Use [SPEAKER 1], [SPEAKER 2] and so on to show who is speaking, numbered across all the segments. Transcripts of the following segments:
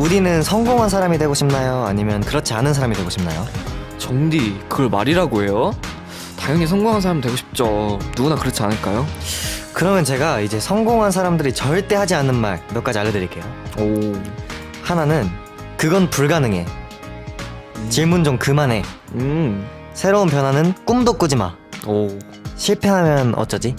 [SPEAKER 1] 우디는 성공한 사람이 되고 싶나요? 아니면 그렇지 않은 사람이 되고 싶나요?
[SPEAKER 2] 정디, 그걸 말이라고 해요? 당연히 성공한 사람 되고 싶죠. 누구나 그렇지 않을까요?
[SPEAKER 1] 그러면 제가 이제 성공한 사람들이 절대 하지 않는 말 몇 가지 알려드릴게요.
[SPEAKER 2] 오.
[SPEAKER 1] 하나는 그건 불가능해. 질문 좀 그만해. 새로운 변화는 꿈도 꾸지 마.
[SPEAKER 2] 오.
[SPEAKER 1] 실패하면 어쩌지?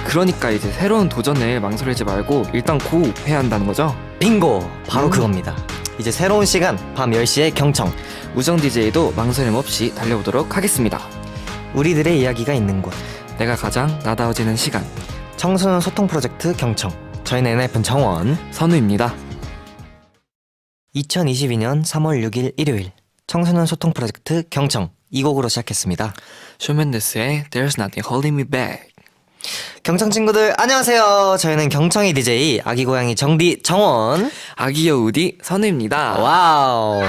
[SPEAKER 2] 그러니까 이제 새로운 도전을 망설이지 말고 일단 고 해야 한다는 거죠?
[SPEAKER 1] 빙고! 바로 그겁니다. 이제 새로운 시간 밤 10시에 경청.
[SPEAKER 2] 우정 DJ도 망설임 없이 달려보도록 하겠습니다.
[SPEAKER 1] 우리들의 이야기가 있는 곳.
[SPEAKER 2] 내가 가장 나다워지는 시간.
[SPEAKER 1] 청소년 소통 프로젝트 경청. 저희는 NF는 정원.
[SPEAKER 2] 선우입니다.
[SPEAKER 1] 2022년 3월 6일 일요일 청소년 소통 프로젝트 경청 이 곡으로 시작했습니다.
[SPEAKER 2] 쇼맨데스의 There's Nothing Holding Me Back.
[SPEAKER 1] 경청 친구들 안녕하세요. 저희는 경청이 DJ 아기 고양이 정디 정원.
[SPEAKER 2] 아기여 우디 선우입니다.
[SPEAKER 1] 와우.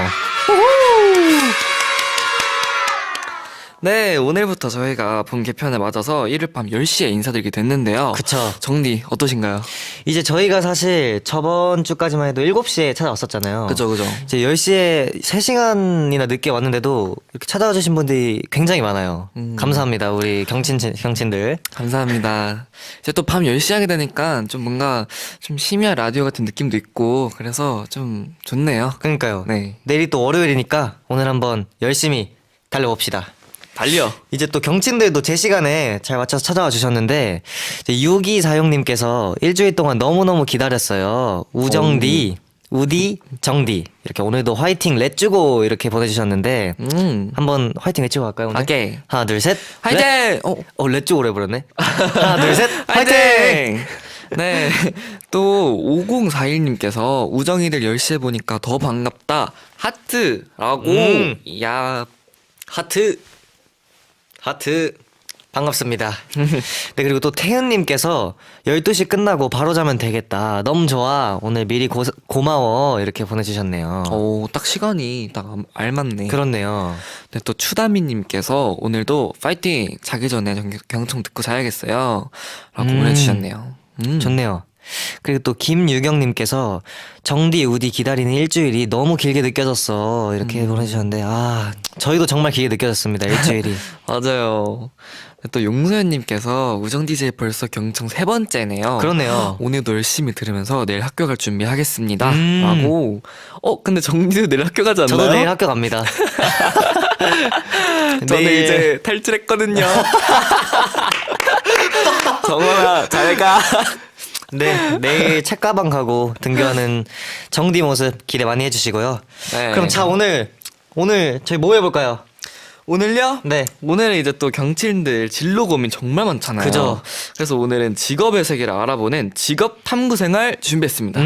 [SPEAKER 2] 네, 오늘부터 저희가 본 개편에 맞아서 일요일 밤 10시에 인사드리게 됐는데요.
[SPEAKER 1] 그쵸.
[SPEAKER 2] 정디 어떠신가요?
[SPEAKER 1] 이제 저희가 사실 저번 주까지만 해도 7시에 찾아왔었잖아요.
[SPEAKER 2] 그죠.
[SPEAKER 1] 이제 10시에 3시간이나 늦게 왔는데도 이렇게 찾아와 주신 분들이 굉장히 많아요. 감사합니다. 우리 경친들.
[SPEAKER 2] 감사합니다. 이제 또 밤 10시 하게 되니까 좀 뭔가 좀 심야 라디오 같은 느낌도 있고 그래서 좀 좋네요.
[SPEAKER 1] 그러니까요.
[SPEAKER 2] 네.
[SPEAKER 1] 내일이 또 월요일이니까 오늘 한번 열심히 달려봅시다.
[SPEAKER 2] 달려.
[SPEAKER 1] 이제 또 경친들도 제 시간에 잘 맞춰서 찾아와 주셨는데 6246님께서 일주일 동안 너무너무 기다렸어요. 우정디, 우디, 정디 이렇게 오늘도 화이팅 렛주고 이렇게 보내주셨는데 한번 화이팅 렛주고 할까요 오늘?
[SPEAKER 2] 오케이.
[SPEAKER 1] 하나 둘 셋
[SPEAKER 2] 화이팅!
[SPEAKER 1] 렛주고로 해버렸네. 하나 둘 셋 화이팅!
[SPEAKER 2] 화이팅! 네. 또 5041님께서 우정이들 10시에 보니까 더 반갑다. 하트라고. 야.
[SPEAKER 1] 하트 반갑습니다. 네, 그리고 또 태은님께서 12시 끝나고 바로 자면 되겠다. 너무 좋아. 오늘 미리 고마워. 이렇게 보내주셨네요.
[SPEAKER 2] 오, 딱 시간이 딱 알맞네.
[SPEAKER 1] 그렇네요.
[SPEAKER 2] 네, 또 추다미님께서 오늘도 파이팅! 자기 전에 경청 듣고 자야겠어요. 라고 보내주셨네요.
[SPEAKER 1] 좋네요. 그리고 또 김유경님께서 정디 우디 기다리는 일주일이 너무 길게 느껴졌어 이렇게 보내주셨는데 저희도 정말 길게 느껴졌습니다. 일주일이.
[SPEAKER 2] 맞아요. 또 용소연님께서 우정 DJ 벌써 경청 3번째네요.
[SPEAKER 1] 그렇네요.
[SPEAKER 2] 오늘도 열심히 들으면서 내일 학교 갈 준비하겠습니다. 라고. 근데 정디도 내일 학교 가지 않나요?
[SPEAKER 1] 저도 내일 학교 갑니다.
[SPEAKER 2] 저는 이제 탈출했거든요. 정원아 잘 가.
[SPEAKER 1] 네, 내일 책가방 가고 등교하는 정디 모습 기대 많이 해주시고요.
[SPEAKER 2] 네.
[SPEAKER 1] 그럼 자 오늘 저희 뭐 해볼까요?
[SPEAKER 2] 오늘요?
[SPEAKER 1] 네.
[SPEAKER 2] 오늘은 이제 또 경친들 진로 고민 정말 많잖아요.
[SPEAKER 1] 그죠.
[SPEAKER 2] 그래서 오늘은 직업의 세계를 알아보는 직업 탐구 생활 준비했습니다.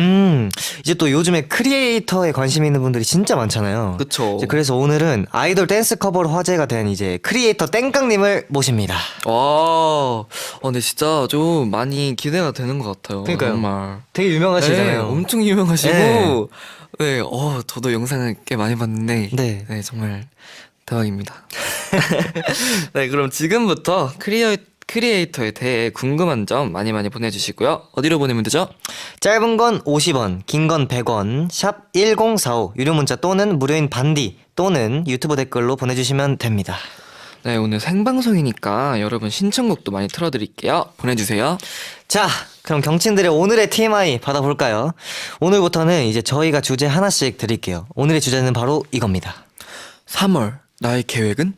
[SPEAKER 1] 이제 또 요즘에 크리에이터에 관심 있는 분들이 진짜 많잖아요.
[SPEAKER 2] 그쵸.
[SPEAKER 1] 이제 그래서 오늘은 아이돌 댄스 커버로 화제가 된 이제 크리에이터 땡깡님을 모십니다.
[SPEAKER 2] 와, 근데 진짜 좀 많이 기대가 되는 것 같아요.
[SPEAKER 1] 그러니까요.
[SPEAKER 2] 정말.
[SPEAKER 1] 되게 유명하시잖아요.
[SPEAKER 2] 네, 엄청 유명하시고,
[SPEAKER 1] 네.
[SPEAKER 2] 네, 저도 영상을 꽤 많이 봤는데,
[SPEAKER 1] 네.
[SPEAKER 2] 정말 대박입니다. 네, 그럼 지금부터 크리에이터에 대해 궁금한 점 많이 보내주시고요. 어디로 보내면 되죠?
[SPEAKER 1] 짧은 건 50원, 긴 건 100원, 샵 1045, 유료 문자 또는 무료인 반디 또는 유튜브 댓글로 보내주시면 됩니다.
[SPEAKER 2] 네, 오늘 생방송이니까 여러분 신청곡도 많이 틀어드릴게요. 보내주세요.
[SPEAKER 1] 자, 그럼 경친들의 오늘의 TMI 받아볼까요? 오늘부터는 이제 저희가 주제 하나씩 드릴게요. 오늘의 주제는 바로 이겁니다.
[SPEAKER 2] 3월, 나의 계획은?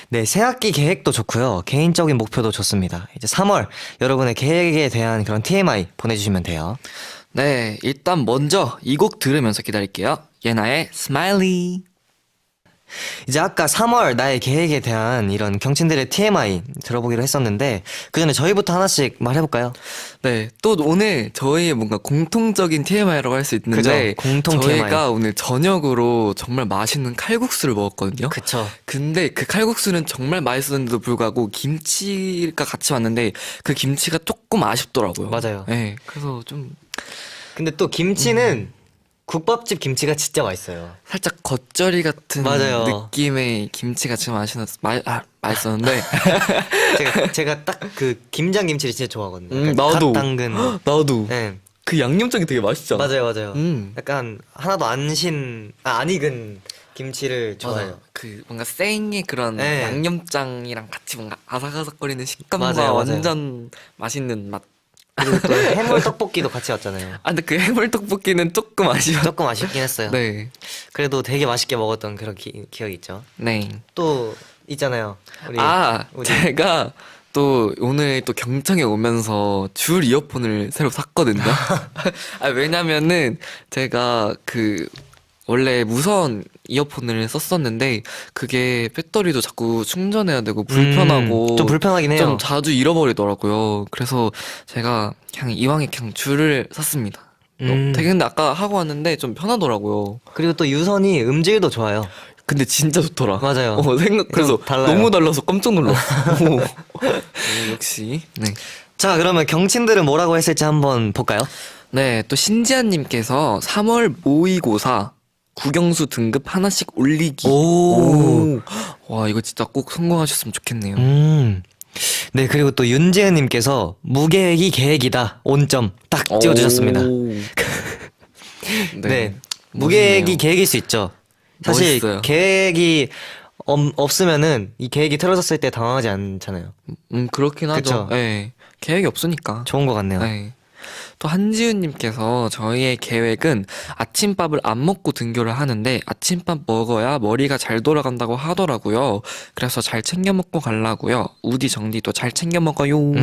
[SPEAKER 1] 네, 새학기 계획도 좋고요. 개인적인 목표도 좋습니다. 이제 3월 여러분의 계획에 대한 그런 TMI 보내주시면 돼요.
[SPEAKER 2] 네, 일단 먼저 이 곡 들으면서 기다릴게요. 예나의 스마일리.
[SPEAKER 1] 이제 아까 3월 나의 계획에 대한 이런 경친들의 TMI 들어보기로 했었는데 그 전에 저희부터 하나씩 말해볼까요?
[SPEAKER 2] 네, 또 오늘 저희의 뭔가 공통적인 TMI라고 할 수 있는데
[SPEAKER 1] 그죠, 공통
[SPEAKER 2] 저희가
[SPEAKER 1] TMI.
[SPEAKER 2] 오늘 저녁으로 정말 맛있는 칼국수를 먹었거든요.
[SPEAKER 1] 그쵸.
[SPEAKER 2] 근데 그 칼국수는 정말 맛있었는데도 불구하고 김치가 같이 왔는데 그 김치가 조금 아쉽더라고요.
[SPEAKER 1] 맞아요.
[SPEAKER 2] 네, 그래서 좀
[SPEAKER 1] 근데 또 김치는 국밥집 김치가 진짜 맛있어요.
[SPEAKER 2] 살짝 겉절이 같은
[SPEAKER 1] 맞아요.
[SPEAKER 2] 느낌의 김치가 지금 맛있었는데
[SPEAKER 1] 제가 딱 그 김장 김치를 진짜 좋아하거든요. 약간
[SPEAKER 2] 나도.
[SPEAKER 1] 갓 담근.
[SPEAKER 2] 나도
[SPEAKER 1] 네.
[SPEAKER 2] 그 양념장이 되게 맛있잖아.
[SPEAKER 1] 맞아요.
[SPEAKER 2] 음.
[SPEAKER 1] 약간 하나도 안 익은 김치를 좋아해요.
[SPEAKER 2] 맞아요. 그 뭔가 생의 그런
[SPEAKER 1] 네.
[SPEAKER 2] 양념장이랑 같이 뭔가 아삭아삭거리는 식감과
[SPEAKER 1] 맞아요.
[SPEAKER 2] 완전 맛있는 맛.
[SPEAKER 1] 그리고 또 해물 떡볶이도 같이 왔잖아요.
[SPEAKER 2] 아 근데 그 해물 떡볶이는 조금 아쉬워.
[SPEAKER 1] 조금 아쉽긴 했어요.
[SPEAKER 2] 네.
[SPEAKER 1] 그래도 되게 맛있게 먹었던 그런 기억이 있죠.
[SPEAKER 2] 네.
[SPEAKER 1] 또 있잖아요. 우리
[SPEAKER 2] 제가 또 오늘 또 경청에 오면서 줄 이어폰을 새로 샀거든요. 아, 왜냐면은 제가 그 원래 무선 이어폰을 썼었는데 그게 배터리도 자꾸 충전해야 되고 불편하고
[SPEAKER 1] 좀 불편하긴 해요.
[SPEAKER 2] 좀 자주 잃어버리더라고요. 그래서 제가 그냥 이왕에 그냥 줄을 샀습니다. 되게 근데 아까 하고 왔는데 좀 편하더라고요.
[SPEAKER 1] 그리고 또 유선이 음질도 좋아요.
[SPEAKER 2] 근데 진짜 좋더라.
[SPEAKER 1] 맞아요.
[SPEAKER 2] 그래서
[SPEAKER 1] 달라요.
[SPEAKER 2] 너무 달라서 깜짝 놀랐어. 역시. 네.
[SPEAKER 1] 자, 그러면 경친들은 뭐라고 했을지 한번 볼까요?
[SPEAKER 2] 네, 또 신지아님께서 3월 모의고사 국영수 등급 하나씩 올리기.
[SPEAKER 1] 오.
[SPEAKER 2] 와, 이거 진짜 꼭 성공하셨으면 좋겠네요.
[SPEAKER 1] 네, 그리고 또 윤재은님께서 무계획이 계획이다. 온점 딱 찍어주셨습니다.
[SPEAKER 2] 오.
[SPEAKER 1] 네. 무계획이
[SPEAKER 2] 멋있네요.
[SPEAKER 1] 계획일 수 있죠. 사실
[SPEAKER 2] 멋있어요.
[SPEAKER 1] 계획이 없으면은 이 계획이 틀어졌을 때 당황하지 않잖아요.
[SPEAKER 2] 그렇긴 하죠.
[SPEAKER 1] 그쵸?
[SPEAKER 2] 네. 계획이 없으니까.
[SPEAKER 1] 좋은 것 같네요.
[SPEAKER 2] 네. 또 한지훈님께서 저희의 계획은 아침밥을 안 먹고 등교를 하는데 아침밥 먹어야 머리가 잘 돌아간다고 하더라고요. 그래서 잘 챙겨 먹고 가려고요. 우디 정디도 잘 챙겨 먹어요.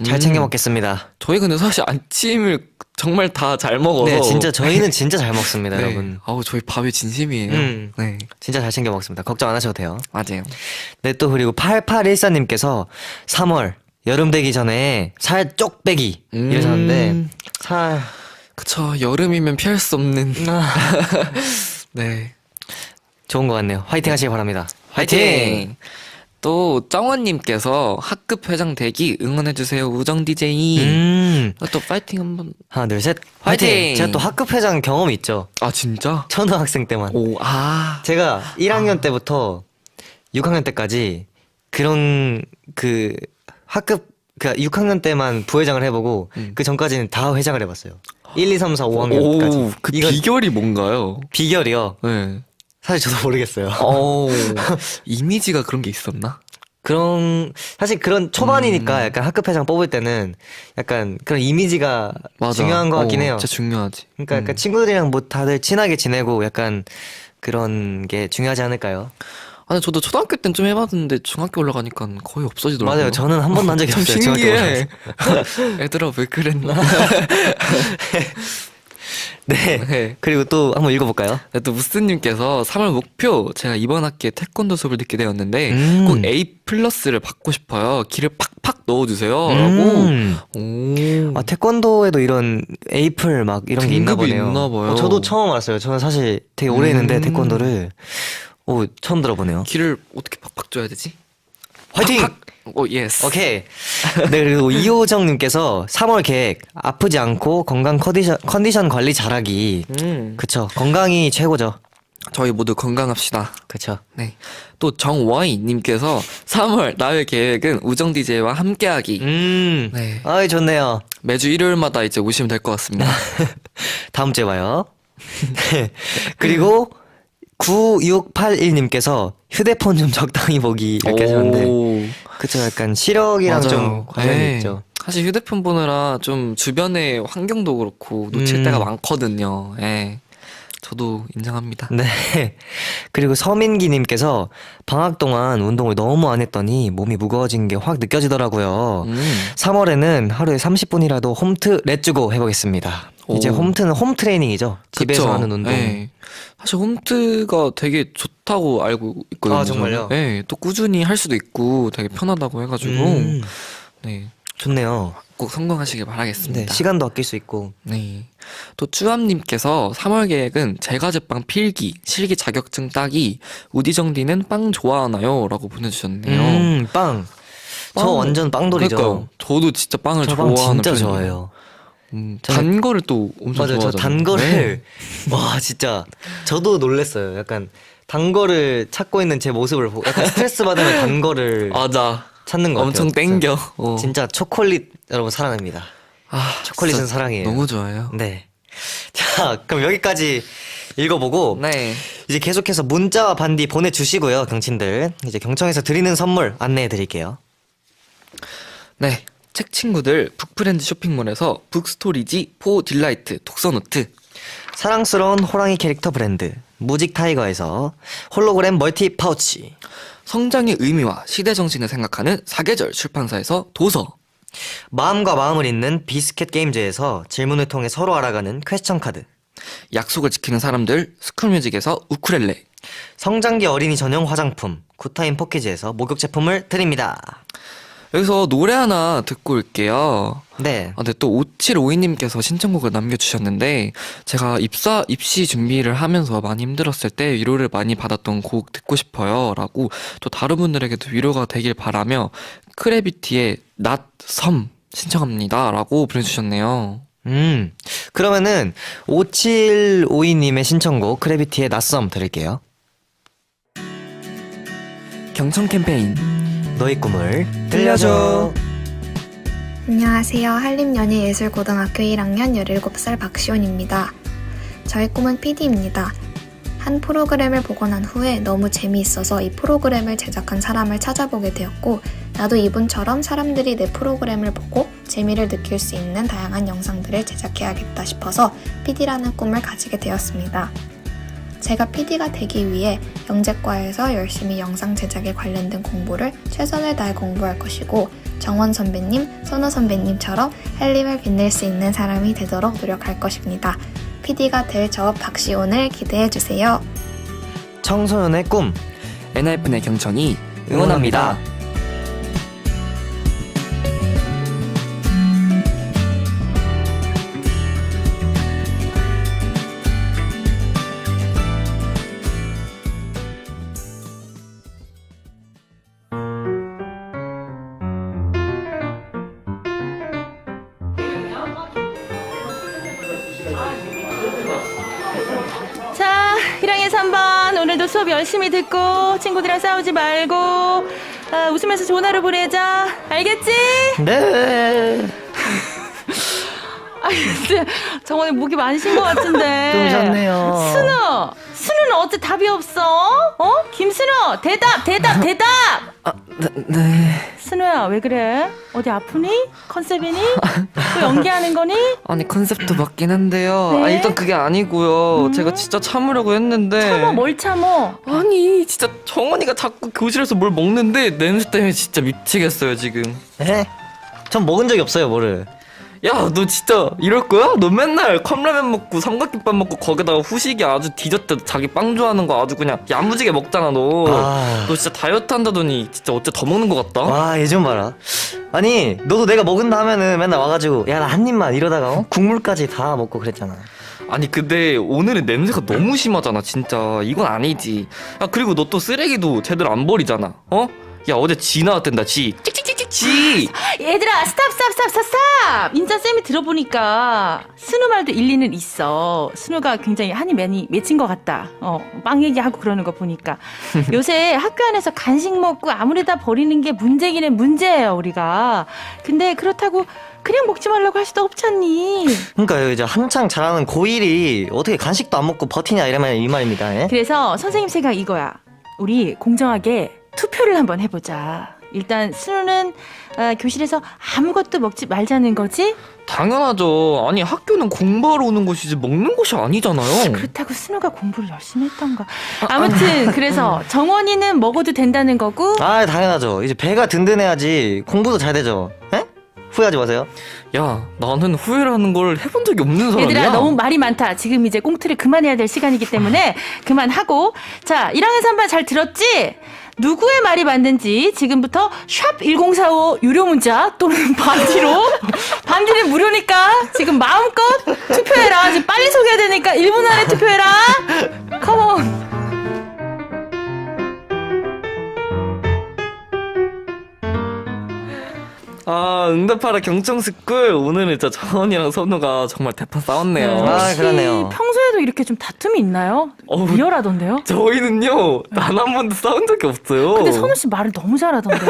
[SPEAKER 1] 잘 챙겨 먹겠습니다.
[SPEAKER 2] 저희 근데 사실 아침을 정말 다 잘 먹어서
[SPEAKER 1] 네, 진짜 저희는 진짜 잘 먹습니다,
[SPEAKER 2] 네.
[SPEAKER 1] 여러분.
[SPEAKER 2] 아우 저희 밥에 진심이에요. 네,
[SPEAKER 1] 진짜 잘 챙겨 먹습니다. 걱정 안 하셔도 돼요.
[SPEAKER 2] 맞아요.
[SPEAKER 1] 네, 또 그리고 8814님께서 3월 여름 되기 전에 살 쪽 빼기 이러셨는데 살
[SPEAKER 2] 그쵸, 여름이면 피할 수 없는. 네,
[SPEAKER 1] 좋은 것 같네요. 화이팅 하시기 바랍니다.
[SPEAKER 2] 화이팅! 또 정원님께서 학급 회장 되기 응원해주세요 우정 DJ. 또 파이팅 한번.
[SPEAKER 1] 하나 둘 셋
[SPEAKER 2] 화이팅!
[SPEAKER 1] 화이팅! 제가 또 학급 회장 경험이 있죠.
[SPEAKER 2] 아 진짜?
[SPEAKER 1] 초등학생 때만.
[SPEAKER 2] 오, 아.
[SPEAKER 1] 제가 1학년 때부터 6학년 때까지 그런 그 학급 그 6학년 때만 부회장을 해보고 그 전까지는 다 회장을 해봤어요. 1, 2, 3, 4, 5학년까지.
[SPEAKER 2] 오, 그
[SPEAKER 1] 이건
[SPEAKER 2] 비결이 뭔가요?
[SPEAKER 1] 비결이요.
[SPEAKER 2] 네.
[SPEAKER 1] 사실 저도 모르겠어요.
[SPEAKER 2] 이미지가 그런 게 있었나?
[SPEAKER 1] 사실 그런 초반이니까 약간 학급 회장 뽑을 때는 약간 그런 이미지가
[SPEAKER 2] 맞아.
[SPEAKER 1] 중요한 것 같긴 해요.
[SPEAKER 2] 진짜 중요하지.
[SPEAKER 1] 그러니까 약간 친구들이랑 뭐 다들 친하게 지내고 약간 그런 게 중요하지 않을까요?
[SPEAKER 2] 아니 저도 초등학교 때는 좀 해봤는데 중학교 올라가니까 거의 없어지더라고요.
[SPEAKER 1] 맞아요. 저는 한 번도 한 적이
[SPEAKER 2] 참
[SPEAKER 1] 없어요. 중학교
[SPEAKER 2] 신기해. 애들아 왜 그랬나?
[SPEAKER 1] 네.
[SPEAKER 2] 네.
[SPEAKER 1] 그리고 또 한번 읽어볼까요?
[SPEAKER 2] 네, 또 무스님께서 3월 목표 제가 이번 학기에 태권도 수업을 듣게 되었는데 꼭 A 플러스를 받고 싶어요. 기를 팍팍 넣어주세요라고. 오.
[SPEAKER 1] 태권도에도 이런 에이플 막 이런 게 있나
[SPEAKER 2] 등급이
[SPEAKER 1] 보네요.
[SPEAKER 2] 있나 봐요.
[SPEAKER 1] 저도 처음 알았어요. 저는 사실 되게 오래 했는데 태권도를 처음 들어보네요.
[SPEAKER 2] 기를 어떻게 팍팍 줘야 되지?
[SPEAKER 1] 화이팅!
[SPEAKER 2] 팍팍! 오 예스.
[SPEAKER 1] 오케이. 네, 그리고 이호정님께서 3월 계획 아프지 않고 건강 컨디션 관리 잘하기. 그쵸. 건강이 최고죠.
[SPEAKER 2] 저희 모두 건강합시다.
[SPEAKER 1] 그쵸.
[SPEAKER 2] 네. 또 정와이님께서 3월 나의 계획은 우정 DJ와 함께하기. 네.
[SPEAKER 1] 아이 좋네요.
[SPEAKER 2] 매주 일요일마다 이제 오시면 될 것 같습니다.
[SPEAKER 1] 다음 주에 봐요. 네. 그리고 9681님께서 휴대폰 좀 적당히 보기 이렇게 하셨는데 그쵸. 약간 시력이랑
[SPEAKER 2] 맞아요.
[SPEAKER 1] 좀 관련이
[SPEAKER 2] 네.
[SPEAKER 1] 있죠.
[SPEAKER 2] 사실 휴대폰 보느라 좀 주변의 환경도 그렇고 놓칠 때가 많거든요. 예. 저도 인정합니다.
[SPEAKER 1] 네. 그리고 서민기님께서 방학 동안 운동을 너무 안 했더니 몸이 무거워진 게 확 느껴지더라고요. 3월에는 하루에 30분이라도 홈트 렛츠고 해보겠습니다. 이제
[SPEAKER 2] 오.
[SPEAKER 1] 홈트는 홈 트레이닝이죠. 집에서
[SPEAKER 2] 그쵸?
[SPEAKER 1] 하는 운동.
[SPEAKER 2] 예. 사실 홈트가 되게 좋다고 알고 있거든요.
[SPEAKER 1] 아, 정말요?
[SPEAKER 2] 저는. 예. 또 꾸준히 할 수도 있고 되게 편하다고 해가지고 네.
[SPEAKER 1] 좋네요.
[SPEAKER 2] 꼭 성공하시길 바라겠습니다.
[SPEAKER 1] 네, 시간도 아낄 수 있고.
[SPEAKER 2] 네. 또 쭈암님께서 3월 계획은 제과제빵 필기, 실기 자격증 따기, 우디정디는 빵 좋아하나요? 라고 보내주셨네요.
[SPEAKER 1] 빵. 저
[SPEAKER 2] 빵.
[SPEAKER 1] 완전 빵돌이죠.
[SPEAKER 2] 그러니까요. 저도 진짜 빵을
[SPEAKER 1] 저 빵
[SPEAKER 2] 좋아하는
[SPEAKER 1] 진짜
[SPEAKER 2] 편이에요.
[SPEAKER 1] 좋아해요.
[SPEAKER 2] 단 거를 또 엄청
[SPEAKER 1] 맞아요. 저
[SPEAKER 2] 좋아하잖아요.
[SPEAKER 1] 단
[SPEAKER 2] 네.
[SPEAKER 1] 거를 와 진짜 저도 놀랬어요. 약간 단 거를 찾고 있는 제 모습을 보고 약간 스트레스 받으면 단 거를
[SPEAKER 2] 맞아.
[SPEAKER 1] 찾는 것 같아요.
[SPEAKER 2] 엄청 땡겨. 어.
[SPEAKER 1] 진짜 초콜릿 여러분 사랑합니다. 초콜릿은
[SPEAKER 2] 진짜
[SPEAKER 1] 사랑이에요.
[SPEAKER 2] 너무 좋아요.
[SPEAKER 1] 네. 자, 그럼 여기까지 읽어보고
[SPEAKER 2] 네.
[SPEAKER 1] 이제 계속해서 문자와 반디 보내주시고요, 경친들. 이제 경청에서 드리는 선물 안내해 드릴게요.
[SPEAKER 2] 네. 책 친구들 북프렌즈 쇼핑몰에서 북스토리지 포 딜라이트 독서노트.
[SPEAKER 1] 사랑스러운 호랑이 캐릭터 브랜드 무직 타이거에서 홀로그램 멀티 파우치.
[SPEAKER 2] 성장의 의미와 시대 정신을 생각하는 사계절 출판사에서 도서.
[SPEAKER 1] 마음과 마음을 잇는 비스켓 게임즈에서 질문을 통해 서로 알아가는 퀘스천 카드.
[SPEAKER 2] 약속을 지키는 사람들 스쿨뮤직에서 우쿨렐레.
[SPEAKER 1] 성장기 어린이 전용 화장품 굿타임 포키즈에서 목욕 제품을 드립니다.
[SPEAKER 2] 여기서 노래 하나 듣고 올게요.
[SPEAKER 1] 네.
[SPEAKER 2] 근데 또 5752님께서 신청곡을 남겨주셨는데 제가 입시 준비를 하면서 많이 힘들었을 때 위로를 많이 받았던 곡 듣고 싶어요 라고 또 다른 분들에게도 위로가 되길 바라며 크래비티의 낫섬 신청합니다 라고 보내주셨네요.
[SPEAKER 1] 그러면은 5752님의 신청곡 크래비티의 낯섦 들을게요.
[SPEAKER 2] 경청 캠페인
[SPEAKER 1] 너의 꿈을 들려줘.
[SPEAKER 3] 안녕하세요. 한림연희예술고등학교 1학년 17살 박시온입니다. 저의 꿈은 PD입니다. 한 프로그램을 보고 난 후에 너무 재미있어서 이 프로그램을 제작한 사람을 찾아보게 되었고, 나도 이분처럼 사람들이 내 프로그램을 보고 재미를 느낄 수 있는 다양한 영상들을 제작해야겠다 싶어서 PD라는 꿈을 가지게 되었습니다. 제가 PD가 되기 위해 영재과에서 열심히 영상 제작에 관련된 공부를 최선을 다해 공부할 것이고, 정원 선배님, 선우 선배님처럼 한림을 빛낼 수 있는 사람이 되도록 노력할 것입니다. PD가 될 저 박시온을 기대해주세요.
[SPEAKER 1] 청소년의 꿈
[SPEAKER 2] 엔하이픈의 경청이
[SPEAKER 1] 응원합니다.
[SPEAKER 4] 자, 1학년 3반 오늘도 수업 열심히 듣고 친구들이랑 싸우지 말고 웃으면서 좋은 하루 보내자. 알겠지?
[SPEAKER 1] 네.
[SPEAKER 4] 아, 근데 정원이 목이 많이 쉰 것 같은데.
[SPEAKER 1] 좀 쉬었네요.
[SPEAKER 4] 순우는 어째 답이 없어? 어? 김순우 대답.
[SPEAKER 2] 네.
[SPEAKER 4] 순우야 왜 그래? 어디 아프니? 컨셉이니? 또 연기하는 거니?
[SPEAKER 2] 아니 컨셉도 맞긴 한데요.
[SPEAKER 4] 네?
[SPEAKER 2] 일단 그게 아니고요. 제가 진짜 참으려고 했는데
[SPEAKER 4] 참어 뭘 참어?
[SPEAKER 2] 아니 진짜 정원이가 자꾸 교실에서 뭘 먹는데 냄새 때문에 진짜 미치겠어요 지금.
[SPEAKER 1] 에? 전 먹은 적이 없어요, 뭐를.
[SPEAKER 2] 야 너 진짜 이럴 거야? 너 맨날 컵라면 먹고 삼각김밥 먹고 거기다가 후식이 아주 디저트 자기 빵 좋아하는 거 아주 그냥 야무지게 먹잖아 너.
[SPEAKER 1] 아.
[SPEAKER 2] 너 진짜 다이어트 한다더니 진짜 어째 더 먹는 것 같다?
[SPEAKER 1] 와, 얘 좀 봐라. 아니, 너도 내가 먹은다 하면은 맨날 와가지고, 야, 나 한 입만 이러다가, 국물까지 다 먹고 그랬잖아.
[SPEAKER 2] 아니 근데 오늘은 냄새가 너무 심하잖아 진짜. 이건 아니지. 야 그리고 너 또 쓰레기도 제대로 안 버리잖아. 어? 야 어제 지 나왔댄다 지. 찍찍찍찍 지.
[SPEAKER 4] 얘들아 스탑 인자쌤이 들어보니까 순우 말도 일리는 있어. 순우가 굉장히 한이 많이 맺힌 것 같다. 빵 얘기하고 그러는 거 보니까 요새 학교 안에서 간식 먹고 아무래다 버리는 게 문제기는 문제예요 우리가. 근데 그렇다고 그냥 먹지 말라고 할 수도 없잖니.
[SPEAKER 1] 그러니까 이제 한창 자라는 고1이 어떻게 간식도 안 먹고 버티냐 이러면 이 말입니다. 예?
[SPEAKER 4] 그래서 선생님 생각 이거야. 우리 공정하게 투표를 한번 해보자. 일단 순우는 교실에서 아무것도 먹지 말자는 거지?
[SPEAKER 2] 당연하죠. 아니 학교는 공부하러 오는 곳이지 먹는 곳이 아니잖아요.
[SPEAKER 4] 그렇다고 순우가 공부를 열심히 했던가. 아무튼 그래서 정원이는 먹어도 된다는 거고.
[SPEAKER 1] 아, 당연하죠. 이제 배가 든든해야지 공부도 잘 되죠. 에? 후회하지 마세요.
[SPEAKER 2] 야 나는 후회라는 걸 해본 적이 없는 사람이야.
[SPEAKER 4] 얘들아 너무 말이 많다. 지금 이제 꽁트를 그만해야 될 시간이기 때문에 그만하고. 자 1학년 3반 잘 들었지? 누구의 말이 맞는지 지금부터 샵 1045 유료 문자 또는 반디는 무료니까 지금 마음껏 투표해라. 지금 빨리 소개해야 되니까 1분 안에 투표해라. 컴온.
[SPEAKER 2] 응답하라 경청스쿨. 오늘은 진짜 정원이랑 선우가 정말 대판 싸웠네요.
[SPEAKER 1] 아,
[SPEAKER 4] 혹시
[SPEAKER 1] 그러네요.
[SPEAKER 4] 평소에도 이렇게 좀 다툼이 있나요?
[SPEAKER 2] 어우,
[SPEAKER 4] 리얼하던데요?
[SPEAKER 2] 저희는요, 단 한 번도 싸운 적이 없어요.
[SPEAKER 4] 근데 선우 씨 말을 너무 잘하던데.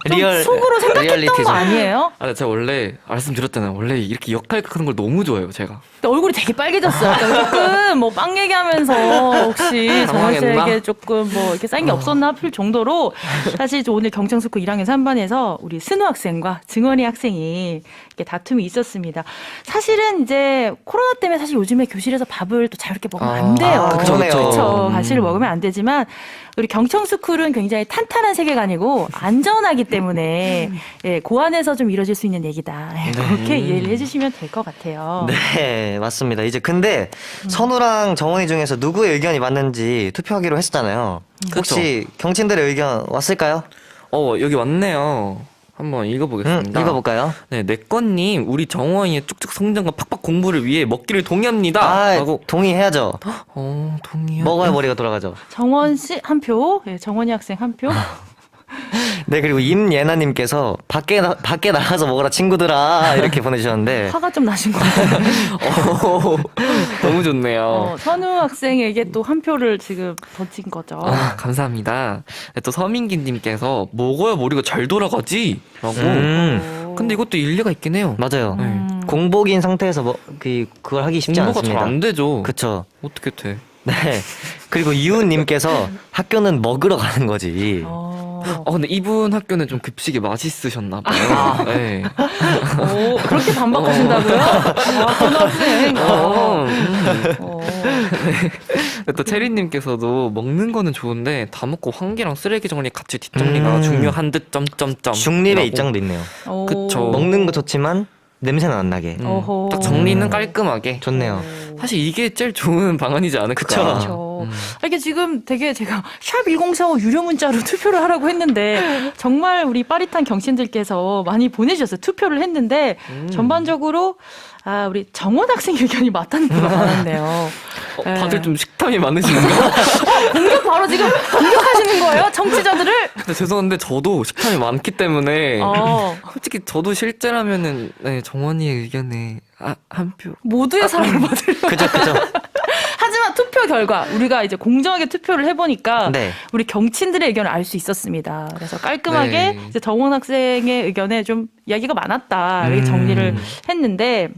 [SPEAKER 1] 리얼
[SPEAKER 4] 속으로 생각했던
[SPEAKER 1] 리얼리티죠.
[SPEAKER 4] 거 아니에요?
[SPEAKER 2] 제가 원래, 말씀드렸잖아요. 원래 이렇게 역할극하는 걸 너무 좋아해요, 제가.
[SPEAKER 4] 근데 얼굴이 되게 빨개졌어요. 그러니까 조금 뭐 빵 얘기하면서 혹시 정원
[SPEAKER 2] 당황했나?
[SPEAKER 4] 씨에게 조금 뭐 이렇게 쌓인 게 없었나 싶을 정도로 사실 저 오늘 경청스쿨 1학년 3반에서 우리 스누 학생과 증원이 학생이 이렇게 다툼이 있었습니다. 사실은 이제 코로나 때문에 사실 요즘에 교실에서 밥을 또 자유롭게 먹으면 안 돼요.
[SPEAKER 1] 그러네요.
[SPEAKER 4] 그렇죠. 과실을 먹으면 안 되지만 우리 경청스쿨은 굉장히 탄탄한 세계관이고 안전하기 때문에 예, 그 안에서 좀 이루어질 수 있는 얘기다. 예, 그렇게 이해를 해주시면 될 것 같아요.
[SPEAKER 1] 네, 맞습니다. 이제 근데 선우랑 정원이 중에서 누구의 의견이 맞는지 투표하기로 했었잖아요. 혹시 경친들의 의견 왔을까요?
[SPEAKER 2] 여기 왔네요. 한번 읽어보겠습니다.
[SPEAKER 1] 읽어볼까요?
[SPEAKER 2] 네, 내꺼님, 우리 정원이의 쭉쭉 성장과 팍팍 공부를 위해 먹기를 동의합니다.
[SPEAKER 1] 아,
[SPEAKER 2] 라고.
[SPEAKER 1] 동의해야죠.
[SPEAKER 2] 동의요?
[SPEAKER 1] 먹어야 머리가 돌아가죠.
[SPEAKER 4] 정원 씨 한 표, 예, 정원이 학생 한 표.
[SPEAKER 1] 네, 그리고 임예나님께서 밖에 나가서 먹어라 친구들아 이렇게 보내주셨는데
[SPEAKER 4] 화가 좀 나신 것 같아요.
[SPEAKER 2] 너무 좋네요.
[SPEAKER 4] 선우 학생에게 또 한 표를 지금 던진 거죠.
[SPEAKER 2] 감사합니다. 네, 또 서민기님께서 먹어야 머리가 잘 돌아가지? 라고. 근데 이것도 일리가 있긴 해요.
[SPEAKER 1] 맞아요. 공복인 상태에서 그걸 하기 쉽지
[SPEAKER 2] 공부가
[SPEAKER 1] 않습니다.
[SPEAKER 2] 잘 안 되죠.
[SPEAKER 1] 그쵸.
[SPEAKER 2] 어떻게 돼?
[SPEAKER 1] 네. 그리고 이훈님께서 학교는 먹으러 가는 거지.
[SPEAKER 2] 근데 이분 학교는 좀 급식이 맛있으셨나 봐요. 네.
[SPEAKER 4] 그렇게 반박하신다고요? 선우 학생.
[SPEAKER 2] 또 체리님께서도 먹는 거는 좋은데 다 먹고 환기랑 쓰레기 정리 같이 뒷정리가 중요한 듯 점점점.
[SPEAKER 1] 중립의
[SPEAKER 2] 라고.
[SPEAKER 1] 입장도 있네요.
[SPEAKER 2] 그쵸.
[SPEAKER 1] 먹는 거 좋지만 냄새는 안 나게.
[SPEAKER 4] 어허.
[SPEAKER 2] 딱 정리는 깔끔하게.
[SPEAKER 1] 좋네요.
[SPEAKER 2] 사실 이게 제일 좋은 방안이지 않을까.
[SPEAKER 4] 그렇죠. 이게 지금 되게 제가 샵 1045 유료 문자로 투표를 하라고 했는데 정말 우리 빠릿한 경신들께서 많이 보내주셨어요. 투표를 했는데 전반적으로 우리 정원 학생 의견이 맞다는 표가 많았네요.
[SPEAKER 2] 다들 좀 식탐이 많으신가요?
[SPEAKER 4] 공격 바로 지금 공격하시는 거예요? 청취자들을?
[SPEAKER 2] 근데 죄송한데 저도 식탐이 많기 때문에 솔직히 저도 실제라면은 네, 정원이의 의견에 한 표.
[SPEAKER 4] 모두의 사랑을 받으려고.
[SPEAKER 1] 그죠.
[SPEAKER 4] 하지만 투표 결과 우리가 이제 공정하게 투표를 해보니까
[SPEAKER 1] 네.
[SPEAKER 4] 우리 경친들의 의견을 알 수 있었습니다. 그래서 깔끔하게
[SPEAKER 2] 네.
[SPEAKER 4] 이제 정원 학생의 의견에 좀 이야기가 많았다 이렇게 정리를 했는데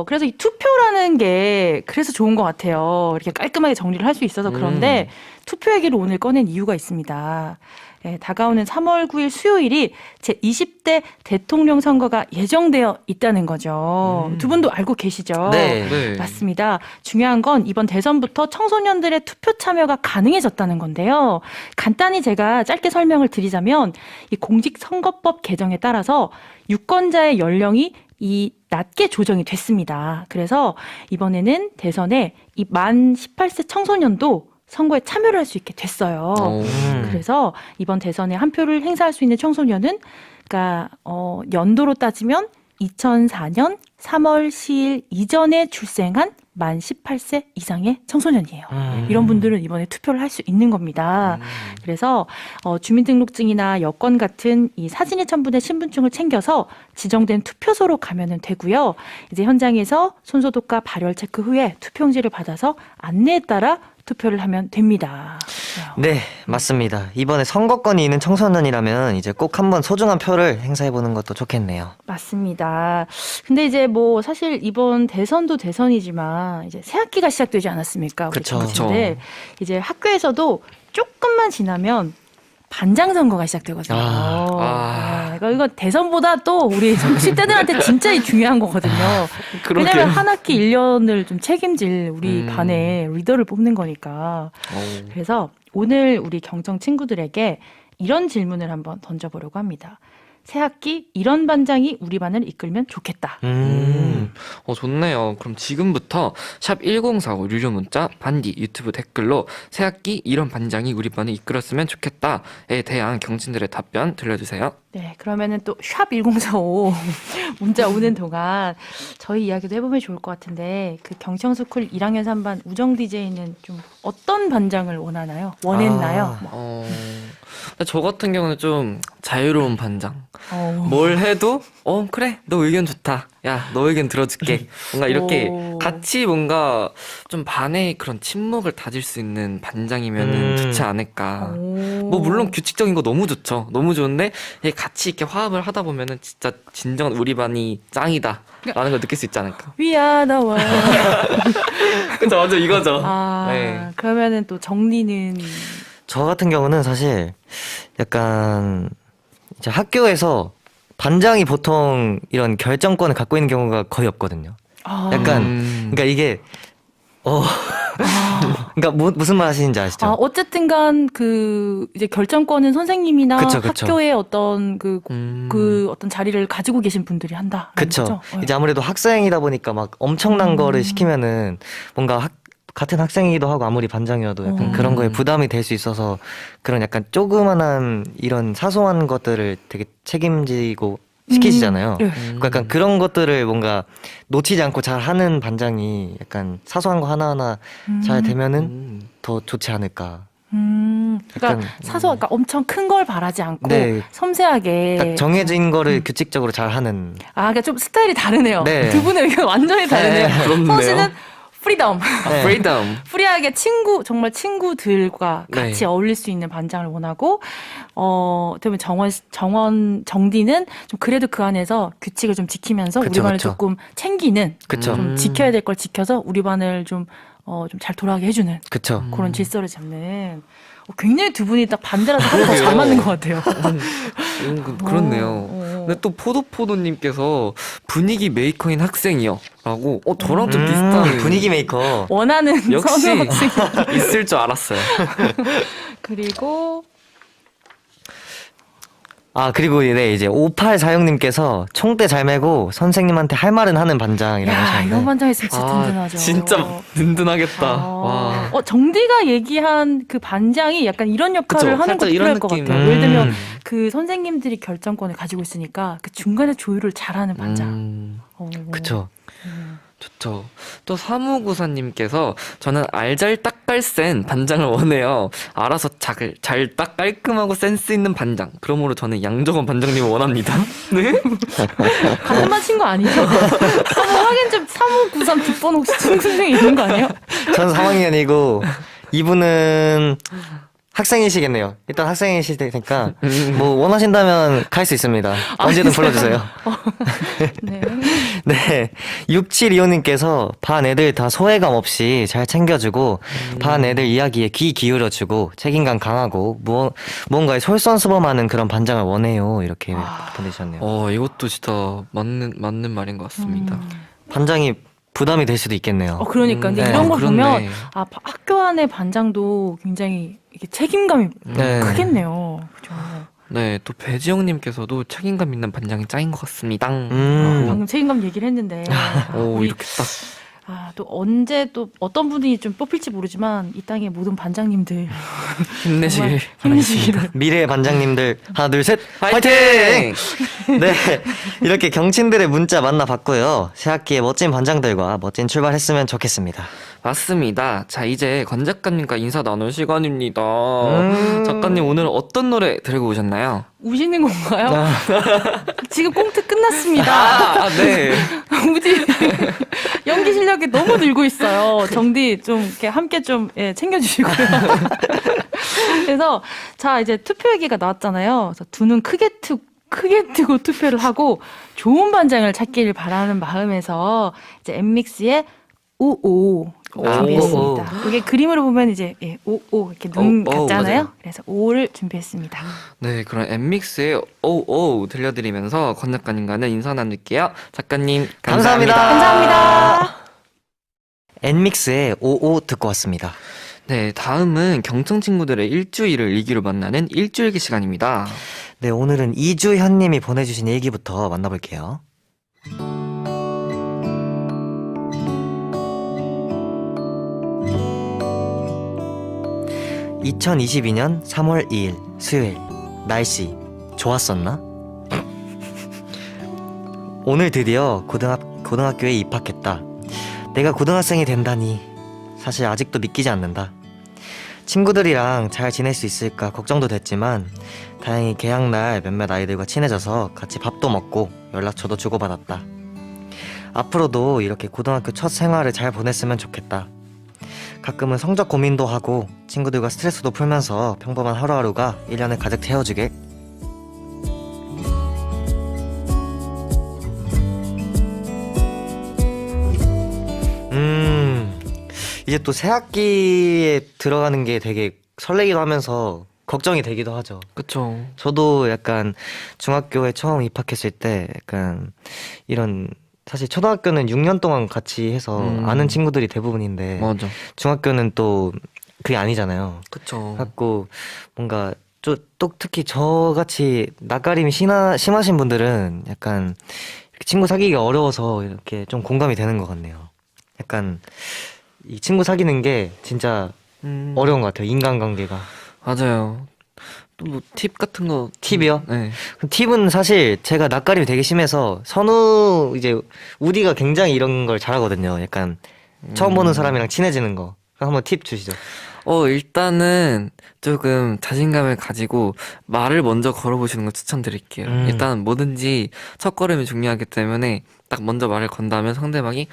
[SPEAKER 4] 그래서 이 투표라는 게 그래서 좋은 것 같아요. 이렇게 깔끔하게 정리를 할 수 있어서 그런데 투표 얘기를 오늘 꺼낸 이유가 있습니다. 네, 다가오는 3월 9일 수요일이 제20대 대통령 선거가 예정되어 있다는 거죠. 두 분도 알고 계시죠?
[SPEAKER 1] 네.
[SPEAKER 2] 네.
[SPEAKER 4] 맞습니다. 중요한 건 이번 대선부터 청소년들의 투표 참여가 가능해졌다는 건데요. 간단히 제가 짧게 설명을 드리자면 이 공직선거법 개정에 따라서 유권자의 연령이 낮게 조정이 됐습니다. 그래서 이번에는 대선에 이 만 18세 청소년도 선거에 참여를 할 수 있게 됐어요. 그래서 이번 대선에 한 표를 행사할 수 있는 청소년은 그러니까 연도로 따지면 2004년 3월 10일 이전에 출생한 만 18세 이상의 청소년이에요. 이런 분들은 이번에 투표를 할 수 있는 겁니다. 그래서 주민등록증이나 여권 같은 이 사진이 첨부된 신분증을 챙겨서 지정된 투표소로 가면은 되고요. 이제 현장에서 손소독과 발열 체크 후에 투표용지를 받아서 안내에 따라 투표를 하면 됩니다.
[SPEAKER 1] 네, 맞습니다. 이번에 선거권이 있는 청소년이라면 이제 꼭 한번 소중한 표를 행사해보는 것도 좋겠네요.
[SPEAKER 4] 맞습니다. 근데 이제 뭐 사실 이번 대선도 대선이지만 이제 새 학기가 시작되지 않았습니까? 우리
[SPEAKER 1] 그쵸.
[SPEAKER 4] 친구들. 이제 학교에서도 조금만 지나면 반장 선거가 시작되거든요. 이거 대선보다 또 우리 10대들한테 진짜 중요한 거거든요. 왜냐면 한 학기 1년을 좀 책임질 우리 반의 리더를 뽑는 거니까. 그래서 오늘 우리 경청 친구들에게 이런 질문을 한번 던져보려고 합니다. 새 학기 이런 반장이 우리 반을 이끌면 좋겠다.
[SPEAKER 2] 좋네요. 그럼 지금부터 샵 1045 유료 문자 반디 유튜브 댓글로 새학기 이런 반장이 우리 반을 이끌었으면 좋겠다에 대한 경진들의 답변 들려주세요.
[SPEAKER 4] 네, 그러면은 또 샵 1045 문자 오는 동안 저희 이야기도 해보면 좋을 것 같은데 그 경청스쿨 1학년 3반 우정 DJ는 좀 어떤 반장을 원했나요?
[SPEAKER 2] 근데 저 같은 경우는 좀 자유로운 반장.
[SPEAKER 4] 어.
[SPEAKER 2] 뭘 해도 그래 너 의견 좋다. 야 너 의견 들어줄게. 뭔가 이렇게
[SPEAKER 4] 오.
[SPEAKER 2] 같이 뭔가 좀 반의 그런 침묵을 다질 수 있는 반장이면은 좋지 않을까. 뭐 물론 규칙적인 거 너무 좋죠. 너무 좋은데 이게 같이 이렇게 화합을 하다 보면은 진짜 진정한 우리 반이 짱이다라는 걸 느낄 수 있지 않을까.
[SPEAKER 4] We are the one.
[SPEAKER 2] 그죠 맞아 이거죠.
[SPEAKER 4] 아,
[SPEAKER 2] 네.
[SPEAKER 4] 그러면은 또 정리는
[SPEAKER 1] 저 같은 경우는 사실 약간 이제 학교에서 반장이 보통 이런 결정권을 갖고 있는 경우가 거의 없거든요. 약간 그러니까 이게 그러니까 무슨 말 하시는지 아시죠?
[SPEAKER 4] 어쨌든간 그 이제 결정권은 선생님이나
[SPEAKER 1] 그쵸, 그쵸.
[SPEAKER 4] 학교의 어떤 그 어떤 자리를 가지고 계신 분들이 한다.
[SPEAKER 1] 그쵸. 이제 아무래도 학생이다 보니까 막 엄청난 거를 시키면은 뭔가 같은 학생이기도 하고 아무리 반장이어도 약간 그런 거에 부담이 될 수 있어서 그런 약간 조그만한 이런 사소한 것들을 되게 책임지고 시키시잖아요.
[SPEAKER 4] 네.
[SPEAKER 1] 그러니까 약간 그런 것들을 뭔가 놓치지 않고 잘 하는 반장이 약간 사소한 거 하나하나 잘 되면은 더 좋지 않을까.
[SPEAKER 4] 그러니까
[SPEAKER 1] 약간,
[SPEAKER 4] 그러니까 엄청 큰 걸 바라지 않고
[SPEAKER 1] 네.
[SPEAKER 4] 섬세하게.
[SPEAKER 1] 딱 정해진 거를 규칙적으로 잘 하는.
[SPEAKER 4] 그러니까 좀 스타일이 다르네요.
[SPEAKER 1] 네.
[SPEAKER 4] 두 분의 의견 완전히 다르네요.
[SPEAKER 1] 네,
[SPEAKER 2] 그렇네요.
[SPEAKER 4] 성우 씨는 프리덤.
[SPEAKER 1] 네.
[SPEAKER 2] 프리덤.
[SPEAKER 4] 프리하게 정말 친구들과 같이
[SPEAKER 2] 네.
[SPEAKER 4] 어울릴 수 있는 반장을 원하고, 어쩌면 정디는 좀 그래도 그 안에서 규칙을 좀 지키면서
[SPEAKER 1] 그쵸,
[SPEAKER 4] 우리 반을
[SPEAKER 1] 그쵸.
[SPEAKER 4] 조금 챙기는,
[SPEAKER 1] 그쵸.
[SPEAKER 4] 좀 지켜야 될 걸 지켜서 우리 반을 좀 잘 돌아가게 해주는
[SPEAKER 1] 그쵸.
[SPEAKER 4] 그런 질서를 잡는. 굉장히 두 분이 딱 반대라서 하나 더 잘 맞는 것 같아요.
[SPEAKER 2] 그렇네요. 근데 또 포도포도님께서 분위기 메이커인 학생이요. 라고, 저랑 좀 비슷한.
[SPEAKER 1] 분위기 메이커.
[SPEAKER 4] 원하는
[SPEAKER 2] 역시
[SPEAKER 4] 선우 학생.
[SPEAKER 2] 있을 줄 알았어요.
[SPEAKER 4] 그리고
[SPEAKER 1] 그리고 네, 이제 5846님께서 총대 잘 메고 선생님한테 할 말은 하는 반장이라고
[SPEAKER 4] 야,
[SPEAKER 1] 하셨는데.
[SPEAKER 4] 이런 반장 있으면 진짜 든든하죠.
[SPEAKER 2] 진짜 든든하겠다. 와.
[SPEAKER 4] 정디가 얘기한 그 반장이 약간 이런 역할을
[SPEAKER 2] 그쵸,
[SPEAKER 4] 하는
[SPEAKER 2] 살짝
[SPEAKER 4] 것도
[SPEAKER 2] 이런
[SPEAKER 4] 필요할 것
[SPEAKER 2] 느낌.
[SPEAKER 4] 같아요. 예를 들면 그 선생님들이 결정권을 가지고 있으니까 그 중간에 조율을 잘하는 반장.
[SPEAKER 1] 그쵸.
[SPEAKER 2] 좋죠. 또 사무구사님께서 저는 알잘딱깔센 반장을 원해요. 알아서 잘딱 깔끔하고 센스 있는 반장. 그러므로 저는 양정원 반장님을 원합니다. 네?
[SPEAKER 4] 같은 반 친구 아니죠? 확인 좀 3593 뒷번 혹시 친구 중에 있는 거 아니에요?
[SPEAKER 1] 전 3학년이고 이분은 학생이시겠네요. 일단 학생이실 테니까 뭐 원하신다면 갈 수 있습니다. 언제든 불러주세요.
[SPEAKER 4] 네.
[SPEAKER 1] 네, 6725님께서 반 애들 다 소외감 없이 잘 챙겨주고 반 애들 이야기에 귀 기울여주고 책임감 강하고 무언가에 솔선수범하는 그런 반장을 원해요. 이렇게 보내주셨네요.
[SPEAKER 2] 이것도 진짜 맞는 말인 것 같습니다.
[SPEAKER 1] 반장이 부담이 될 수도 있겠네요.
[SPEAKER 4] 그러니까 근데
[SPEAKER 1] 네.
[SPEAKER 4] 이런 걸
[SPEAKER 2] 그렇네.
[SPEAKER 4] 보면 학교 안의 반장도 굉장히 이게 책임감이
[SPEAKER 1] 네.
[SPEAKER 4] 크겠네요. 그죠?
[SPEAKER 2] 네, 또 배지영님께서도 책임감 있는 반장이 짱인 것 같습니다.
[SPEAKER 4] 방금 책임감 얘기를 했는데 우리
[SPEAKER 2] 이렇게 딱.
[SPEAKER 4] 또 언제 또 어떤 분이 좀 뽑힐지 모르지만 이 땅의 모든 반장님들
[SPEAKER 2] 힘내시길
[SPEAKER 4] 힘내시기를.
[SPEAKER 1] 미래의 반장님들 하나 둘 셋
[SPEAKER 2] 화이팅!
[SPEAKER 1] 네, 이렇게 경친들의 문자 만나봤고요. 새학기에 멋진 반장들과 멋진 출발했으면 좋겠습니다.
[SPEAKER 2] 맞습니다. 자, 이제 권 작가님과 인사 나눌 시간입니다. 작가님 오늘 어떤 노래 들고 오셨나요?
[SPEAKER 4] 우시는 건가요? 지금 꽁트 끝났습니다.
[SPEAKER 2] 네.
[SPEAKER 4] 우지 연기 실력이 너무 늘고 있어요. 정디 좀 이렇게 함께 좀 챙겨주시고요. 그래서 자 이제 투표 얘기가 나왔잖아요. 그래서 두 눈 크게 뜨고 투표를 하고 좋은 반장을 찾기를 바라는 마음에서 이제 엠믹스의 오오 준비했습니다. 이게 그림으로 보면 이제 오오 이렇게 눈
[SPEAKER 2] 오,
[SPEAKER 4] 같잖아요.
[SPEAKER 2] 맞아요.
[SPEAKER 4] 그래서 오를 준비했습니다.
[SPEAKER 2] 네, 그럼 엠믹스의 오오 들려드리면서 권 작가님과는 인사 나눌게요. 작가님 감사합니다.
[SPEAKER 4] 감사합니다.
[SPEAKER 1] 엔믹스의 55 듣고 왔습니다.
[SPEAKER 2] 네, 다음은 경청 친구들의 일주일을 일기로 만나는 일주일기 시간입니다.
[SPEAKER 1] 네, 오늘은 이주현님이 보내주신 일기부터 만나볼게요. 2022년 3월 2일 수요일 날씨 좋았었나? 오늘 드디어 고등학교에 입학했다. 내가 고등학생이 된다니 사실 아직도 믿기지 않는다. 친구들이랑 잘 지낼 수 있을까 걱정도 됐지만 다행히 개학날 몇몇 아이들과 친해져서 같이 밥도 먹고 연락처도 주고받았다. 앞으로도 이렇게 고등학교 첫 생활을 잘 보냈으면 좋겠다. 가끔은 성적 고민도 하고 친구들과 스트레스도 풀면서 평범한 하루하루가 1년을 가득 채워주길. 이제 또 새 학기에 들어가는 게 되게 설레기도 하면서 걱정이 되기도 하죠.
[SPEAKER 2] 그쵸.
[SPEAKER 1] 저도 약간 중학교에 처음 입학했을 때 약간 이런, 사실 초등학교는 6년 동안 같이 해서 아는 친구들이 대부분인데
[SPEAKER 2] 맞아.
[SPEAKER 1] 중학교는 또 그게 아니잖아요.
[SPEAKER 2] 그쵸.
[SPEAKER 1] 갖고 뭔가 또 특히 저같이 낯가림이 심하신 분들은 약간 이렇게 친구 사귀기가 어려워서 이렇게 좀 공감이 되는 것 같네요. 약간 이 친구 사귀는 게 진짜 어려운 것 같아요. 인간관계가.
[SPEAKER 2] 맞아요. 또 뭐 팁 같은 거.
[SPEAKER 1] 팁이요?
[SPEAKER 2] 네.
[SPEAKER 1] 그럼 팁은 사실 제가 낯가림이 되게 심해서 선우 이제 우디가 굉장히 이런 걸 잘하거든요. 약간 처음 보는 사람이랑 친해지는 거. 그럼 한번 팁 주시죠.
[SPEAKER 2] 일단은 조금 자신감을 가지고 말을 먼저 걸어보시는 거 추천드릴게요. 일단 뭐든지 첫걸음이 중요하기 때문에 딱 먼저 말을 건다면 상대방이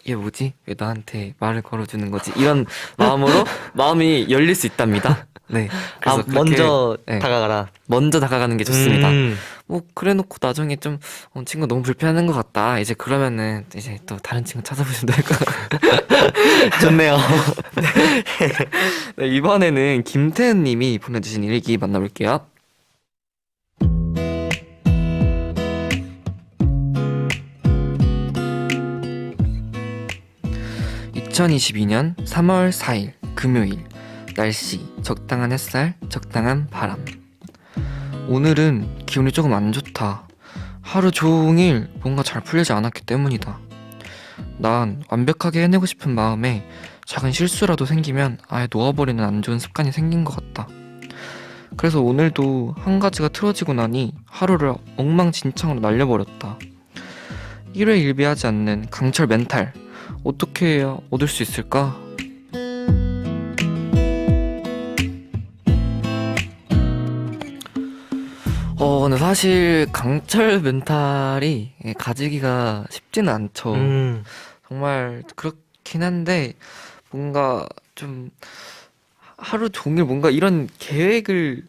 [SPEAKER 2] 얘 뭐지? 왜 나한테 말을 걸어주는 거지? 이런 마음으로 마음이 열릴 수 있답니다. 네. 그래서 그렇게,
[SPEAKER 1] 먼저
[SPEAKER 2] 네,
[SPEAKER 1] 다가가라.
[SPEAKER 2] 먼저 다가가는 게 좋습니다. 뭐 그래놓고 나중에 좀 친구 너무 불편한 것 같다. 이제 그러면은 이제 또 다른 친구 찾아보시면 될 것 같아요.
[SPEAKER 1] 좋네요.
[SPEAKER 2] 네, 이번에는 김태은님이 보내주신 일기 만나볼게요. 2022년 3월 4일 금요일. 날씨 적당한 햇살, 적당한 바람. 오늘은 기분이 조금 안 좋다. 하루 종일 뭔가 잘 풀리지 않았기 때문이다. 난 완벽하게 해내고 싶은 마음에 작은 실수라도 생기면 아예 놓아버리는 안 좋은 습관이 생긴 것 같다. 그래서 오늘도 한 가지가 틀어지고 나니 하루를 엉망진창으로 날려버렸다. 1회 일비하지 않는 강철 멘탈, 어떻게 해야 얻을 수 있을까? 근데 사실 강철 멘탈이 가지기가 쉽지는 않죠. 정말 그렇긴 한데 뭔가 좀 하루 종일 뭔가 이런 계획을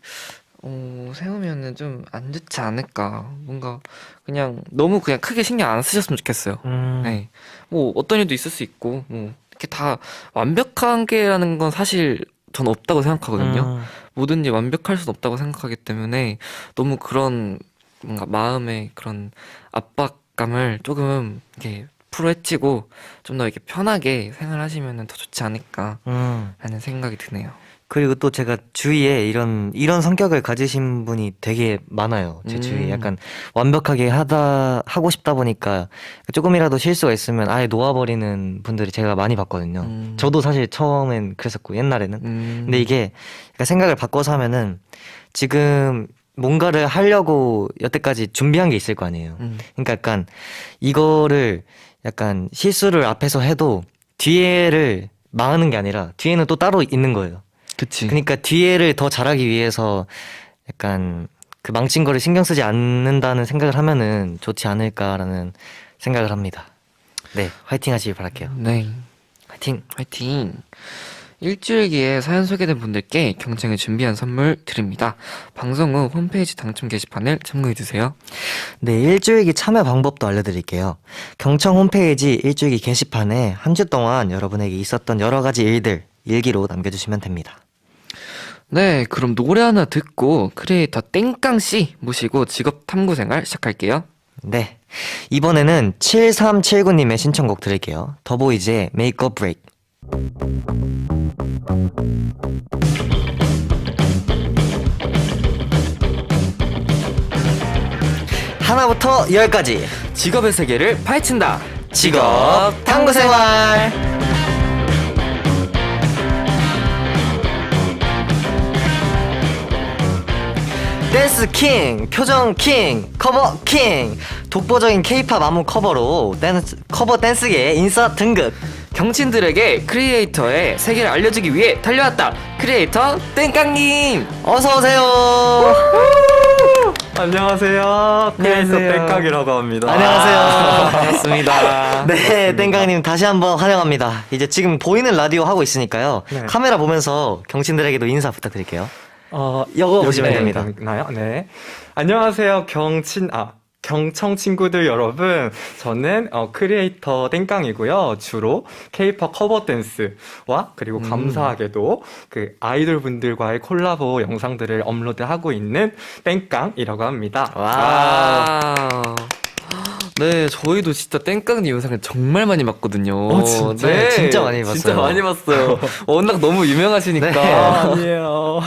[SPEAKER 2] 세우면은 좀 안 좋지 않을까. 뭔가 그냥 너무 그냥 크게 신경 안 쓰셨으면 좋겠어요. 네. 뭐 어떤 일도 있을 수 있고 뭐 이렇게 다 완벽한 게라는 건 사실 전 없다고 생각하거든요. 뭐든지 완벽할 수는 없다고 생각하기 때문에 너무 그런 뭔가 마음의 그런 압박감을 조금 이렇게 풀어헤치고 좀 더 이렇게 편하게 생활하시면 더 좋지 않을까라는 생각이 드네요.
[SPEAKER 1] 그리고 또 제가 주위에 이런 성격을 가지신 분이 되게 많아요. 제 주위에 약간 완벽하게 하고 싶다 보니까 조금이라도 실수가 있으면 아예 놓아버리는 분들이 제가 많이 봤거든요. 저도 사실 처음엔 그랬었고 옛날에는. 근데 이게 약간 생각을 바꿔서 하면은 지금 뭔가를 하려고 여태까지 준비한 게 있을 거 아니에요. 그러니까 약간 이거를 약간 실수를 앞에서 해도 뒤에를 망하는 게 아니라 뒤에는 또 따로 있는 거예요.
[SPEAKER 2] 그치.
[SPEAKER 1] 그러니까 뒤에를 더 잘하기 위해서 약간 그 망친 거를 신경 쓰지 않는다는 생각을 하면은 좋지 않을까라는 생각을 합니다. 네, 화이팅 하시길 바랄게요.
[SPEAKER 2] 네.
[SPEAKER 1] 화이팅!
[SPEAKER 2] 화이팅! 일주일기에 사연 소개된 분들께 경청에 준비한 선물 드립니다. 방송 후 홈페이지 당첨 게시판을 참고해주세요.
[SPEAKER 1] 네, 일주일기 참여 방법도 알려드릴게요. 경청 홈페이지 일주일기 게시판에 한 주 동안 여러분에게 있었던 여러 가지 일들 일기로 남겨주시면 됩니다.
[SPEAKER 2] 네, 그럼 노래 하나 듣고 크리에이터 땡깡씨 모시고 직업 탐구 생활 시작할게요.
[SPEAKER 1] 네, 이번에는 7379님의 신청곡 들을게요. 더보이즈의 Make or Break. 하나부터 10까지
[SPEAKER 2] 직업의 세계를 파헤친다.
[SPEAKER 1] 직업 탐구생활. 댄스 킹, 표정 킹, 커버 킹. 독보적인 K-팝 안무 커버로 커버 댄스계의 인싸 등극.
[SPEAKER 2] 경친들에게 크리에이터의 세계를 알려주기 위해 달려왔다. 크리에이터 땡깡님.
[SPEAKER 1] 어서 오세요.
[SPEAKER 5] 안녕하세요. 크리에이터
[SPEAKER 1] 안녕하세요.
[SPEAKER 5] 땡깡이라고 합니다.
[SPEAKER 1] 안녕하세요.
[SPEAKER 2] 반갑습니다.
[SPEAKER 1] 네, 땡깡님 다시 한번 환영합니다. 이제 지금 보이는 라디오 하고 있으니까요.
[SPEAKER 5] 네.
[SPEAKER 1] 카메라 보면서 경친들에게도 인사 부탁드릴게요. 이거 보시면 됩니다.
[SPEAKER 5] 나요? 네. 안녕하세요. 경청 친구들 여러분. 저는 크리에이터 땡깡이고요. 주로 K-pop 커버 댄스와 그리고 감사하게도 그 아이돌 분들과의 콜라보 영상들을 업로드하고 있는 땡깡이라고 합니다.
[SPEAKER 2] 와우. 네, 저희도 진짜 땡깡님 영상을 정말 많이 봤거든요.
[SPEAKER 5] 진짜?
[SPEAKER 2] 네,
[SPEAKER 1] 진짜 많이 봤어요.
[SPEAKER 2] 진짜 많이 봤어요. 워낙 너무 유명하시니까.
[SPEAKER 1] 네.
[SPEAKER 5] 아니에요.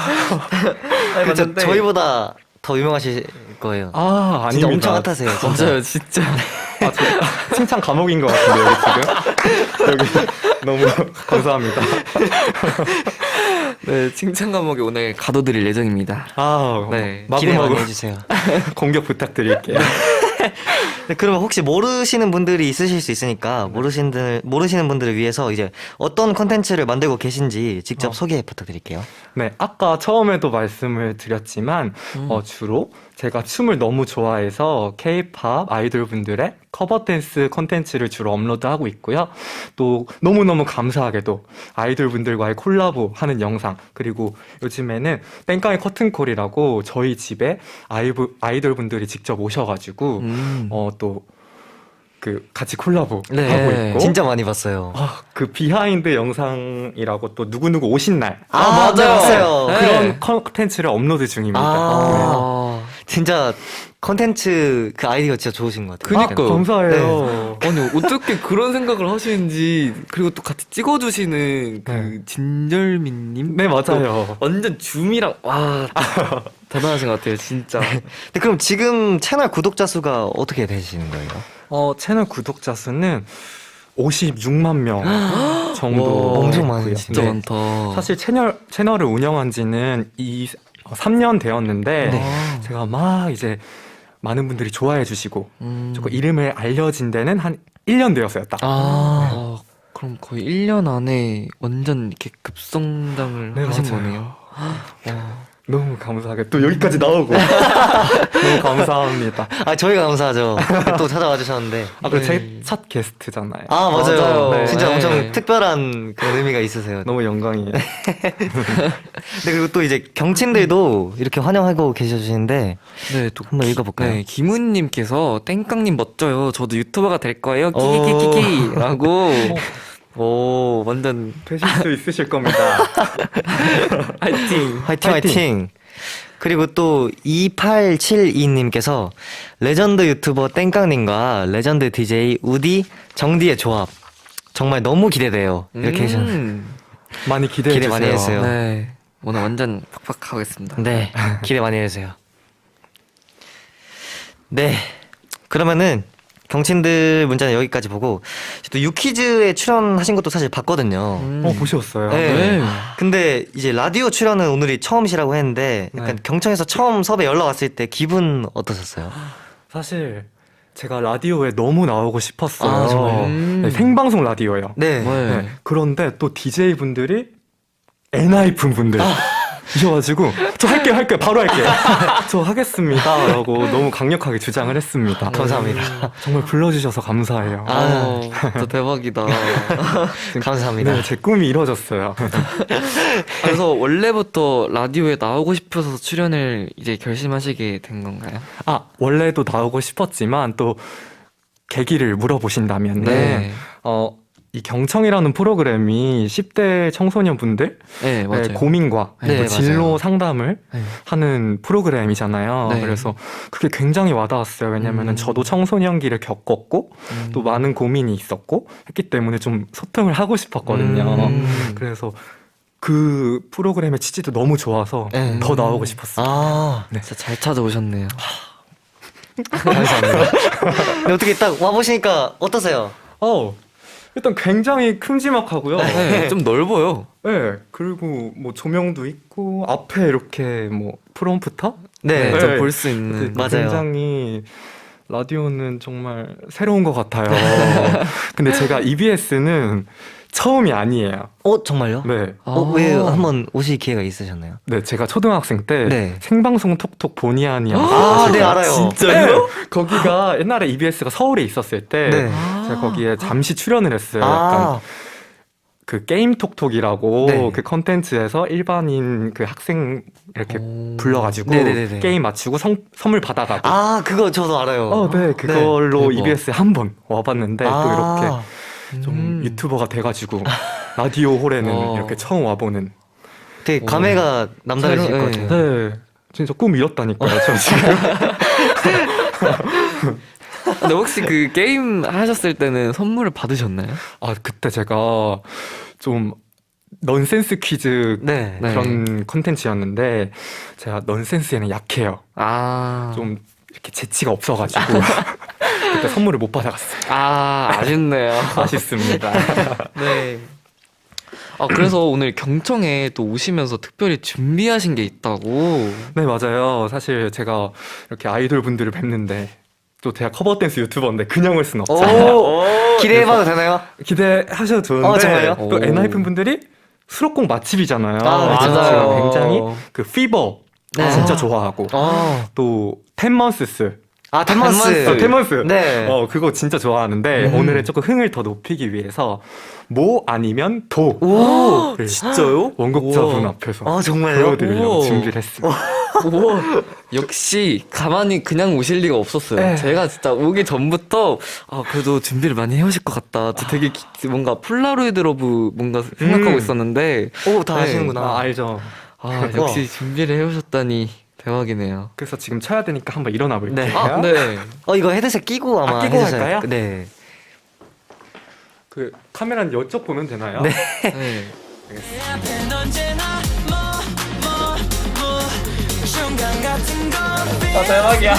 [SPEAKER 1] 그렇죠. 저희보다 더 유명하실 거예요.
[SPEAKER 5] 아닙니다.
[SPEAKER 1] 진짜 엄청 핫하세요. 진짜.
[SPEAKER 2] 맞아요, 진짜.
[SPEAKER 5] 저 칭찬 감옥인 것 같은데 여기 지금 너무 감사합니다.
[SPEAKER 2] 네, 칭찬 과목에 오늘 가둬드릴 예정입니다.
[SPEAKER 1] 기대
[SPEAKER 2] 네.
[SPEAKER 5] 마구마구
[SPEAKER 1] 많이 해주세요.
[SPEAKER 5] 공격 부탁드릴게요.
[SPEAKER 1] 네, 그러면 혹시 모르시는 분들이 있으실 수 있으니까 모르시는 분들을 위해서 이제 어떤 컨텐츠를 만들고 계신지 직접 소개 부탁드릴게요.
[SPEAKER 5] 네, 아까 처음에도 말씀을 드렸지만 주로 제가 춤을 너무 좋아해서 K-pop 아이돌 분들의 커버 댄스 콘텐츠를 주로 업로드하고 있고요. 또 너무너무 감사하게도 아이돌 분들과의 콜라보 하는 영상, 그리고 요즘에는 땡깡의 커튼콜이라고 저희 집에 아이돌 분들이 직접 오셔가지고 또 그 같이 콜라보
[SPEAKER 2] 네.
[SPEAKER 5] 하고 있고
[SPEAKER 1] 진짜 많이 봤어요.
[SPEAKER 5] 그 비하인드 영상이라고 또 누구누구 오신 날
[SPEAKER 1] 맞아요. 봤어요.
[SPEAKER 2] 네.
[SPEAKER 5] 그런 컨텐츠를 업로드 중입니다.
[SPEAKER 1] 아, 진짜 컨텐츠 그 아이디어 진짜 좋으신 것 같아요.
[SPEAKER 2] 그니까요.
[SPEAKER 5] 감사해요.
[SPEAKER 2] 아니, 어떻게 그런 생각을 하시는지, 그리고 또 같이 찍어주시는 그
[SPEAKER 5] 네.
[SPEAKER 2] 진절미님?
[SPEAKER 5] 네, 맞아요.
[SPEAKER 2] 완전 줌이랑, 와, 대단하신 것 같아요, 진짜.
[SPEAKER 1] 네, 그럼 지금 채널 구독자 수가 어떻게 되시는 거예요?
[SPEAKER 5] 채널 구독자 수는 56만 명 정도.
[SPEAKER 2] 와,
[SPEAKER 1] 엄청
[SPEAKER 5] 있고요.
[SPEAKER 1] 많으시네.
[SPEAKER 2] 진짜
[SPEAKER 5] 네.
[SPEAKER 2] 많다.
[SPEAKER 5] 사실 채널을 운영한 지는 3년 되었는데
[SPEAKER 1] 네.
[SPEAKER 5] 제가 막 이제 많은 분들이 좋아해 주시고
[SPEAKER 2] 음.
[SPEAKER 5] 조금 이름을 알려진 데는 한 1년 되었어요, 딱.
[SPEAKER 2] 아, 그럼 거의 1년 안에 완전 이렇게 급성장을
[SPEAKER 5] 네,
[SPEAKER 2] 하신
[SPEAKER 5] 맞아요.
[SPEAKER 2] 거네요.
[SPEAKER 5] 너무 감사하게 또 여기까지 나오고 너무 감사합니다.
[SPEAKER 1] 저희가 감사하죠. 또 찾아와 주셨는데.
[SPEAKER 5] 그
[SPEAKER 2] 네.
[SPEAKER 5] 제 첫 게스트잖아요.
[SPEAKER 1] 맞아요.
[SPEAKER 2] 맞아요.
[SPEAKER 5] 네.
[SPEAKER 1] 진짜
[SPEAKER 2] 네.
[SPEAKER 1] 엄청 특별한 그런 의미가 있으세요.
[SPEAKER 5] 너무 영광이에요.
[SPEAKER 1] 네, 그리고 또 이제 경친들도 이렇게 환영하고 계셔주시는데
[SPEAKER 2] 네, 또
[SPEAKER 1] 한번 읽어볼까요?
[SPEAKER 2] 네, 김은님께서 땡깡님 멋져요. 저도 유튜버가 될 거예요. 키키키키키라고. 오, 완전
[SPEAKER 5] 되실 수 있으실 겁니다.
[SPEAKER 2] 화이팅.
[SPEAKER 1] 화이팅 화이팅. 그리고 또 2872님께서 레전드 유튜버 땡깡님과 레전드 DJ 우디 정디의 조합 정말 너무 기대돼요. 이렇게 해주셨는데
[SPEAKER 5] 많이 기대해
[SPEAKER 1] 기대
[SPEAKER 5] 주세요.
[SPEAKER 1] 많이 해주세요.
[SPEAKER 2] 네, 오늘 완전 팍팍 하겠습니다.
[SPEAKER 1] 네, 기대 많이 해주세요. 네, 그러면은 경친들 문자는 여기까지 보고 또 유퀴즈에 출연하신 것도 사실 봤거든요.
[SPEAKER 5] 보셨어요?
[SPEAKER 1] 네.
[SPEAKER 2] 네.
[SPEAKER 1] 근데 이제 라디오 출연은 오늘이 처음이시라고 했는데 약간
[SPEAKER 5] 네.
[SPEAKER 1] 경청에서 처음 섭외 연락 왔을 때 기분 어떠셨어요?
[SPEAKER 5] 사실 제가 라디오에 너무 나오고 싶었어요.
[SPEAKER 1] 아, 정말요?
[SPEAKER 5] 네, 생방송 라디오예요.
[SPEAKER 1] 네.
[SPEAKER 5] 네. 그런데 또 DJ 분들이 엔하이픈 분들 이셔가지고 저 할게요 바로 할게요 저 하겠습니다 라고 너무 강력하게 주장을 했습니다.
[SPEAKER 1] 감사합니다.
[SPEAKER 5] 정말 불러주셔서 감사해요.
[SPEAKER 2] 진짜 대박이다.
[SPEAKER 1] 감사합니다.
[SPEAKER 5] 네, 제 꿈이 이루어졌어요.
[SPEAKER 2] 그래서 원래부터 라디오에 나오고 싶어서 출연을 이제 결심하시게 된 건가요?
[SPEAKER 5] 원래도 나오고 싶었지만 또 계기를 물어보신다면
[SPEAKER 2] 네.
[SPEAKER 5] 이 경청이라는 프로그램이 10대 청소년분들
[SPEAKER 2] 네, 맞아요.
[SPEAKER 5] 고민과
[SPEAKER 1] 네,
[SPEAKER 5] 또 진로
[SPEAKER 1] 맞아요.
[SPEAKER 5] 상담을
[SPEAKER 2] 네.
[SPEAKER 5] 하는 프로그램이잖아요.
[SPEAKER 2] 네.
[SPEAKER 5] 그래서 그게 굉장히 와닿았어요. 왜냐면은 저도 청소년기를 겪었고 또 많은 고민이 있었고 했기 때문에 좀 소통을 하고 싶었거든요. 그래서 그 프로그램의 취지도 너무 좋아서
[SPEAKER 1] 네.
[SPEAKER 5] 더 나오고 싶었어요.
[SPEAKER 2] 진짜 잘 찾아오셨네요.
[SPEAKER 1] 감사합니다. 근데 어떻게 딱 와보시니까 어떠세요?
[SPEAKER 5] 일단 굉장히 큼지막하고요.
[SPEAKER 2] 네, 좀 넓어요.
[SPEAKER 5] 네, 그리고 뭐 조명도 있고 앞에 이렇게 뭐 프롬프터
[SPEAKER 1] 네.
[SPEAKER 5] 네.
[SPEAKER 2] 좀 볼 수 있는.
[SPEAKER 1] 맞아요.
[SPEAKER 5] 굉장히 라디오는 정말 새로운 것 같아요. 근데 제가 EBS는 처음이 아니에요.
[SPEAKER 1] 정말요?
[SPEAKER 5] 네.
[SPEAKER 1] 왜 한번 오실 기회가 있으셨나요?
[SPEAKER 5] 네, 제가 초등학생 때
[SPEAKER 1] 네.
[SPEAKER 5] 생방송 톡톡 보니아니아
[SPEAKER 1] 네, 알아요.
[SPEAKER 2] 진짜요?
[SPEAKER 5] 거기가 옛날에 EBS가 서울에 있었을 때
[SPEAKER 1] 네.
[SPEAKER 5] 제가 거기에 잠시 출연을 했어요. 약간 그 게임 톡톡이라고
[SPEAKER 1] 네.
[SPEAKER 5] 그 컨텐츠에서 일반인 그 학생 이렇게 불러가지고
[SPEAKER 1] 네네네네.
[SPEAKER 5] 게임 맞추고 선물 받아가고.
[SPEAKER 1] 그거 저도 알아요.
[SPEAKER 5] 네, 그걸로
[SPEAKER 2] 대박.
[SPEAKER 5] EBS에 한 번 와봤는데 또 이렇게 좀
[SPEAKER 2] 음.
[SPEAKER 5] 유튜버가 돼가지고 라디오 홀에는 이렇게 처음 와보는.
[SPEAKER 1] 되게 감회가 남다르실 것 같아요.
[SPEAKER 5] 네, 진짜 꿈 이뤘다니까요, 저 지금.
[SPEAKER 2] 근데 혹시 그 게임 하셨을 때는 선물을 받으셨나요?
[SPEAKER 5] 그때 제가 좀 넌센스 퀴즈
[SPEAKER 1] 네.
[SPEAKER 5] 그런 컨텐츠였는데 제가 넌센스에는 약해요.
[SPEAKER 2] 좀
[SPEAKER 5] 좀 이렇게 재치가 없어가지고 그때 선물을 못 받아갔어요.
[SPEAKER 2] 아쉽네요.
[SPEAKER 5] 아쉽습니다.
[SPEAKER 2] 네. 그래서 오늘 경청에 또 오시면서 특별히 준비하신 게 있다고.
[SPEAKER 5] 네, 맞아요. 사실 제가 이렇게 아이돌 분들을 뵙는데 또 제가 커버 댄스 유튜버인데 그냥 올 순 없잖아요.
[SPEAKER 1] 기대해봐도 되나요?
[SPEAKER 5] 기대하셔도 좋은데
[SPEAKER 1] 정말요?
[SPEAKER 5] 또
[SPEAKER 2] 오.
[SPEAKER 5] 엔하이픈 분들이 수록곡 맛집이잖아요.
[SPEAKER 1] 그쵸.
[SPEAKER 5] 그래서
[SPEAKER 2] 맞아요.
[SPEAKER 5] 제가 굉장히 그 피버
[SPEAKER 1] 네.
[SPEAKER 5] 진짜 좋아하고 또 텐먼스스
[SPEAKER 1] 텐먼스.
[SPEAKER 5] 텐먼스
[SPEAKER 1] 네.
[SPEAKER 5] 그거 진짜 좋아하는데 오늘은 조금 흥을 더 높이기 위해서 뭐 아니면 도
[SPEAKER 1] 오.
[SPEAKER 5] 진짜요? 원곡자분
[SPEAKER 2] 우와.
[SPEAKER 5] 앞에서
[SPEAKER 1] 정말요?
[SPEAKER 5] 보여드리려고
[SPEAKER 2] 우와.
[SPEAKER 5] 준비를 했습니다.
[SPEAKER 2] 우와, 역시 가만히 그냥 오실 리가 없었어요.
[SPEAKER 5] 네.
[SPEAKER 2] 제가 진짜 오기 전부터 그래도 준비를 많이 해오실 것 같다. 저 되게 뭔가 폴라로이드 러브 뭔가 생각하고 있었는데
[SPEAKER 1] 다
[SPEAKER 2] 네.
[SPEAKER 1] 아시는구나.
[SPEAKER 5] 알죠.
[SPEAKER 2] 역시 준비를 해오셨다니 대박이네요.
[SPEAKER 5] 그래서 지금 쳐야 되니까 한번 일어나 볼게요.
[SPEAKER 1] 네.
[SPEAKER 2] 네.
[SPEAKER 1] 이거 헤드셋 끼고 아마
[SPEAKER 5] 끼고
[SPEAKER 1] 해주셔야-
[SPEAKER 5] 할까요?
[SPEAKER 1] 네.
[SPEAKER 5] 그 카메라는 이쪽 보면 되나요?
[SPEAKER 1] 네.
[SPEAKER 2] 네.
[SPEAKER 5] 대박이야.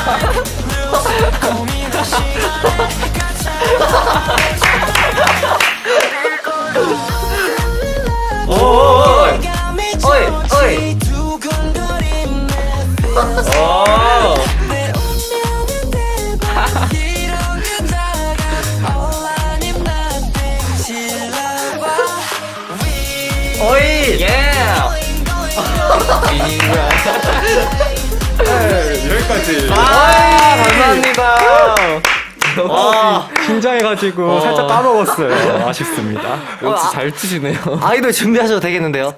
[SPEAKER 1] 어이, 어이. 어이.
[SPEAKER 5] 여기까지.
[SPEAKER 2] 감사합니다.
[SPEAKER 5] 긴장해가지고 살짝 까먹었어요. 아쉽습니다.
[SPEAKER 2] 역시 잘 치시네요.
[SPEAKER 1] 아이돌 준비하셔도 되겠는데요?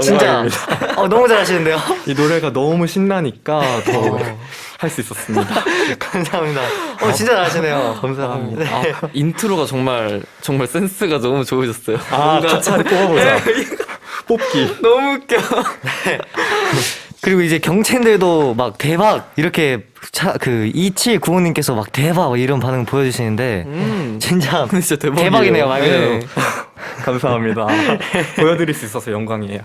[SPEAKER 1] 진짜.
[SPEAKER 5] 영광입니다.
[SPEAKER 1] 너무 잘하시는데요?
[SPEAKER 5] 이 노래가 너무 신나니까 더 할 수 있었습니다.
[SPEAKER 1] 감사합니다. 진짜 잘하시네요.
[SPEAKER 5] 감사합니다.
[SPEAKER 2] 인트로가 정말 센스가 너무 좋으셨어요.
[SPEAKER 5] 같이 하나 뽑아보자. 뽑기.
[SPEAKER 2] 너무 웃겨.
[SPEAKER 1] 그리고 이제 경첸들도 막 대박 이렇게 2795님께서 막 대박 막 이런 반응 보여주시는데 진짜
[SPEAKER 2] 진짜 대박이에요.
[SPEAKER 1] 대박이네요 말 그대로.
[SPEAKER 2] 네.
[SPEAKER 5] 감사합니다. 보여드릴 수 있어서 영광이에요.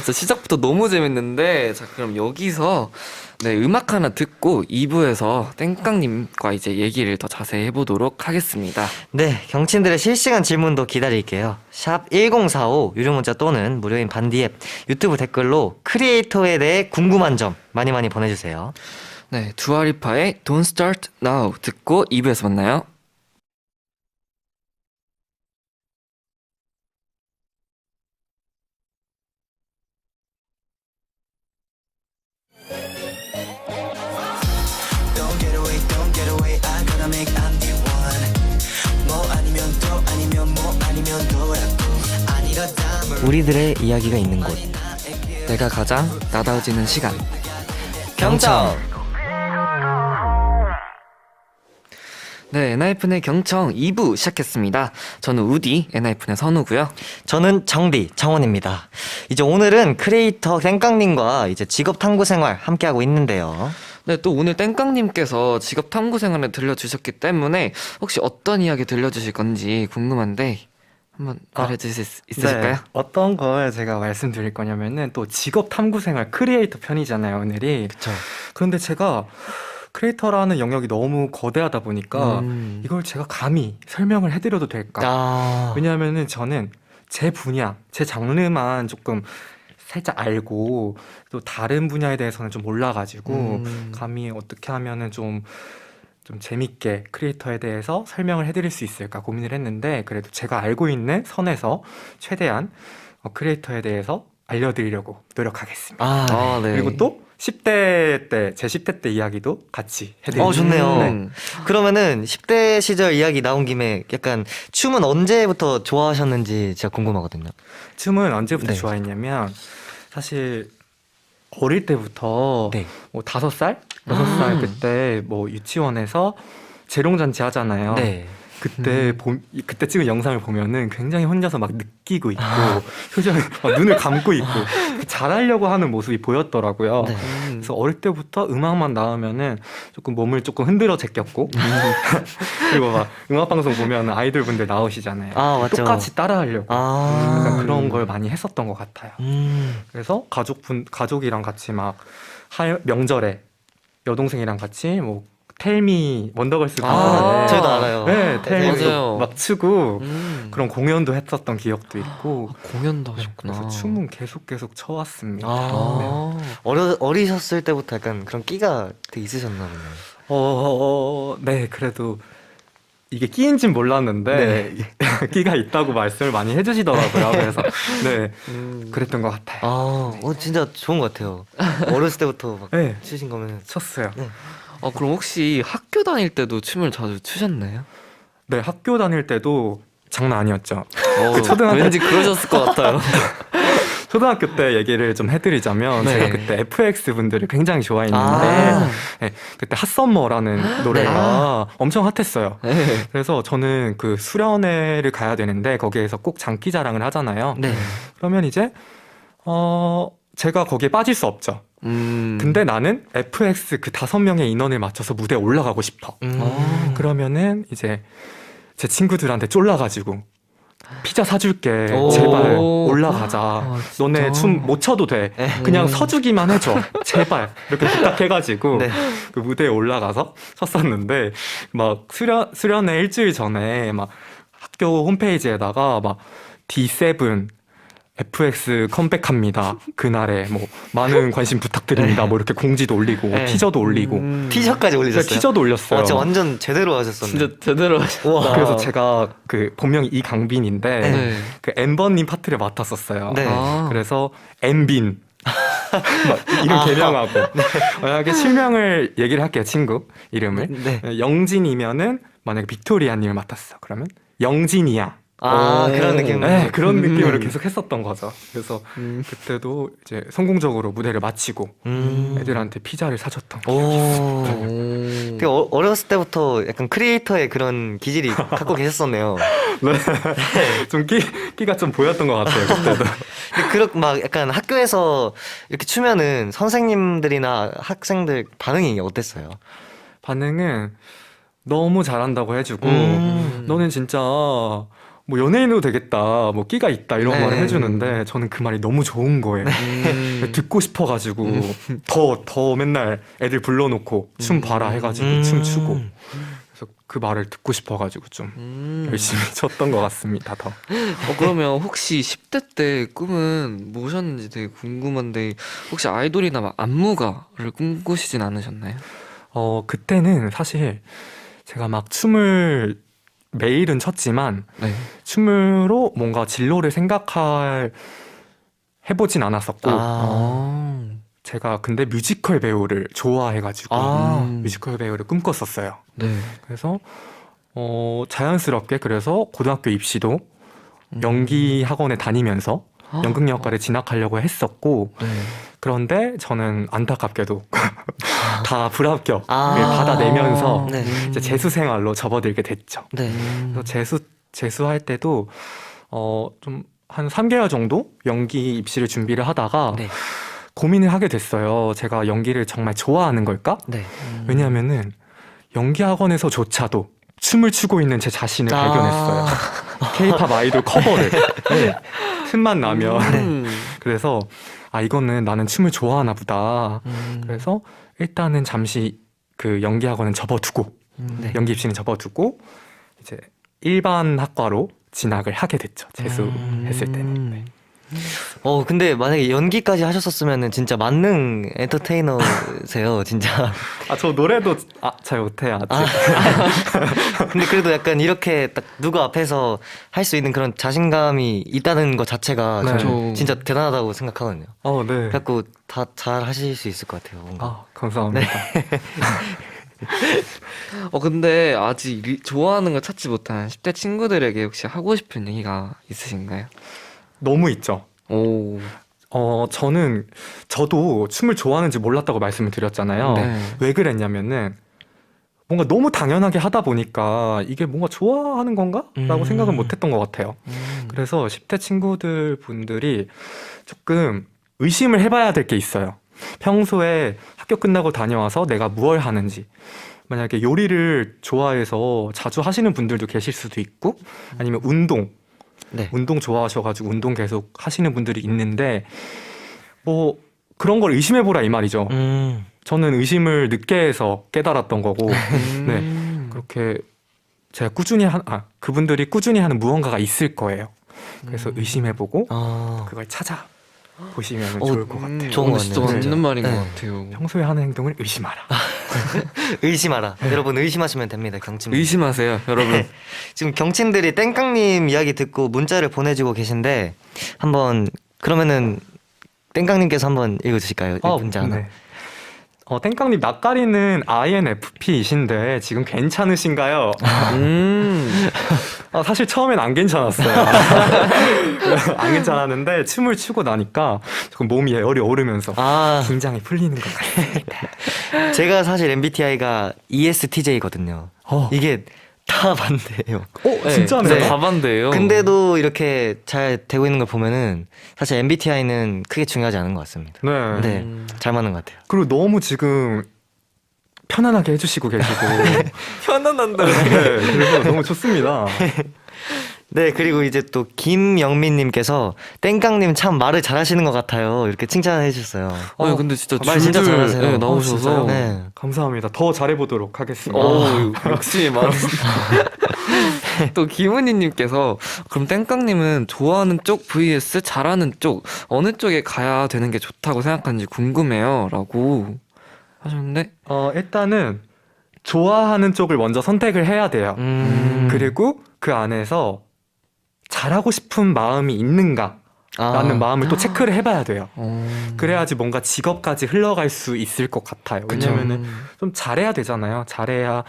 [SPEAKER 2] 진짜 시작부터 너무 재밌는데, 자, 그럼 여기서, 네, 음악 하나 듣고 2부에서 땡깡님과 이제 얘기를 더 자세히 해보도록 하겠습니다.
[SPEAKER 1] 네, 경친들의 실시간 질문도 기다릴게요. 샵 1045 유료 문자 또는 무료인 반디 앱 유튜브 댓글로 크리에이터에 대해 궁금한 점 많이 많이 보내주세요.
[SPEAKER 2] 네, 두아리파의 Don't Start Now 듣고 2부에서 만나요.
[SPEAKER 1] 우리들의 이야기가 있는 곳
[SPEAKER 2] 내가 가장 나다워지는 시간.
[SPEAKER 1] 경청.
[SPEAKER 2] 네, 엔하이픈의 경청 2부 시작했습니다. 저는 우디, 엔하이픈의 선우고요.
[SPEAKER 1] 저는 정디 정원입니다. 이제 오늘은 크리에이터 땡깡님과 이제 직업 탐구 생활 함께하고 있는데요.
[SPEAKER 2] 네, 또 오늘 땡깡님께서 직업 탐구 생활을 들려주셨기 때문에 혹시 어떤 이야기 들려주실 건지 궁금한데 한번 말해주실 수 있으실까요?
[SPEAKER 5] 네, 어떤 걸 제가 말씀드릴 거냐면은 또 직업 탐구 생활 크리에이터 편이잖아요, 오늘이.
[SPEAKER 1] 그쵸.
[SPEAKER 5] 그런데 제가 크리에이터라는 영역이 너무 거대하다 보니까 이걸 제가 감히 설명을 해드려도 될까? 왜냐하면은 저는 제 분야, 제 장르만 조금 살짝 알고 또 다른 분야에 대해서는 좀 몰라가지고 감히 어떻게 하면은 좀 좀 재밌게 크리에이터에 대해서 설명을 해드릴 수 있을까 고민을 했는데 그래도 제가 알고 있는 선에서 최대한 크리에이터에 대해서 알려드리려고 노력하겠습니다.
[SPEAKER 1] 아, 네.
[SPEAKER 5] 그리고 또 10대 때, 제 10대 때 이야기도 같이 해드릴게요.
[SPEAKER 1] 좋네요.
[SPEAKER 2] 네.
[SPEAKER 1] 그러면은 10대 시절 이야기 나온 김에 약간 춤은 언제부터 좋아하셨는지 진짜 궁금하거든요.
[SPEAKER 5] 춤은 언제부터
[SPEAKER 1] 네.
[SPEAKER 5] 좋아했냐면 사실 어릴 때부터
[SPEAKER 1] 네.
[SPEAKER 5] 뭐 5살? 6살 그때 뭐 유치원에서 재롱잔치 하잖아요.
[SPEAKER 1] 네.
[SPEAKER 5] 그때 찍은 영상을 보면은 굉장히 혼자서 막 느끼고 있고 표정이 막 눈을 감고 있고 잘하려고 하는 모습이 보였더라고요.
[SPEAKER 1] 네.
[SPEAKER 5] 그래서 어릴 때부터 음악만 나오면은 조금 몸을 조금 흔들어 제꼈고 그리고 막 음악 방송 보면 아이돌 분들 나오시잖아요.
[SPEAKER 1] 아, 맞죠.
[SPEAKER 5] 똑같이 따라하려고
[SPEAKER 1] 아.
[SPEAKER 5] 약간 그런 걸 많이 했었던 것 같아요. 그래서 가족이랑 같이 막 명절에 여동생이랑 같이 뭐 텔미 원더걸스 공연에
[SPEAKER 1] 저희도 알아요.
[SPEAKER 5] 네, 텔미
[SPEAKER 2] 맞아요.
[SPEAKER 5] 막 추고
[SPEAKER 2] 음.
[SPEAKER 5] 그런 공연도 했었던 기억도 있고
[SPEAKER 2] 공연도
[SPEAKER 5] 네,
[SPEAKER 2] 하셨구나.
[SPEAKER 5] 그래서 춤은 계속 춰왔습니다.
[SPEAKER 1] 아. 어리셨을 때부터 약간 그런 끼가 되게 있으셨나 보네요.
[SPEAKER 5] 네, 그래도 이게 끼인진 몰랐는데 끼가 있다고 말씀을 많이 해주시더라고요. 그래서 네, 그랬던 것 같아요.
[SPEAKER 1] 진짜 좋은 것 같아요. 어렸을 때부터 막
[SPEAKER 5] 네,
[SPEAKER 1] 추신 거면.
[SPEAKER 5] 췄어요.
[SPEAKER 2] 그럼 혹시 학교 다닐 때도 춤을 자주 추셨나요?
[SPEAKER 5] 네, 학교 다닐 때도 장난 아니었죠.
[SPEAKER 2] 왠지 그러셨을 것 같아요.
[SPEAKER 5] 초등학교 때 얘기를 좀 해드리자면
[SPEAKER 2] 네.
[SPEAKER 5] 제가 그때 FX 분들을 굉장히 좋아했는데
[SPEAKER 1] 아.
[SPEAKER 5] 네, 그때 핫썸머라는 노래가 엄청 핫했어요.
[SPEAKER 2] 네.
[SPEAKER 5] 그래서 저는 그 수련회를 가야 되는데 거기에서 꼭 장기 자랑을 하잖아요.
[SPEAKER 1] 네.
[SPEAKER 5] 그러면 이제 제가 거기에 빠질 수 없죠. 근데 나는 FX 그 5명의 인원을 맞춰서 무대에 올라가고 싶어. 그러면은 이제 제 친구들한테 쫄라가지고 피자 사줄게.
[SPEAKER 1] 오.
[SPEAKER 5] 제발 올라가자.
[SPEAKER 2] 진짜?
[SPEAKER 5] 너네 춤 못 춰도 돼. 그냥 서주기만 해줘. 제발. 이렇게 부탁해가지고
[SPEAKER 1] 네.
[SPEAKER 5] 그 무대에 올라가서 섰었는데 막 수련회 일주일 전에 막 학교 홈페이지에다가 막 D7 FX 컴백합니다. 그날에 뭐 많은 관심 부탁드립니다. 뭐 이렇게 공지도 올리고
[SPEAKER 1] 네.
[SPEAKER 5] 티저도 올리고
[SPEAKER 1] 티셔츠까지 올리셨어요?
[SPEAKER 5] 티저도 올렸어요.
[SPEAKER 1] 진짜 완전 제대로 하셨었네.
[SPEAKER 2] 진짜 제대로 하셨다.
[SPEAKER 5] 그래서 제가 그 본명이 이강빈인데
[SPEAKER 2] 네.
[SPEAKER 5] 그 엠버님 파트를 맡았었어요.
[SPEAKER 1] 네.
[SPEAKER 5] 그래서 엠빈 막 이름 개명하고 만약에 실명을 얘기를 할게요. 친구 이름을
[SPEAKER 1] 네.
[SPEAKER 5] 영진이면은 만약에 빅토리아님을 맡았어. 그러면 영진이야.
[SPEAKER 1] 그런 느낌.
[SPEAKER 5] 네, 그런 느낌으로 계속 했었던 거죠. 그래서 그때도 이제 성공적으로 무대를 마치고 애들한테 피자를 사줬던 기억이 있어요.
[SPEAKER 1] 되게 어렸을 때부터 약간 크리에이터의 그런 기질이 갖고 계셨었네요.
[SPEAKER 5] 좀 끼가 좀 보였던 것 같아요. 그때도.
[SPEAKER 1] 근데 막 약간 학교에서 이렇게 추면은 선생님들이나 학생들 반응이 어땠어요?
[SPEAKER 5] 반응은 너무 잘한다고 해주고 너는 진짜 뭐 연예인으로 되겠다, 뭐 끼가 있다 이런
[SPEAKER 1] 네.
[SPEAKER 5] 말을 해주는데 저는 그 말이 너무 좋은 거예요. 듣고 싶어가지고 더 맨날 애들 불러놓고 춤 봐라 해가지고 춤 추고 그래서 그 말을 듣고 싶어가지고 좀 열심히 췄던 것 같습니다. 더.
[SPEAKER 2] 그러면 혹시 10대 때 꿈은 무엇이었는지 되게 궁금한데 혹시 아이돌이나 막 안무가를 꿈꾸시진 않으셨나요?
[SPEAKER 5] 그때는 사실 제가 막 춤을 매일은 췄지만
[SPEAKER 2] 네.
[SPEAKER 5] 춤으로 뭔가 진로를 해보진 않았었고 제가 근데 뮤지컬 배우를 좋아해가지고 뮤지컬 배우를 꿈꿨었어요.
[SPEAKER 2] 네.
[SPEAKER 5] 그래서 자연스럽게 그래서 고등학교 입시도 연기 학원에 다니면서 연극영화과를 진학하려고 했었고
[SPEAKER 2] 네.
[SPEAKER 5] 그런데 저는 안타깝게도 다 불합격을 받아내면서
[SPEAKER 1] 네.
[SPEAKER 5] 이제 재수 생활로 접어들게 됐죠.
[SPEAKER 1] 네.
[SPEAKER 5] 그래서 재수할 때도 좀 한 3개월 정도 연기 입시를 준비를 하다가
[SPEAKER 1] 네.
[SPEAKER 5] 고민을 하게 됐어요. 제가 연기를 정말 좋아하는 걸까?
[SPEAKER 1] 네.
[SPEAKER 5] 왜냐하면은 연기 학원에서조차도 춤을 추고 있는 제 자신을 발견했어요. K-팝 아이돌 커버를 틈만 나면 그래서 이거는 나는 춤을 좋아하나 보다. 그래서 일단은 잠시 그 연기 학원은 접어두고
[SPEAKER 1] 네.
[SPEAKER 5] 연기 입시는 접어두고 이제 일반 학과로 진학을 하게 됐죠. 재수했을 때는. 네.
[SPEAKER 1] 근데 만약에 연기까지 하셨었으면은 진짜 만능 엔터테이너세요, 진짜.
[SPEAKER 5] 저 노래도 잘 못해요, 아직.
[SPEAKER 1] 근데 그래도 약간 이렇게 딱 누구 앞에서 할 수 있는 그런 자신감이 있다는 것 자체가
[SPEAKER 5] 네.
[SPEAKER 1] 저는 진짜 대단하다고 생각하거든요.
[SPEAKER 5] 네.
[SPEAKER 1] 그래갖고 다 잘 하실 수 있을 것 같아요, 뭔가.
[SPEAKER 5] 감사합니다.
[SPEAKER 2] 근데 아직 좋아하는 걸 찾지 못한 10대 친구들에게 혹시 하고 싶은 얘기가 있으신가요?
[SPEAKER 5] 너무 있죠.
[SPEAKER 2] 오.
[SPEAKER 5] 저도 춤을 좋아하는지 몰랐다고 말씀을 드렸잖아요.
[SPEAKER 2] 네.
[SPEAKER 5] 왜 그랬냐면은 뭔가 너무 당연하게 하다 보니까 이게 뭔가 좋아하는 건가? 라고 생각은 못 했던 것 같아요. 그래서 10대 친구들 분들이 조금 의심을 해봐야 될 게 있어요. 평소에 학교 끝나고 다녀와서 내가 무얼 하는지. 만약에 요리를 좋아해서 자주 하시는 분들도 계실 수도 있고, 아니면 운동 좋아하셔가지고 운동 계속 하시는 분들이 있는데, 뭐 그런 걸 의심해보라 이 말이죠. 저는 의심을 늦게 해서 깨달았던 거고, 네, 그렇게 제가 그분들이 꾸준히 하는 무언가가 있을 거예요. 그래서 의심해보고 그걸 찾아보시면 좋을 것 같아요.
[SPEAKER 1] 좋은 것
[SPEAKER 2] 진짜
[SPEAKER 1] 같네요.
[SPEAKER 2] 맞는 말인
[SPEAKER 1] 네.
[SPEAKER 2] 것 같아요.
[SPEAKER 5] 평소에 하는 행동을 의심하라.
[SPEAKER 1] 의심하라. 여러분 의심하시면 됩니다, 경친.
[SPEAKER 2] 의심하세요, 여러분.
[SPEAKER 1] 지금 경친들이 땡깡님 이야기 듣고 문자를 보내주고 계신데 한번 그러면은 땡깡님께서 한번 읽어주실까요? 이 문자 하나.
[SPEAKER 5] 네. 땡깡님 낯가리는 INFP이신데 지금 괜찮으신가요? 사실 처음엔 안 괜찮았어요. 안 괜찮았는데 춤을 추고 나니까 조금 몸이 열이 오르면서 긴장이 풀리는 것 같습니다.
[SPEAKER 1] 제가 사실 MBTI가 ESTJ거든요. 이게 다 반대예요.
[SPEAKER 5] 진짜네요.
[SPEAKER 1] 네.
[SPEAKER 2] 다 반대예요.
[SPEAKER 1] 근데도 이렇게 잘 되고 있는 걸 보면은 사실 MBTI는 크게 중요하지 않은 것 같습니다.
[SPEAKER 5] 네.
[SPEAKER 1] 네, 잘 맞는 것 같아요.
[SPEAKER 5] 그리고 너무 지금 편안하게 해주시고 계시고
[SPEAKER 2] 편안한다.
[SPEAKER 5] 네, 그래서 너무 좋습니다.
[SPEAKER 1] 네, 그리고 이제 또 김영민님께서 땡깡님 참 말을 잘하시는 것 같아요. 이렇게 칭찬해 주셨어요.
[SPEAKER 2] 근데 진짜
[SPEAKER 1] 말 진짜
[SPEAKER 2] 줄줄,
[SPEAKER 1] 잘하세요.
[SPEAKER 2] 네, 나오셔서.
[SPEAKER 5] 진짜요?
[SPEAKER 1] 네.
[SPEAKER 5] 감사합니다. 더 잘해보도록 하겠습니다.
[SPEAKER 2] 역시 많으시다. 또 김은희님께서 그럼 땡깡님은 좋아하는 쪽 vs 잘하는 쪽 어느 쪽에 가야 되는 게 좋다고 생각하는지 궁금해요라고 하셨는데
[SPEAKER 5] 일단은 좋아하는 쪽을 먼저 선택을 해야 돼요. 그리고 그 안에서 잘하고 싶은 마음이 있는가 라는 마음을 또 체크를 해봐야 돼요. 그래야지 뭔가 직업까지 흘러갈 수 있을 것 같아요. 왜냐면은 좀 잘해야 되잖아요. 잘해야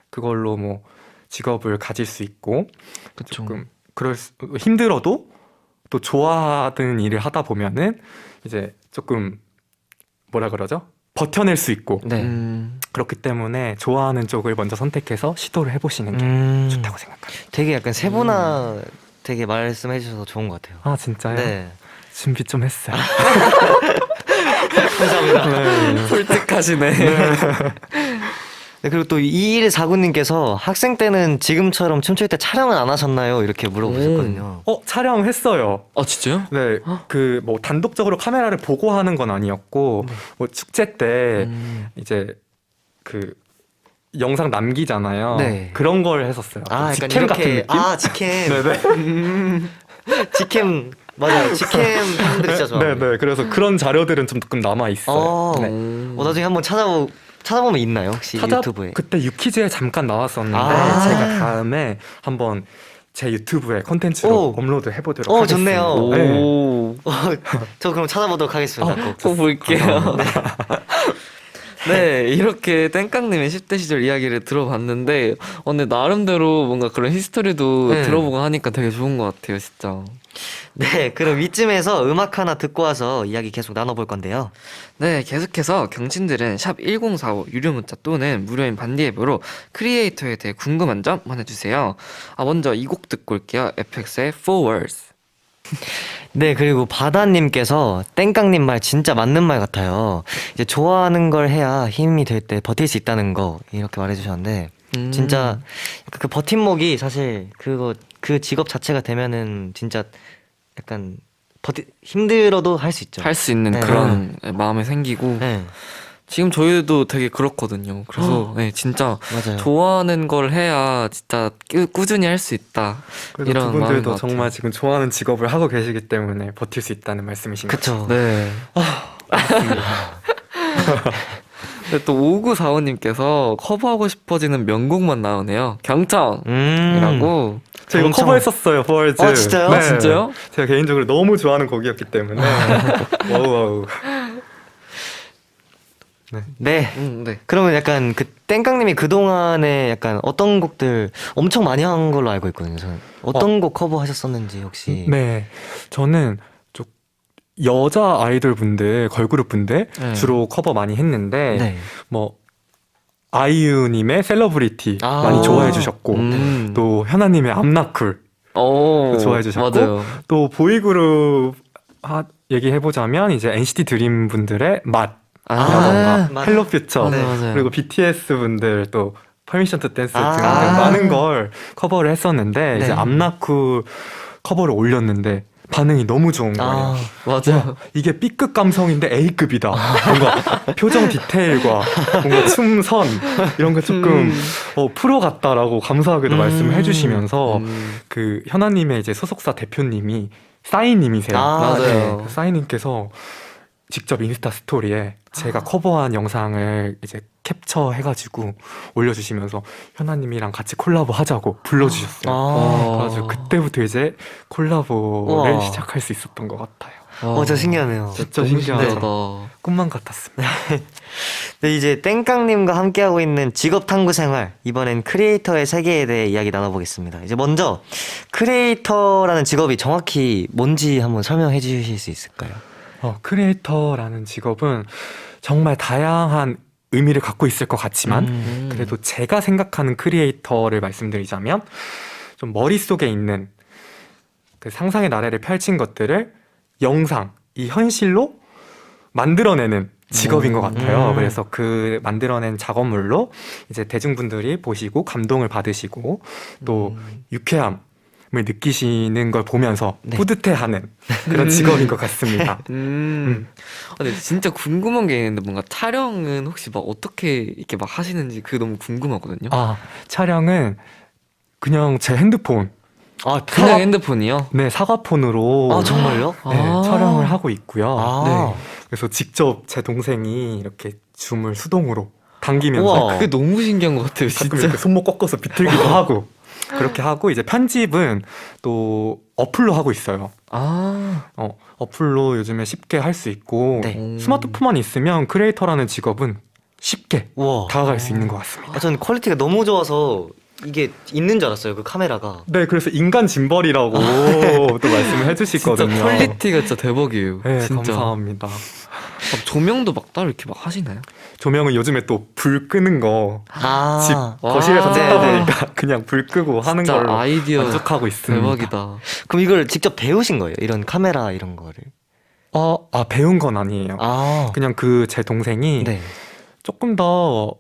[SPEAKER 5] 그걸로 뭐 직업을 가질 수 있고,
[SPEAKER 2] 그쵸.
[SPEAKER 5] 조금 힘들어도 또 좋아하는 일을 하다 보면은 이제 조금 뭐라 그러죠? 버텨낼 수 있고.
[SPEAKER 1] 네.
[SPEAKER 5] 그렇기 때문에 좋아하는 쪽을 먼저 선택해서 시도를 해보시는 게 좋다고 생각합니다.
[SPEAKER 1] 되게 약간 세분화 되게 말씀해 주셔서 좋은 것 같아요.
[SPEAKER 5] 진짜요?
[SPEAKER 1] 네.
[SPEAKER 5] 준비 좀 했어요.
[SPEAKER 1] 감사합니다.
[SPEAKER 2] 솔직하시네.
[SPEAKER 1] 네, 그리고 또 2149님께서 학생 때는 지금처럼 춤출 때 촬영은 안 하셨나요? 이렇게 물어보셨거든요.
[SPEAKER 5] 촬영했어요.
[SPEAKER 2] 진짜요?
[SPEAKER 5] 네, 그 뭐 단독적으로 카메라를 보고 하는 건 아니었고, 뭐 축제 때 이제 그 영상 남기잖아요.
[SPEAKER 1] 네.
[SPEAKER 5] 그런 걸 했었어요.
[SPEAKER 1] 약간
[SPEAKER 5] 직캠 같은
[SPEAKER 1] 이렇게
[SPEAKER 5] 느낌?
[SPEAKER 1] 직캠.
[SPEAKER 5] 네네.
[SPEAKER 1] 직캠 맞아요. 직캠 팬들이 진짜 좋아해요.
[SPEAKER 5] 네네. 그래서 그런 자료들은 좀 조금 남아 있어요. 네.
[SPEAKER 1] 나중에 한번 찾아보면 있나요? 혹시 유튜브에?
[SPEAKER 5] 그때 유퀴즈에 잠깐 나왔었는데 제가 다음에 한번 제 유튜브에 콘텐츠로 업로드 해보도록 하겠습니다.
[SPEAKER 1] 좋네요.
[SPEAKER 5] 네.
[SPEAKER 1] 저 그럼 찾아보도록 하겠습니다.
[SPEAKER 2] 꼭 볼게요. 네, 이렇게 땡깡님의 10대 시절 이야기를 들어봤는데 근데 나름대로 뭔가 그런 히스토리도
[SPEAKER 1] 네.
[SPEAKER 2] 들어보고 하니까 되게 좋은 것 같아요, 진짜.
[SPEAKER 1] 네, 그럼 이쯤에서 음악 하나 듣고 와서 이야기 계속 나눠볼 건데요.
[SPEAKER 2] 네, 계속해서 경친들은 샵 1045 유료 문자 또는 무료인 반디 앱으로 크리에이터에 대해 궁금한 점 보내주세요. 먼저 이 곡 듣고 올게요. FX의 Four Words.
[SPEAKER 1] 네, 그리고 바다님께서 땡깡님 말 진짜 맞는 말 같아요. 이제 좋아하는 걸 해야 힘이 될 때 버틸 수 있다는 거 이렇게 말해주셨는데 진짜 그 버팀목이 사실 그 직업 자체가 되면은 진짜 약간 힘들어도 할 수 있죠.
[SPEAKER 2] 할 수 있는
[SPEAKER 1] 네.
[SPEAKER 2] 그런 마음이 생기고
[SPEAKER 1] 네.
[SPEAKER 2] 지금 저희도 되게 그렇거든요. 그래서 네, 진짜
[SPEAKER 1] 맞아요.
[SPEAKER 2] 좋아하는 걸 해야 진짜 꾸준히 할 수 있다.
[SPEAKER 5] 그래도
[SPEAKER 2] 이런
[SPEAKER 5] 두
[SPEAKER 2] 마음인
[SPEAKER 5] 분들도
[SPEAKER 2] 것 같아요.
[SPEAKER 5] 정말 지금 좋아하는 직업을 하고 계시기 때문에 버틸 수 있다는 말씀이신 거죠?
[SPEAKER 1] 그쵸.
[SPEAKER 2] 네. 근데 또 5945님께서 커버하고 싶어지는 명곡만 나오네요. 경청이라고.
[SPEAKER 5] 저 이거
[SPEAKER 1] 경청.
[SPEAKER 5] 커버했었어요, 포얼즈.
[SPEAKER 1] 아, 진짜요?
[SPEAKER 2] 아, 진짜요?
[SPEAKER 5] 제가 개인적으로 너무 좋아하는 곡이었기 때문에. 와우.
[SPEAKER 1] 네.
[SPEAKER 2] 네.
[SPEAKER 1] 그러면 약간 그 땡깡님이 그동안에 약간 어떤 곡들 엄청 많이 한 걸로 알고 있거든요. 저는 어떤 곡 커버하셨었는지 혹시.
[SPEAKER 5] 네, 저는 좀 여자 아이돌 분들, 걸그룹 분들
[SPEAKER 2] 네.
[SPEAKER 5] 주로 커버 많이 했는데
[SPEAKER 1] 네.
[SPEAKER 5] 뭐 아이유님의 셀러브리티
[SPEAKER 1] 아.
[SPEAKER 5] 많이 좋아해 주셨고 또 현아님의 암나쿨
[SPEAKER 2] 오,
[SPEAKER 5] 좋아해 주셨고
[SPEAKER 2] 맞아요.
[SPEAKER 5] 또 보이그룹 얘기해 보자면 이제 NCT 드림 분들의 맛 라던가
[SPEAKER 1] 맛.
[SPEAKER 5] 헬로퓨처
[SPEAKER 2] 네, 맞아요.
[SPEAKER 5] 그리고 BTS 분들 또 퍼미션 투 댄스
[SPEAKER 1] 아.
[SPEAKER 5] 등등 많은 걸 커버를 했었는데
[SPEAKER 1] 네.
[SPEAKER 5] 이제 암나쿨 커버를 올렸는데 반응이 너무 좋은 거예요.
[SPEAKER 1] 아,
[SPEAKER 2] 맞아요.
[SPEAKER 5] 이게 B급 감성인데 A급이다. 뭔가 표정 디테일과 뭔가 춤선 이런 게 조금 프로 같다라고 감사하게도 말씀을 해주시면서 그 현아님의 이제 소속사 대표님이 싸이님이세요.
[SPEAKER 2] 맞아요.
[SPEAKER 5] 그 싸이님께서 직접 인스타 스토리에 제가 커버한 영상을 이제 캡처해가지고 올려주시면서 현아님이랑 같이 콜라보 하자고 불러주셨어요.
[SPEAKER 1] 아.
[SPEAKER 5] 그래가지고 그때부터 이제 콜라보를
[SPEAKER 1] 우와.
[SPEAKER 5] 시작할 수 있었던 것 같아요.
[SPEAKER 1] 저 신기하네요.
[SPEAKER 5] 진짜
[SPEAKER 2] 너무
[SPEAKER 5] 신기하다.
[SPEAKER 2] 신기하다.
[SPEAKER 5] 꿈만 같았습니다.
[SPEAKER 1] 네, 이제 땡깡님과 함께하고 있는 직업 탐구 생활. 이번엔 크리에이터의 세계에 대해 이야기 나눠보겠습니다. 이제 먼저 크리에이터라는 직업이 정확히 뭔지 한번 설명해 주실 수 있을까요?
[SPEAKER 5] 크리에이터라는 직업은 정말 다양한 의미를 갖고 있을 것 같지만 그래도 제가 생각하는 크리에이터를 말씀드리자면 좀 머릿속에 있는 그 상상의 나래를 펼친 것들을 영상, 이 현실로 만들어내는 직업인 것 같아요. 그래서 그 만들어낸 작업물로 이제 대중분들이 보시고 감동을 받으시고 또 유쾌함을 느끼시는 걸 보면서
[SPEAKER 1] 네.
[SPEAKER 5] 뿌듯해하는 그런 직업인 것 같습니다.
[SPEAKER 2] 근데 진짜 궁금한 게 있는데 뭔가 촬영은 혹시 막 어떻게 이렇게 막 하시는지 그게 너무 궁금하거든요.
[SPEAKER 5] 촬영은 그냥 제 핸드폰,
[SPEAKER 2] 그냥 핸드폰이요?
[SPEAKER 5] 네, 사과폰으로
[SPEAKER 1] 아, 정말요?
[SPEAKER 5] 네, 촬영을 하고 있고요.
[SPEAKER 1] 아.
[SPEAKER 5] 네. 그래서 직접 제 동생이 이렇게 줌을 수동으로 당기면서
[SPEAKER 1] 우와.
[SPEAKER 2] 그게 너무 신기한 것 같아요,
[SPEAKER 5] 가끔
[SPEAKER 2] 진짜.
[SPEAKER 5] 이렇게 손목 꺾어서 비틀기도 하고 그렇게 하고 이제 편집은 또 어플로 하고 있어요. 어플로 요즘에 쉽게 할 수 있고
[SPEAKER 1] 네.
[SPEAKER 5] 스마트폰만 있으면 크리에이터라는 직업은 쉽게
[SPEAKER 1] 우와.
[SPEAKER 5] 다가갈 수 있는 것 같습니다.
[SPEAKER 1] 저는 퀄리티가 너무 좋아서 이게 있는 줄 알았어요. 그 카메라가.
[SPEAKER 5] 네, 그래서 인간 짐벌이라고 또 말씀을
[SPEAKER 2] 진짜
[SPEAKER 5] 해주시거든요.
[SPEAKER 2] 퀄리티가 진짜 대박이에요.
[SPEAKER 5] 네,
[SPEAKER 2] 진짜.
[SPEAKER 5] 감사합니다.
[SPEAKER 2] 막 조명도 막 따로 이렇게 막 하시나요?
[SPEAKER 5] 조명은 요즘에 또 불 끄는 거 집
[SPEAKER 1] 아.
[SPEAKER 5] 거실에서
[SPEAKER 2] 와.
[SPEAKER 5] 찍다
[SPEAKER 1] 네, 네.
[SPEAKER 5] 보니까 그냥 불 끄고 하는
[SPEAKER 2] 진짜
[SPEAKER 5] 걸로
[SPEAKER 2] 아이디어
[SPEAKER 5] 만족하고 있습니다.
[SPEAKER 2] 대박이다.
[SPEAKER 1] 그럼 이걸 직접 배우신 거예요? 이런 카메라 이런 거를?
[SPEAKER 5] 배운 건 아니에요.
[SPEAKER 1] 아.
[SPEAKER 5] 그냥 그 제 동생이
[SPEAKER 1] 네.
[SPEAKER 5] 조금 더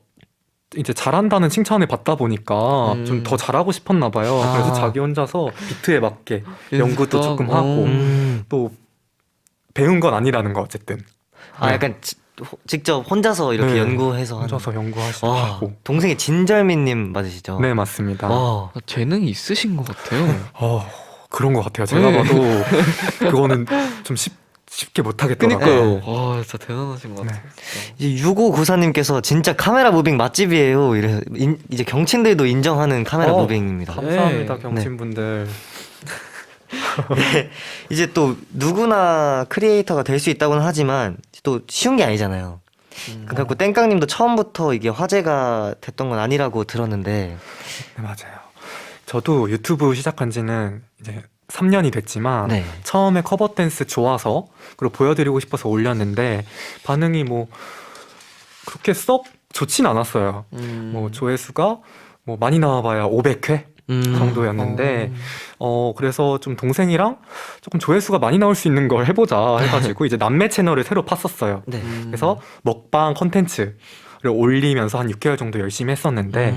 [SPEAKER 5] 이제 잘한다는 칭찬을 받다 보니까 좀 더 잘하고 싶었나 봐요.
[SPEAKER 1] 아.
[SPEAKER 5] 그래서 자기 혼자서 비트에 맞게 연구도
[SPEAKER 2] 연습도
[SPEAKER 5] 조금
[SPEAKER 2] 하고.
[SPEAKER 5] 하고 또 배운 건 아니라는 거 어쨌든. 네.
[SPEAKER 1] 약간 직접 혼자서 이렇게
[SPEAKER 5] 네.
[SPEAKER 1] 연구해서 하는.
[SPEAKER 5] 혼자서 연구하시고
[SPEAKER 1] 와,
[SPEAKER 5] 하고.
[SPEAKER 1] 동생이 진절미님 맞으시죠?
[SPEAKER 5] 네, 맞습니다.
[SPEAKER 1] 와.
[SPEAKER 2] 재능이 있으신 것 같아요.
[SPEAKER 5] 그런 것 같아요. 제가
[SPEAKER 2] 네.
[SPEAKER 5] 봐도 그거는 좀 쉽게 못하겠더라고요.
[SPEAKER 2] 그니까요. 와, 진짜 대단하신 것
[SPEAKER 5] 네.
[SPEAKER 2] 같아요. 진짜.
[SPEAKER 1] 이제 6594님께서 진짜 카메라 무빙 맛집이에요. 이제 경친들도 인정하는 카메라 무빙입니다.
[SPEAKER 5] 감사합니다,
[SPEAKER 2] 네.
[SPEAKER 5] 경친분들.
[SPEAKER 1] 이제 또 누구나 크리에이터가 될 수 있다고는 하지만 또 쉬운 게 아니잖아요. 그래갖고 땡깡님도 처음부터 이게 화제가 됐던 건 아니라고 들었는데.
[SPEAKER 5] 네, 맞아요. 저도 유튜브 시작한 지는 이제 3년이 됐지만
[SPEAKER 1] 네.
[SPEAKER 5] 처음에 커버 댄스 좋아서 그리고 보여드리고 싶어서 올렸는데 반응이 뭐 그렇게 썩 좋진 않았어요. 뭐 조회수가 뭐 많이 나와봐야 500회 정도였는데 그래서 좀 동생이랑 조금 조회수가 많이 나올 수 있는 걸 해보자 해가지고 이제 남매 채널을 새로 팠었어요.
[SPEAKER 1] 네.
[SPEAKER 5] 그래서 먹방 컨텐츠를 올리면서 한 6개월 정도 열심히 했었는데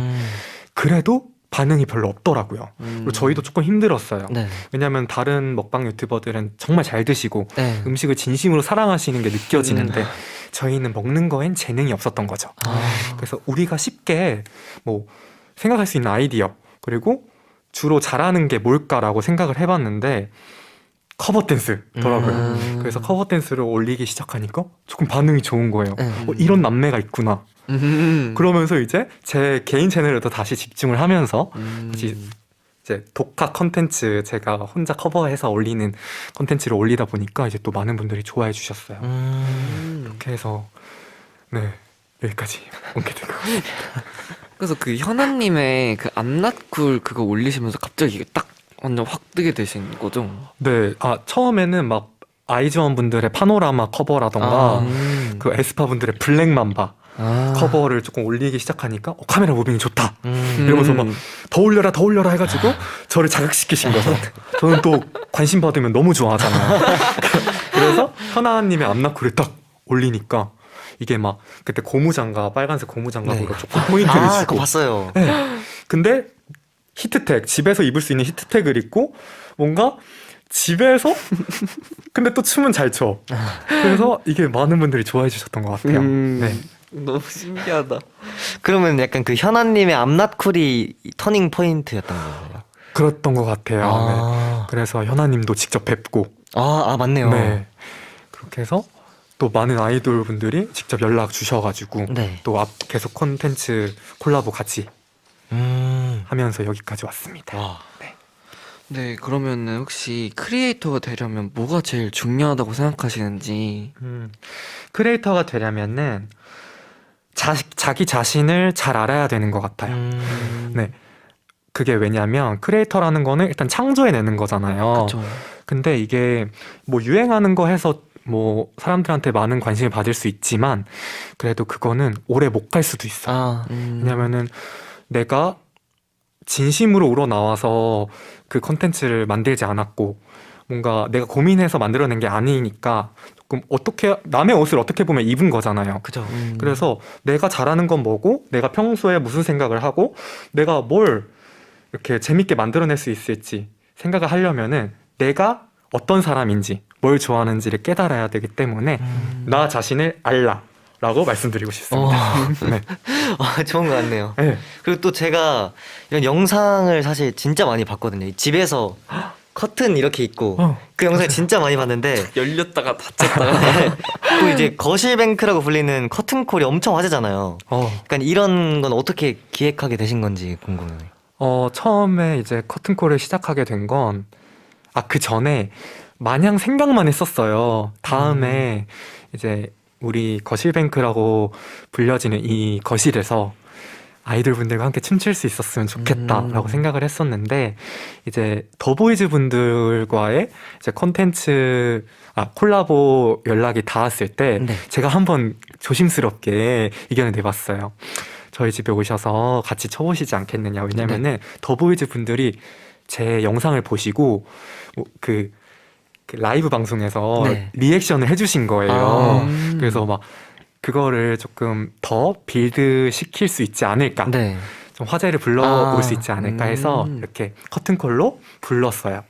[SPEAKER 5] 그래도 반응이 별로 없더라고요. 그리고 저희도 조금 힘들었어요.
[SPEAKER 1] 네.
[SPEAKER 5] 왜냐면 다른 먹방 유튜버들은 정말 잘 드시고
[SPEAKER 1] 네.
[SPEAKER 5] 음식을 진심으로 사랑하시는 게 느껴지는데 저희는 먹는 거엔 재능이 없었던 거죠. 그래서 우리가 쉽게 뭐 생각할 수 있는 아이디어 그리고 주로 잘하는 게 뭘까라고 생각을 해봤는데 커버 댄스더라고요. 그래서 커버 댄스를 올리기 시작하니까 조금 반응이 좋은 거예요. 이런 남매가 있구나. 그러면서 이제 제 개인 채널에도 다시 집중을 하면서 다시 이제 독학 컨텐츠 제가 혼자 커버해서 올리는 컨텐츠를 올리다 보니까 이제 또 많은 분들이 좋아해 주셨어요. 그렇게 해서 네 여기까지 오게 된 것 같아요.
[SPEAKER 2] 그래서 그 현아님의 그 암낫쿨 그거 올리시면서 갑자기 이게 딱 완전 확 뜨게 되신 거죠?
[SPEAKER 5] 네, 처음에는 막 아이즈원 분들의 파노라마 커버라던가 그 에스파 분들의 블랙맘바 커버를 조금 올리기 시작하니까 카메라 무빙이 좋다 이러면서 막 더 올려라 해가지고 저를 자극시키신 거죠. 저는 또 관심 받으면 너무 좋아하잖아요. 그래서 현아님의 암나쿨을 딱 올리니까 이게 막 그때 고무장갑 빨간색 고무장갑으로
[SPEAKER 1] 네.
[SPEAKER 5] 조금 포인트를
[SPEAKER 1] 그거
[SPEAKER 5] 주고
[SPEAKER 1] 봤어요.
[SPEAKER 5] 네. 근데 히트텍 집에서 입을 수 있는 히트텍을 입고 뭔가 집에서 근데 또 춤은 잘 춰. 그래서 이게 많은 분들이 좋아해 주셨던 것 같아요. 네.
[SPEAKER 2] 너무 신기하다.
[SPEAKER 1] 그러면 약간 그 현아님의 암낫쿨이 터닝 포인트였던 거예요.
[SPEAKER 5] 그랬던 것 같아요. 네.
[SPEAKER 1] 아,
[SPEAKER 5] 그래서 현아님도 직접 뵙고
[SPEAKER 1] 맞네요.
[SPEAKER 5] 네. 그렇게 해서 또 많은 아이돌 분들이 직접 연락 주셔가지고
[SPEAKER 1] 네.
[SPEAKER 5] 또 계속 콘텐츠 콜라보 같이
[SPEAKER 1] 음.
[SPEAKER 5] 하면서 여기까지 왔습니다.
[SPEAKER 1] 와.
[SPEAKER 2] 네, 그러면은 혹시 크리에이터가 되려면 뭐가 제일 중요하다고 생각하시는지.
[SPEAKER 5] 크리에이터가 되려면은 자기 자신을 잘 알아야 되는 것 같아요. 네. 그게 왜냐면 크리에이터라는 거는 일단 창조해내는 거잖아요.
[SPEAKER 2] 그쵸.
[SPEAKER 5] 근데 이게 뭐 유행하는 거 해서 뭐 사람들한테 많은 관심을 받을 수 있지만 그래도 그거는 오래 못 갈 수도 있어. 왜냐면은 내가 진심으로 우러나와서 그 컨텐츠를 만들지 않았고 뭔가 내가 고민해서 만들어낸 게 아니니까 조금 어떻게 남의 옷을 어떻게 보면 입은 거잖아요.
[SPEAKER 1] 그죠.
[SPEAKER 5] 그래서 내가 잘하는 건 뭐고 내가 평소에 무슨 생각을 하고 내가 뭘 이렇게 재밌게 만들어낼 수 있을지 생각을 하려면은 내가 어떤 사람인지 뭘 좋아하는지를 깨달아야 되기 때문에 나 자신을 알라 라고 말씀드리고 싶습니다. 네.
[SPEAKER 1] 좋은 것 같네요.
[SPEAKER 5] 네.
[SPEAKER 1] 그리고 또 제가 이런 영상을 사실 진짜 많이 봤거든요. 집에서 커튼 이렇게 있고 그 영상을 진짜 많이 봤는데
[SPEAKER 2] 열렸다가 닫혔다가.
[SPEAKER 1] 또 이제 거실뱅크라고 불리는 커튼콜이 엄청 화제잖아요. 그러니까 이런 건 어떻게 기획하게 되신 건지 궁금해요.
[SPEAKER 5] 처음에 이제 커튼콜을 시작하게 된 건 그 전에 마냥 생각만 했었어요. 다음에 이제 우리 거실뱅크라고 불려지는 이 거실에서 아이돌 분들과 함께 춤출 수 있었으면 좋겠다라고 생각을 했었는데 이제 더보이즈 분들과의 이제 콘텐츠 콜라보 연락이 닿았을 때
[SPEAKER 1] 네.
[SPEAKER 5] 제가 한번 조심스럽게 의견을 내봤어요. 저희 집에 오셔서 같이 쳐보시지 않겠느냐. 왜냐면은 더보이즈 분들이 제 영상을 보시고 그 라이브 방송에서
[SPEAKER 1] 네.
[SPEAKER 5] 리액션을 해주신 거예요. 그래서 막 그거를 조금 더 빌드 시킬 수 있지 않을까.
[SPEAKER 1] 네.
[SPEAKER 5] 좀 화제를 불러올 수 있지 않을까 해서 이렇게 커튼콜로 불렀어요.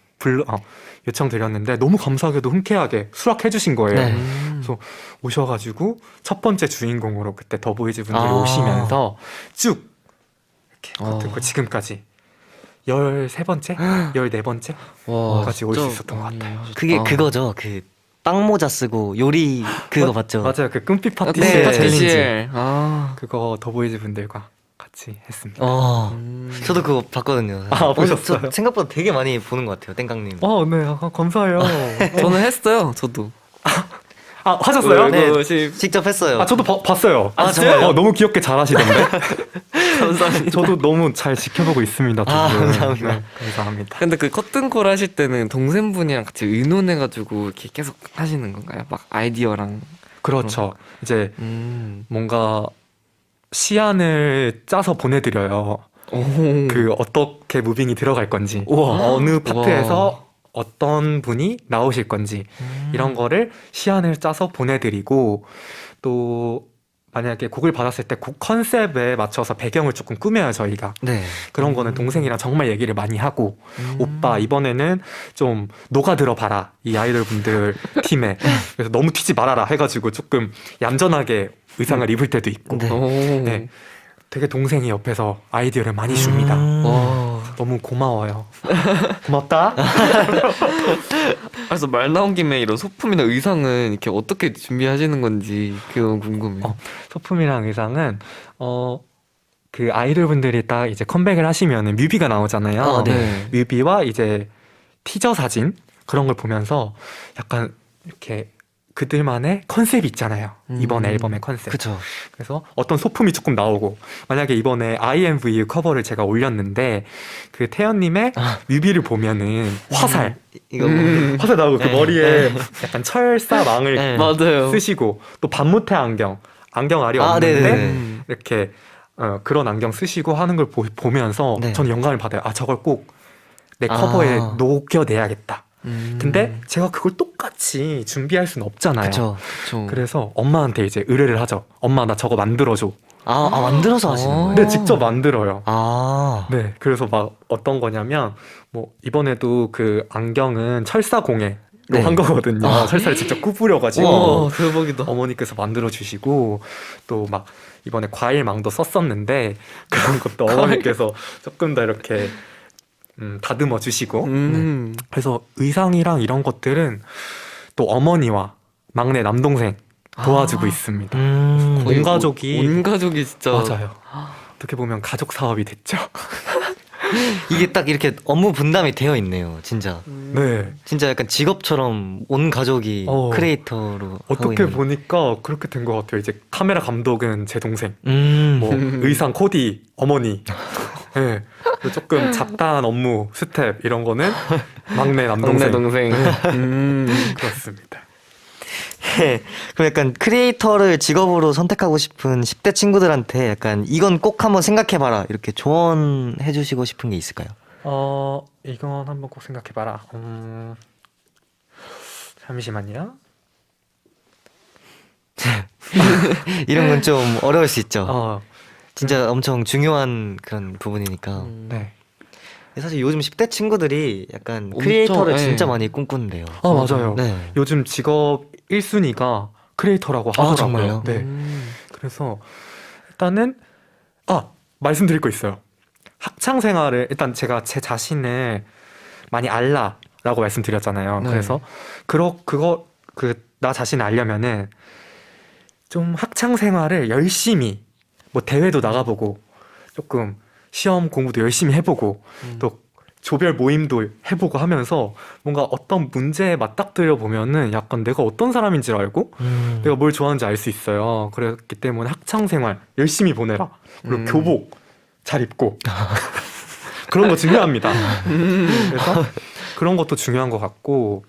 [SPEAKER 5] 요청드렸는데 너무 감사하게도 흔쾌하게 수락해주신 거예요.
[SPEAKER 1] 네.
[SPEAKER 5] 그래서 오셔가지고 첫 번째 주인공으로 그때 더보이즈 분들이 오시면서 쭉 이렇게 커튼콜 지금까지 13번째? 14번째?
[SPEAKER 2] 와,
[SPEAKER 5] 까지 올 수
[SPEAKER 2] 진짜
[SPEAKER 5] 있었던 것
[SPEAKER 2] 많이
[SPEAKER 5] 같아요.
[SPEAKER 2] 하셨다.
[SPEAKER 1] 그게 그거죠. 그 빵모자 쓰고 요리 그거 맞죠?
[SPEAKER 5] 맞아요. 그 끔빛 파티
[SPEAKER 1] 네.
[SPEAKER 5] 챌린지.
[SPEAKER 2] 챌린지.
[SPEAKER 5] 그거 더보이즈 분들과 같이 했습니다.
[SPEAKER 1] 저도 그거 봤거든요.
[SPEAKER 5] 보셨어요?
[SPEAKER 1] 저 생각보다 되게 많이 보는 것 같아요, 땡깡님.
[SPEAKER 5] 네. 감사해요.
[SPEAKER 2] 저는 했어요, 저도.
[SPEAKER 5] 하셨어요?
[SPEAKER 1] 네, 직접 했어요.
[SPEAKER 5] 저도 봤어요.
[SPEAKER 1] 정말요?
[SPEAKER 5] 너무 귀엽게 잘하시던데.
[SPEAKER 2] 감사합니다.
[SPEAKER 5] 저도 너무 잘 지켜보고 있습니다. 두 분.
[SPEAKER 1] 감사합니다.
[SPEAKER 5] 네, 감사합니다.
[SPEAKER 2] 근데 그 커튼콜 하실 때는 동생분이랑 같이 의논해가지고 이렇게 계속 하시는 건가요? 막 아이디어랑.
[SPEAKER 5] 그렇죠. 이제 뭔가 시안을 짜서 보내드려요. 그 어떻게 무빙이 들어갈 건지, 어느 파트에서 어떤 분이 나오실 건지 이런 거를 시안을 짜서 보내드리고 또 만약에 곡을 받았을 때 곡 컨셉에 맞춰서 배경을 조금 꾸며요, 저희가.
[SPEAKER 1] 네.
[SPEAKER 5] 그런 거는 동생이랑 정말 얘기를 많이 하고, 오빠, 이번에는 좀 녹아들어 봐라. 이 아이돌 분들 팀에. 그래서 너무 튀지 말아라 해가지고 조금 얌전하게 의상을 입을 때도 있고.
[SPEAKER 1] 네.
[SPEAKER 2] 오.
[SPEAKER 5] 네. 되게 동생이 옆에서 아이디어를 많이 줍니다.
[SPEAKER 2] 와.
[SPEAKER 5] 너무 고마워요. 고맙다.
[SPEAKER 2] 그래서 말 나온 김에 이런 소품이나 의상은 이렇게 어떻게 준비하시는 건지 그게 너무 궁금해요.
[SPEAKER 5] 소품이랑 의상은 그 아이돌 분들이 딱 이제 컴백을 하시면은 뮤비가 나오잖아요.
[SPEAKER 1] 아, 네.
[SPEAKER 5] 뮤비와 이제 티저 사진 그런 걸 보면서 약간 이렇게 그들만의 컨셉이 있잖아요. 이번 앨범의 컨셉.
[SPEAKER 1] 그쵸.
[SPEAKER 5] 그래서 어떤 소품이 조금 나오고, 만약에 이번에 IMV 커버를 제가 올렸는데 그 태연님의 뮤비를 보면은 화살
[SPEAKER 1] 이거 뭐.
[SPEAKER 5] 화살 나오고 그
[SPEAKER 1] 네.
[SPEAKER 5] 머리에 약간 철사망을
[SPEAKER 1] 네.
[SPEAKER 2] 맞아요.
[SPEAKER 5] 쓰시고, 또 반모태 안경 알이
[SPEAKER 1] 아,
[SPEAKER 5] 없는데
[SPEAKER 1] 네네네.
[SPEAKER 5] 이렇게 그런 안경 쓰시고 하는 걸 보면서
[SPEAKER 1] 네.
[SPEAKER 5] 저는 영감을 받아요. 아, 저걸 꼭 내 커버에
[SPEAKER 1] 아.
[SPEAKER 5] 녹여내야겠다. 근데 제가 그걸 똑같이 준비할 수는 없잖아요.
[SPEAKER 1] 그쵸.
[SPEAKER 2] 그쵸.
[SPEAKER 5] 그래서 엄마한테 이제 의뢰를 하죠. 엄마, 나 저거 만들어줘.
[SPEAKER 1] 만들어서 하시는 거예요?
[SPEAKER 5] 근데 직접 만들어요.
[SPEAKER 1] 아.
[SPEAKER 5] 네, 그래서 막 어떤 거냐면 뭐 이번에도 그 안경은 철사공예로
[SPEAKER 1] 네.
[SPEAKER 5] 한 거거든요. 철사를 직접 구부려가지고
[SPEAKER 2] 와, 대박이다.
[SPEAKER 5] 어머니께서 만들어 주시고, 또 막 이번에 과일망도 썼었는데 그런 것도 어머니께서 조금 더 이렇게 다듬어 주시고. 그래서 의상이랑 이런 것들은 또 어머니와 막내 남동생 도와주고 있습니다.
[SPEAKER 2] 거의
[SPEAKER 5] 온 가족이
[SPEAKER 2] 온 가족이 진짜
[SPEAKER 5] 맞아요. 어떻게 보면 가족 사업이 됐죠.
[SPEAKER 1] 이게 딱 이렇게 업무 분담이 되어 있네요, 진짜.
[SPEAKER 5] 네.
[SPEAKER 1] 진짜 약간 직업처럼 온 가족이 크리에이터로 하고
[SPEAKER 5] 어떻게
[SPEAKER 1] 있는.
[SPEAKER 5] 보니까 그렇게 된 것 같아요. 이제 카메라 감독은 제 동생,
[SPEAKER 1] 뭐.
[SPEAKER 5] 뭐 의상 코디 어머니, 네. 그리고 조금 잡다한 업무 스텝 이런 거는 막내 남동생.
[SPEAKER 2] 동생.
[SPEAKER 5] 그렇습니다.
[SPEAKER 1] 그럼 약간 크리에이터를 직업으로 선택하고 싶은 10대 친구들한테 약간 이건 꼭 한번 생각해봐라 이렇게 조언해 주시고 싶은 게 있을까요?
[SPEAKER 5] 이건 한번 꼭 생각해봐라. 잠시만요.
[SPEAKER 1] 이런 건 좀 어려울 수 있죠. 진짜
[SPEAKER 5] 음.
[SPEAKER 1] 엄청 중요한 그런 부분이니까.
[SPEAKER 5] 네.
[SPEAKER 1] 사실 요즘 10대 친구들이 약간
[SPEAKER 2] 엄청,
[SPEAKER 1] 크리에이터를
[SPEAKER 2] 예.
[SPEAKER 1] 진짜 많이 꿈꾸는데요.
[SPEAKER 5] 맞아요.
[SPEAKER 1] 네.
[SPEAKER 5] 요즘 직업 1순위가 크리에이터라고 하더라고요.
[SPEAKER 1] 정말요?
[SPEAKER 5] 네. 그래서 일단은 말씀드릴 거 있어요. 학창 생활을 일단 제가 제 자신을 많이 알라라고 말씀드렸잖아요.
[SPEAKER 2] 네.
[SPEAKER 5] 그래서 나 자신을 알려면은 좀 학창 생활을 열심히 뭐 대회도 나가보고 조금 시험 공부도 열심히 해보고 또 조별 모임도 해보고 하면서 뭔가 어떤 문제에 맞닥뜨려 보면은 약간 내가 어떤 사람인지 알고 내가 뭘 좋아하는지 알 수 있어요. 그렇기 때문에 학창 생활 열심히 보내라. 그리고 교복 잘 입고 그런 거 중요합니다. 그래서 그런 것도 중요한 것 같고,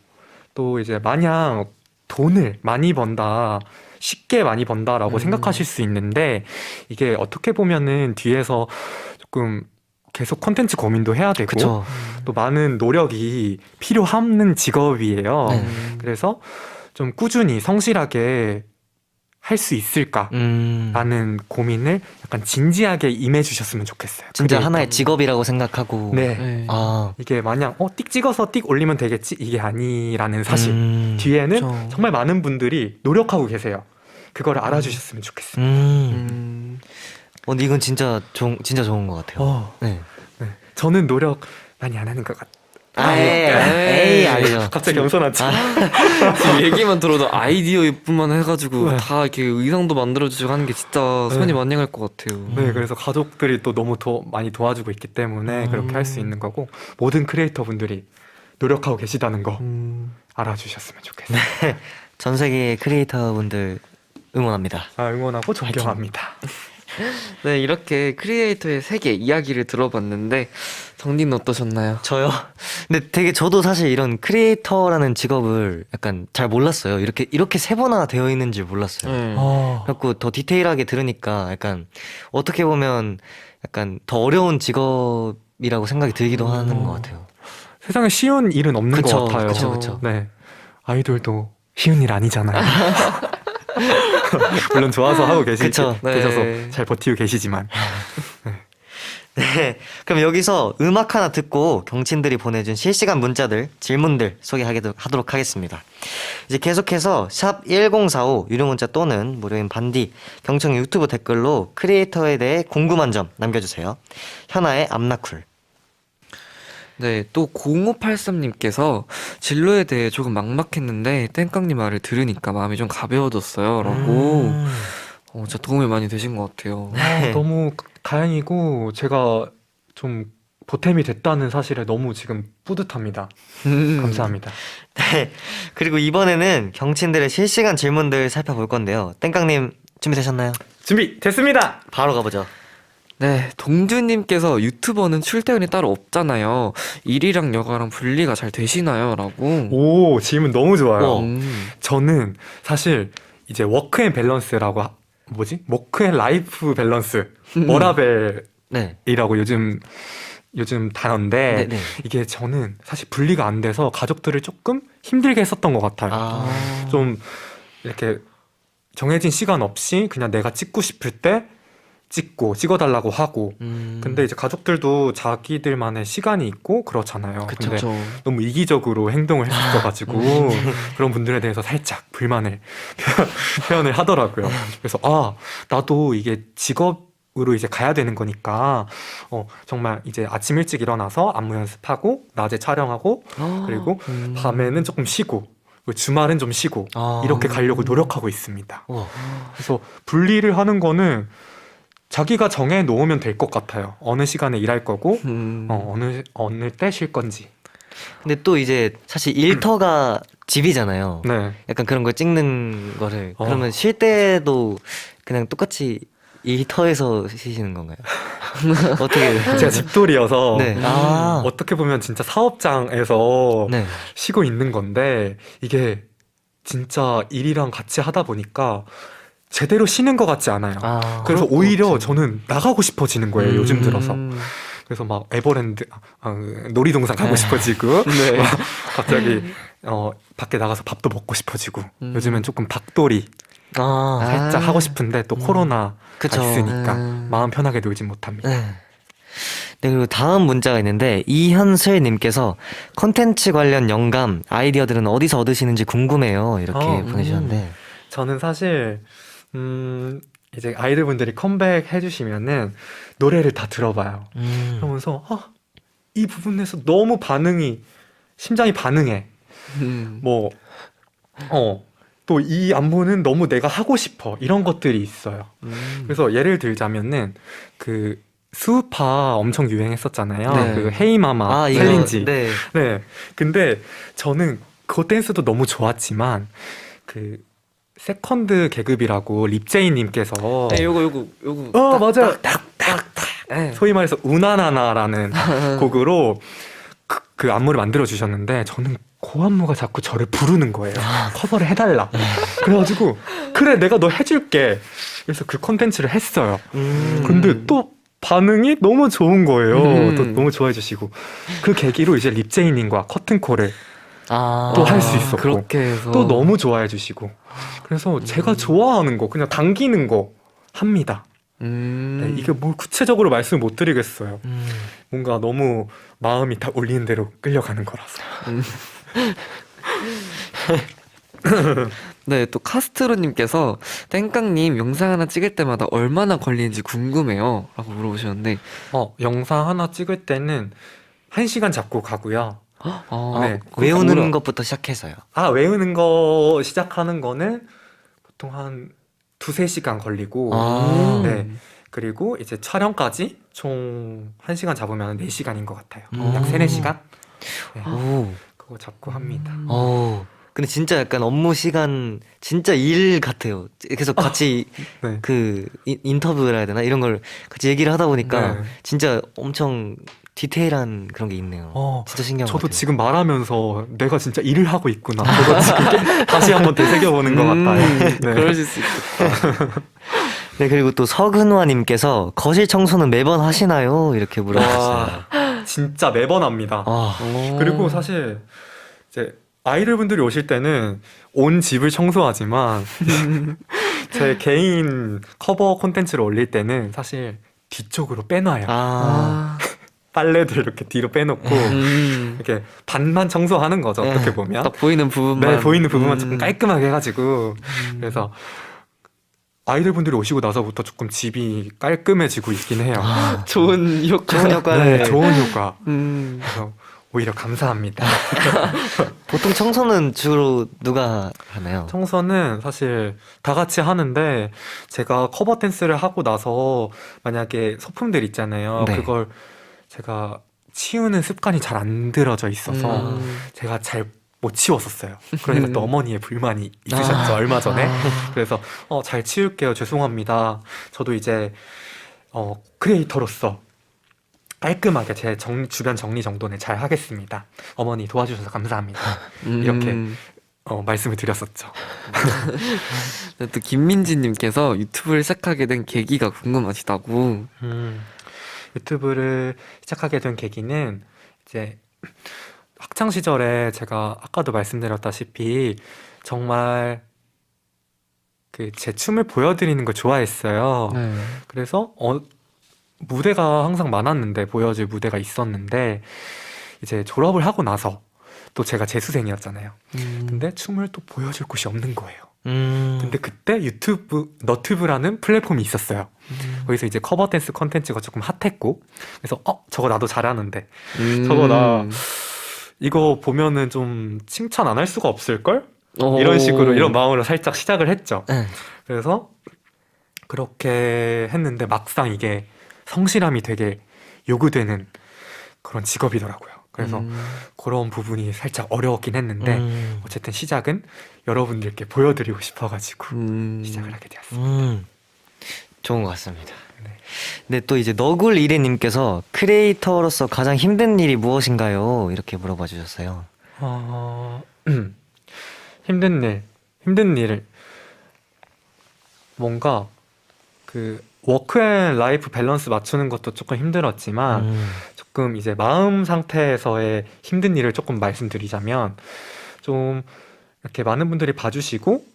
[SPEAKER 5] 또 이제 마냥 돈을 많이 번다, 쉽게 많이 번다라고 생각하실 수 있는데, 이게 어떻게 보면은 뒤에서 조금 계속 콘텐츠 고민도 해야 되고
[SPEAKER 1] 그쵸.
[SPEAKER 5] 또 많은 노력이 필요한 직업이에요. 그래서 좀 꾸준히 성실하게 할 수 있을까라는 고민을 약간 진지하게 임해주셨으면 좋겠어요.
[SPEAKER 1] 진짜
[SPEAKER 5] 크리에이터.
[SPEAKER 1] 하나의 직업이라고 생각하고.
[SPEAKER 5] 네.
[SPEAKER 2] 네.
[SPEAKER 5] 이게 마냥 띡 찍어서 띡 올리면 되겠지 이게 아니라는 사실. 뒤에는
[SPEAKER 2] 그쵸.
[SPEAKER 5] 정말 많은 분들이 노력하고 계세요. 그거를 알아주셨으면 좋겠어요.
[SPEAKER 1] 근데 이건 진짜 좋은 것 같아요. 네.
[SPEAKER 5] 네. 저는 노력 많이 안 하는 것 같아요.
[SPEAKER 1] 에이, 아니죠.
[SPEAKER 5] 갑자기 겸손하지.
[SPEAKER 2] 지금 얘기만 들어도 아이디어뿐만 해가지고 다 이렇게 의상도 만들어주고 하는 게 진짜 손이 많이 갈 것 같아요.
[SPEAKER 5] 네, 그래서 가족들이 또 너무 많이 도와주고 있기 때문에 그렇게 할 수 있는 거고, 모든 크리에이터 분들이 노력하고 계시다는 거 알아주셨으면 좋겠어요.
[SPEAKER 1] 전 세계 크리에이터 분들 응원합니다.
[SPEAKER 5] 응원하고 존경합니다.
[SPEAKER 2] 네, 이렇게 크리에이터의 세계 이야기를 들어봤는데 정디는 어떠셨나요?
[SPEAKER 1] 저요? 근데 되게 저도 사실 이런 크리에이터라는 직업을 약간 잘 몰랐어요. 이렇게 세분화 되어 있는 줄 몰랐어요. 그래갖고 더 디테일하게 들으니까 약간 어떻게 보면 약간 더 어려운 직업이라고 생각이 들기도 하는 것 같아요.
[SPEAKER 5] 세상에 쉬운 일은 없는
[SPEAKER 1] 그쵸,
[SPEAKER 5] 것 같아요.
[SPEAKER 1] 그쵸.
[SPEAKER 5] 네, 아이돌도 쉬운 일 아니잖아요. 물론 좋아서 하고
[SPEAKER 1] 그쵸.
[SPEAKER 5] 계셔서
[SPEAKER 2] 네.
[SPEAKER 5] 잘 버티고 계시지만.
[SPEAKER 1] 네. 그럼 여기서 음악 하나 듣고 경친들이 보내준 실시간 문자들, 질문들 소개하도록 하겠습니다. 이제 계속해서 샵 1045 유료 문자 또는 무료인 반디 경청 유튜브 댓글로 크리에이터에 대해 궁금한 점 남겨주세요. 현아의 암나쿨.
[SPEAKER 2] 네, 또 0583님께서 진로에 대해 조금 막막했는데 땡깡님 말을 들으니까 마음이 좀 가벼워졌어요. 라고 진짜 도움이 많이 되신 것 같아요.
[SPEAKER 5] 너무 다행이고 제가 좀 보탬이 됐다는 사실에 너무 지금 뿌듯합니다. 감사합니다.
[SPEAKER 1] 네. 그리고 이번에는 경친들의 실시간 질문들 살펴볼 건데요. 땡깡님 준비되셨나요?
[SPEAKER 5] 준비 됐습니다.
[SPEAKER 1] 바로 가보죠.
[SPEAKER 2] 네, 동주님께서 유튜버는 출퇴근이 따로 없잖아요. 일이랑 여가랑 분리가 잘 되시나요? 라고.
[SPEAKER 5] 오, 질문 너무 좋아요.
[SPEAKER 2] 음.
[SPEAKER 5] 저는 사실 이제 워크앤 라이프 밸런스, 워라벨이라고
[SPEAKER 1] 네.
[SPEAKER 5] 요즘 단어인데
[SPEAKER 1] 네네.
[SPEAKER 5] 이게 저는 사실 분리가 안 돼서 가족들을 조금 힘들게 했었던 것 같아요.
[SPEAKER 1] 아.
[SPEAKER 5] 좀 이렇게 정해진 시간 없이 그냥 내가 찍고 싶을 때 찍어달라고 하고. 근데 이제 가족들도 자기들만의 시간이 있고 그렇잖아요. 근데
[SPEAKER 2] 그쵸.
[SPEAKER 5] 너무 이기적으로 행동을 했었어가지고 그런 분들에 대해서 살짝 불만을 표현을 하더라고요. 그래서 나도 이게 직업으로 이제 가야 되는 거니까 정말 이제 아침 일찍 일어나서 안무 연습하고 낮에 촬영하고 그리고 밤에는 조금 쉬고 주말은 좀 쉬고 이렇게 가려고 노력하고 있습니다. 그래서 분리를 하는 거는 자기가 정해 놓으면 될 것 같아요. 어느 시간에 일할 거고 어느 때 쉴 건지.
[SPEAKER 1] 근데 또 이제 사실 일터가 집이잖아요.
[SPEAKER 5] 네.
[SPEAKER 1] 약간 그런 거 찍는 거를 그러면 쉴 때도 그냥 똑같이 일터에서 쉬시는 건가요? 어떻게?
[SPEAKER 5] 제가 집돌이여서
[SPEAKER 1] 네.
[SPEAKER 5] 어떻게 보면 진짜 사업장에서
[SPEAKER 1] 네.
[SPEAKER 5] 쉬고 있는 건데 이게 진짜 일이랑 같이 하다 보니까 제대로 쉬는 것 같지 않아요. 그래서 오히려 저는 나가고 싶어지는 거예요. 요즘 들어서. 그래서 막 에버랜드 놀이동산 가고 싶어지고
[SPEAKER 2] 네.
[SPEAKER 5] 막 갑자기 밖에 나가서 밥도 먹고 싶어지고 요즘엔 조금 닭돌이 살짝 하고 싶은데 또 코로나가
[SPEAKER 1] 그쵸.
[SPEAKER 5] 있으니까 마음 편하게 놀진 못합니다.
[SPEAKER 1] 네. 네, 그리고 다음 문자가 있는데 이현슬님께서 컨텐츠 관련 영감, 아이디어들은 어디서 얻으시는지 궁금해요. 이렇게 보내주셨는데
[SPEAKER 5] 저는 사실 이제 아이돌분들이 컴백 해주시면은 노래를 다 들어봐요. 그러면서 이 부분에서 너무 심장이 반응해. 뭐 또 이 안무는 너무 내가 하고 싶어. 이런 것들이 있어요. 그래서 예를 들자면은 그 수우파 엄청 유행했었잖아요.
[SPEAKER 2] 네.
[SPEAKER 5] 그 헤이마마
[SPEAKER 1] 이거,
[SPEAKER 5] 챌린지.
[SPEAKER 1] 네.
[SPEAKER 5] 네. 근데 저는 그 댄스도 너무 좋았지만 그 세컨드 계급이라고 립제이님께서
[SPEAKER 2] 네, 요거.
[SPEAKER 5] 맞아요.
[SPEAKER 2] 네.
[SPEAKER 5] 소위 말해서 우나나나라는 곡으로 그 안무를 만들어 주셨는데 저는 그 안무가 자꾸 저를 부르는 거예요. 커버를 해달라. 그래가지고 그래 내가 너 해줄게. 그래서 그 콘텐츠를 했어요. 근데 또 반응이 너무 좋은 거예요. 또 너무 좋아해 주시고 그 계기로 이제 립제이님과 커튼콜을 또 할 수 있었고
[SPEAKER 2] 그렇게 해서
[SPEAKER 5] 또 너무 좋아해 주시고 그래서 제가 좋아하는 거 그냥 당기는 거 합니다. 네, 이게 뭘 구체적으로 말씀을 못 드리겠어요. 뭔가 너무 마음이 다 울리는 대로 끌려가는 거라서.
[SPEAKER 2] 네, 또 카스트로님께서 땡깡님 영상 하나 찍을 때마다 얼마나 걸리는지 궁금해요. 라고 물어보셨는데
[SPEAKER 5] 영상 하나 찍을 때는 1시간 잡고 가고요. 네.
[SPEAKER 1] 외우는 것부터 시작해서요.
[SPEAKER 5] 외우는 거 시작하는 거는 보통 한 2-3시간 걸리고 네. 그리고 이제 촬영까지 총 1시간 잡으면 4시간인 것 같아요. 약 3-4시간? 네. 그거 잡고 합니다.
[SPEAKER 1] 근데 진짜 약간 업무 시간 진짜 일 같아요. 계속 같이
[SPEAKER 5] 네.
[SPEAKER 1] 그 인터뷰를 해야 되나 이런 걸 같이 얘기를 하다 보니까
[SPEAKER 5] 네.
[SPEAKER 1] 진짜 엄청 디테일한 그런 게 있네요. 진짜 신기한 것
[SPEAKER 5] 저도
[SPEAKER 1] 같아요.
[SPEAKER 5] 지금 말하면서 내가 진짜 일을 하고 있구나. 저도 지금 다시 한번 되새겨보는 것 같아요. 네.
[SPEAKER 2] 그러실 수 있겠다.
[SPEAKER 1] 네, 그리고 또 서근화님께서 거실 청소는 매번 하시나요? 이렇게 물어보셨어요.
[SPEAKER 5] 진짜 매번 합니다. 그리고 사실 이제 아이돌 분들이 오실 때는 온 집을 청소하지만 제 개인 커버 콘텐츠를 올릴 때는 사실 뒤쪽으로 빼놔요.
[SPEAKER 1] 아,
[SPEAKER 5] 빨래들 이렇게 뒤로 빼놓고 이렇게 반만 청소하는 거죠.
[SPEAKER 1] 네.
[SPEAKER 5] 어떻게 보면.
[SPEAKER 2] 딱 보이는 부분만.
[SPEAKER 5] 네, 보이는 부분만 조금 깔끔하게 해가지고 그래서 아이들 분들이 오시고 나서부터 조금 집이 깔끔해지고 있긴 해요.
[SPEAKER 2] 좋은 효과.
[SPEAKER 1] 좋은 효과를.
[SPEAKER 5] 네, 좋은 효과.
[SPEAKER 2] 음.
[SPEAKER 5] 그래서 오히려 감사합니다.
[SPEAKER 1] 보통 청소는 주로 누가 하나요?
[SPEAKER 5] 청소는 사실 다 같이 하는데 제가 커버 댄스를 하고 나서 만약에 소품들 있잖아요.
[SPEAKER 1] 네.
[SPEAKER 5] 그걸 제가 치우는 습관이 잘 안 들어져 있어서
[SPEAKER 2] 음.
[SPEAKER 5] 제가 잘 못 치웠었어요. 그러니까 또 어머니의 불만이 있으셨죠,
[SPEAKER 1] 아.
[SPEAKER 5] 얼마 전에. 그래서 잘 치울게요. 죄송합니다. 저도 이제 크리에이터로서 깔끔하게 제 주변 정리 정돈을 잘 하겠습니다. 어머니 도와주셔서 감사합니다. 이렇게 말씀을 드렸었죠.
[SPEAKER 2] 또 김민지님께서 유튜브를 시작하게 된 계기가 궁금하시다고.
[SPEAKER 5] 유튜브를 시작하게 된 계기는 이제 학창 시절에 제가 아까도 말씀드렸다시피 정말 그 제 춤을 보여드리는 걸 좋아했어요.
[SPEAKER 2] 네.
[SPEAKER 5] 그래서 무대가 항상 많았는데 보여줄 무대가 있었는데 이제 졸업을 하고 나서 또 제가 재수생이었잖아요. 근데 춤을 또 보여줄 곳이 없는 거예요. 근데 그때 너튜브라는 플랫폼이 있었어요. 거기서 이제 커버 댄스 컨텐츠가 조금 핫했고 그래서 저거 나도 잘하는데 저거 나 이거 보면은 좀 칭찬 안 할 수가 없을걸? 이런 식으로 이런 마음으로 살짝 시작을 했죠.
[SPEAKER 1] 네.
[SPEAKER 5] 그래서 그렇게 했는데 막상 이게 성실함이 되게 요구되는 그런 직업이더라고요. 그래서 그런 부분이 살짝 어려웠긴 했는데 어쨌든 시작은 여러분들께 보여드리고 싶어가지고 시작을 하게 되었습니다.
[SPEAKER 1] 좋은 것 같습니다.
[SPEAKER 5] 네.
[SPEAKER 1] 네, 또 이제 너굴1회님께서 크리에이터로서 가장 힘든 일이 무엇인가요? 이렇게 물어봐 주셨어요.
[SPEAKER 5] 힘든 일을 뭔가 그 워크 앤 라이프 밸런스 맞추는 것도 조금 힘들었지만 조금 이제 마음 상태에서의 힘든 일을 조금 말씀드리자면 좀 이렇게 많은 분들이 봐주시고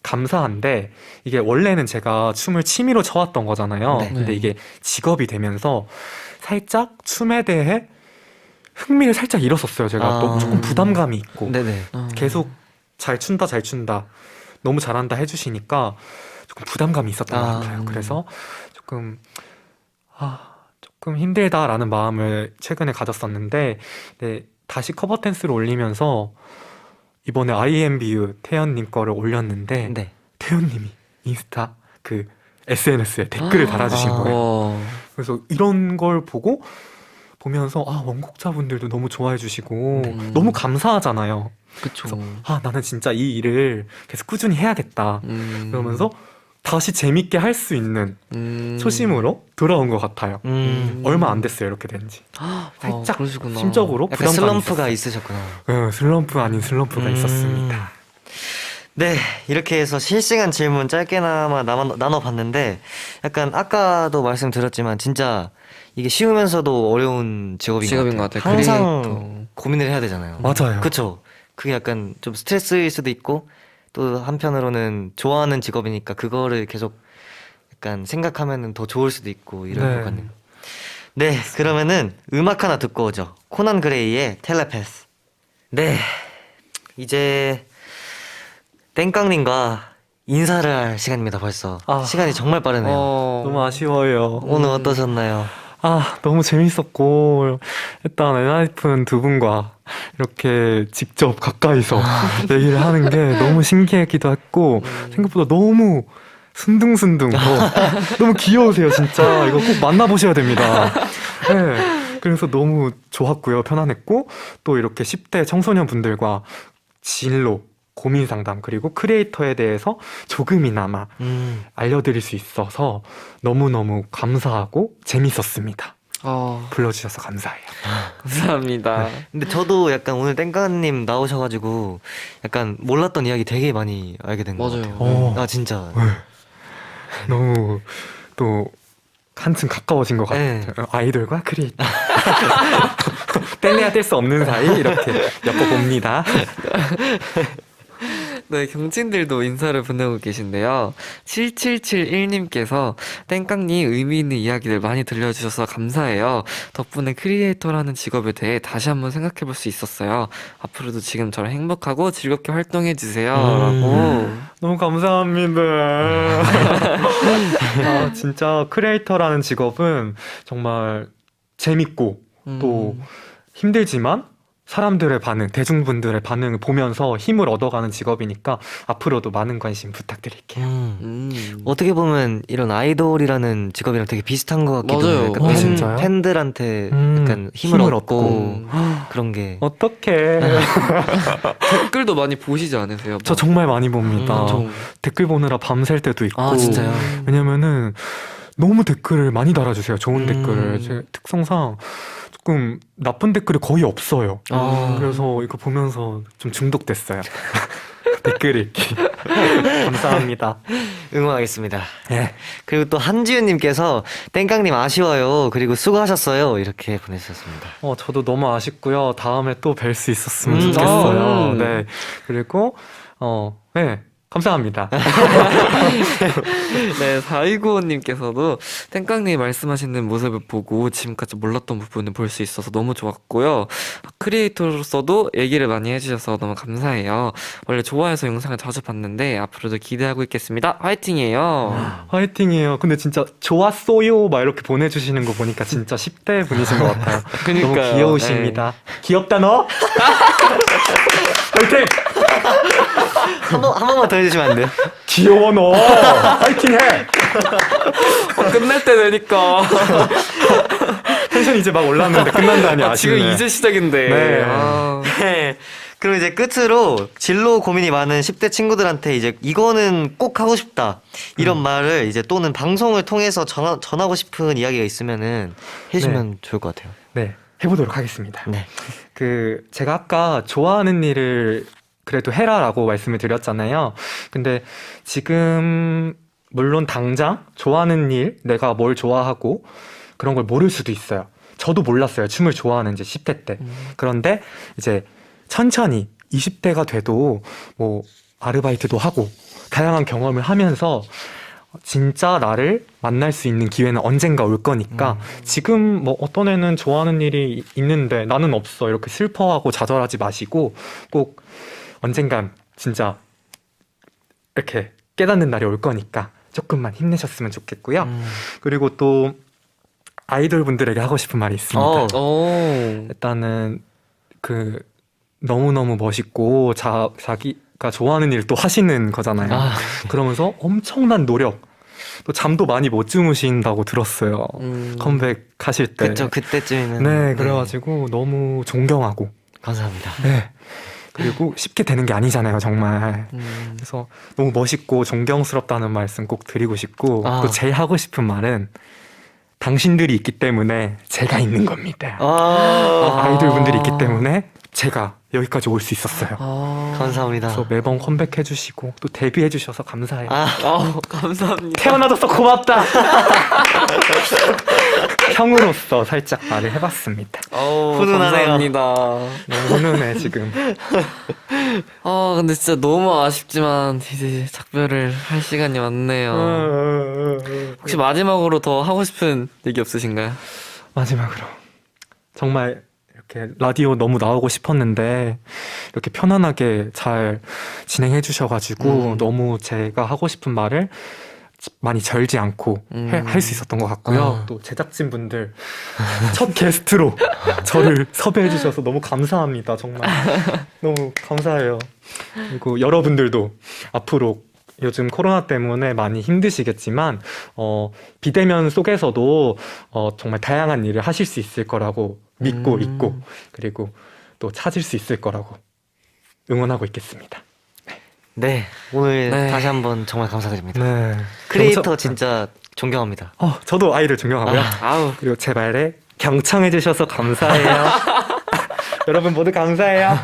[SPEAKER 5] 감사한데 이게 원래는 제가 춤을 취미로 춰왔던 거잖아요.
[SPEAKER 1] 네.
[SPEAKER 5] 근데 이게 직업이 되면서 살짝 춤에 대해 흥미를 살짝 잃었었어요. 제가 또 조금 부담감이 있고
[SPEAKER 1] 네네.
[SPEAKER 5] 계속 잘 춘다 너무 잘한다 해주시니까 조금 부담감이 있었던 것 같아요. 그래서 조금 힘들다라는 마음을 최근에 가졌었는데 네, 다시 커버 댄스를 올리면서 이번에 IMBU 태연님 거를 올렸는데
[SPEAKER 1] 네.
[SPEAKER 5] 태연님이 인스타 그 SNS에 댓글을 달아주신 거예요. 그래서 이런 걸 보면서 원곡자분들도 너무 좋아해 주시고 너무 감사하잖아요.
[SPEAKER 2] 그쵸.
[SPEAKER 5] 나는 진짜 이 일을 계속 꾸준히 해야겠다. 그러면서 다시 재밌게 할 수 있는 초심으로 돌아온 것 같아요. 얼마 안 됐어요, 이렇게 된 지. 살짝
[SPEAKER 2] 그러시구나.
[SPEAKER 5] 심적으로
[SPEAKER 1] 약간
[SPEAKER 5] 부담감이
[SPEAKER 1] 슬럼프가 있으셨구나.
[SPEAKER 5] 슬럼프 아닌 슬럼프가 있었습니다.
[SPEAKER 1] 네, 이렇게 해서 실시간 질문 짧게나마 나눠봤는데 약간 아까도 말씀드렸지만 진짜 이게 쉬우면서도 어려운 직업인 것 같아요. 항상
[SPEAKER 2] 크리에이터.
[SPEAKER 1] 고민을 해야 되잖아요.
[SPEAKER 5] 맞아요.
[SPEAKER 1] 그쵸? 그게 약간 좀 스트레스일 수도 있고 또 한편으로는 좋아하는 직업이니까 그거를 계속 약간 생각하면은 더 좋을 수도 있고 이럴 것 같네요. 네, 그러면은 음악 하나 듣고 오죠. 코난 그레이의 텔레패스. 네, 이제 땡깡님과 인사를 할 시간입니다. 벌써 시간이 정말 빠르네요.
[SPEAKER 5] 너무 아쉬워요.
[SPEAKER 1] 오늘 어떠셨나요?
[SPEAKER 5] 너무 재밌었고 일단 엔하이픈 두 분과 이렇게 직접 가까이서 얘기를 하는 게 너무 신기하기도 했고 생각보다 너무 순둥순둥 너무 귀여우세요 진짜. 이거 꼭 만나보셔야 됩니다. 네, 그래서 너무 좋았고요. 편안했고 또 이렇게 10대 청소년 분들과 진로 고민 상담 그리고 크리에이터에 대해서 조금이나마 알려드릴 수 있어서 너무너무 감사하고 재밌었습니다. 불러주셔서 감사해요.
[SPEAKER 2] 감사합니다.
[SPEAKER 1] 근데 저도 약간 오늘 땡깡님 나오셔가지고 약간 몰랐던 이야기 되게 많이 알게 된 것
[SPEAKER 2] 맞아요.
[SPEAKER 1] 같아요. 진짜.
[SPEAKER 5] 너무 또 한층 가까워진 것
[SPEAKER 1] 네.
[SPEAKER 5] 같아요. 아이돌과 크리에이터. 뗄래야 뗄 수 없는 사이 이렇게 엮어봅니다.
[SPEAKER 2] 네, 경친들도 인사를 보내고 계신데요. 7771님께서 땡깡님 의미 있는 이야기들 많이 들려주셔서 감사해요. 덕분에 크리에이터라는 직업에 대해 다시 한번 생각해볼 수 있었어요. 앞으로도 지금처럼 행복하고 즐겁게 활동해주세요. 라고.
[SPEAKER 5] 너무 감사합니다. 아, 진짜 크리에이터라는 직업은 정말 재밌고 또 힘들지만 사람들의 반응, 대중분들의 반응을 보면서 힘을 얻어가는 직업이니까 앞으로도 많은 관심 부탁드릴게요.
[SPEAKER 1] 어떻게 보면 이런 아이돌이라는 직업이랑 되게 비슷한 것 같기도
[SPEAKER 2] 맞아요.
[SPEAKER 1] 해요.
[SPEAKER 5] 아, 진짜요?
[SPEAKER 1] 팬들한테 약간 힘을 얻고 그런 게.
[SPEAKER 5] 어떡해.
[SPEAKER 2] 댓글도 많이 보시지 않으세요?
[SPEAKER 5] 저 정말 많이 봅니다.
[SPEAKER 2] 저-
[SPEAKER 5] 댓글 보느라 밤샐 때도 있고.
[SPEAKER 1] 아, 진짜요?
[SPEAKER 5] 왜냐면은 너무 댓글을 많이 달아주세요. 좋은 댓글을. 제 특성상 조금 나쁜 댓글이 거의 없어요. 그래서 이거 보면서 좀 중독됐어요. 댓글 읽기. 감사합니다.
[SPEAKER 1] 응원하겠습니다.
[SPEAKER 5] 예.
[SPEAKER 1] 그리고 또 한지윤님께서 땡깡님 아쉬워요. 그리고 수고하셨어요. 이렇게 보내주셨습니다.
[SPEAKER 5] 저도 너무 아쉽고요. 다음에 또 뵐 수 있었으면
[SPEAKER 1] 음.
[SPEAKER 5] 좋겠어요.
[SPEAKER 2] 아.
[SPEAKER 5] 네. 그리고, 네. 감사합니다.
[SPEAKER 2] 네, 4295님께서도 땡깡님 말씀하시는 모습을 보고 지금까지 몰랐던 부분을 볼 수 있어서 너무 좋았고요. 크리에이터로서도 얘기를 많이 해주셔서 너무 감사해요. 원래 좋아해서 영상을 자주 봤는데 앞으로도 기대하고 있겠습니다. 화이팅이에요.
[SPEAKER 5] 화이팅이에요. 근데 진짜 좋았어요. 막 이렇게 보내주시는 거 보니까 진짜 10대 분이신 것 같아요. 너무
[SPEAKER 2] 그러니까요.
[SPEAKER 5] 귀여우십니다. 귀엽다, 너? 화이팅!
[SPEAKER 1] 한 번만 더 해주시면 안 돼요?
[SPEAKER 5] 귀여워, 너! 화이팅 해!
[SPEAKER 2] 끝날 때 되니까.
[SPEAKER 5] 텐션 이제 막 올랐는데 끝난다니 아쉽네.
[SPEAKER 2] 지금 이제 시작인데.
[SPEAKER 5] 네.
[SPEAKER 2] 아.
[SPEAKER 1] 네. 그리고 이제 끝으로 진로 고민이 많은 10대 친구들한테 이제 이거는 꼭 하고 싶다. 이런 말을 이제 또는 방송을 통해서 전하고 싶은 이야기가 있으면은 해주면 좋을 것 같아요.
[SPEAKER 5] 네, 해보도록 하겠습니다.
[SPEAKER 1] 네.
[SPEAKER 5] 제가 아까 좋아하는 일을 그래도 해라라고 말씀을 드렸잖아요. 근데 지금 물론 당장 좋아하는 일, 내가 뭘 좋아하고 그런 걸 모를 수도 있어요. 저도 몰랐어요. 춤을 좋아하는지 10대 때. 그런데 이제 천천히 20대가 돼도 뭐 아르바이트도 하고 다양한 경험을 하면서 진짜 나를 만날 수 있는 기회는 언젠가 올 거니까 지금 뭐 어떤 애는 좋아하는 일이 있는데 나는 없어 이렇게 슬퍼하고 좌절하지 마시고 꼭 언젠간 진짜 이렇게 깨닫는 날이 올 거니까 조금만 힘내셨으면 좋겠고요. 그리고 또 아이돌 분들에게 하고 싶은 말이 있습니다.
[SPEAKER 2] 오.
[SPEAKER 5] 일단은 너무너무 멋있고 자기가 좋아하는 일 또 하시는 거잖아요.
[SPEAKER 1] 아,
[SPEAKER 5] 그러면서 엄청난 노력, 또 잠도 많이 못 주무신다고 들었어요. 컴백 하실 때.
[SPEAKER 1] 그쵸. 그때쯤에는.
[SPEAKER 5] 네, 그래가지고 너무 존경하고.
[SPEAKER 1] 감사합니다.
[SPEAKER 5] 네. 그리고 쉽게 되는 게 아니잖아요, 정말. 그래서 너무 멋있고 존경스럽다는 말씀 꼭 드리고 싶고,
[SPEAKER 1] 아.
[SPEAKER 5] 또 제일 하고 싶은 말은 당신들이 있기 때문에 제가 있는 겁니다. 아이돌 분들이 있기 때문에 제가 여기까지 올 수 있었어요.
[SPEAKER 1] 감사합니다.
[SPEAKER 5] 그래서 매번 컴백해 주시고 또 데뷔해 주셔서 감사해요.
[SPEAKER 2] 감사합니다.
[SPEAKER 5] 태어나줘서 고맙다. 형으로서 살짝 말을 해봤습니다.
[SPEAKER 1] 훈훈하네요.
[SPEAKER 2] 감사합니다.
[SPEAKER 5] 너무 훈훈해 지금.
[SPEAKER 2] 근데 진짜 너무 아쉽지만 이제 작별을 할 시간이 왔네요. 혹시 마지막으로 더 하고 싶은 얘기 없으신가요?
[SPEAKER 5] 마지막으로 정말 이렇게 라디오 너무 나오고 싶었는데 이렇게 편안하게 잘 진행해 주셔가지고 너무 제가 하고 싶은 말을 많이 절지 않고 할 수 있었던 것 같고요. 또 제작진 분들 첫 게스트로 저를 섭외해 주셔서 너무 감사합니다. 정말 너무 감사해요. 그리고 여러분들도 앞으로 요즘 코로나 때문에 많이 힘드시겠지만 비대면 속에서도 정말 다양한 일을 하실 수 있을 거라고 믿고 있고 그리고 또 찾을 수 있을 거라고 응원하고 있겠습니다.
[SPEAKER 1] 네. 오늘
[SPEAKER 2] 네.
[SPEAKER 1] 다시 한번 정말 감사드립니다.
[SPEAKER 5] 네.
[SPEAKER 1] 크리에이터 진짜 존경합니다.
[SPEAKER 5] 저도 아이를 존경하고요.
[SPEAKER 2] 아우.
[SPEAKER 5] 그리고 제 말에 경청해 주셔서 감사해요. 여러분 모두 감사해요.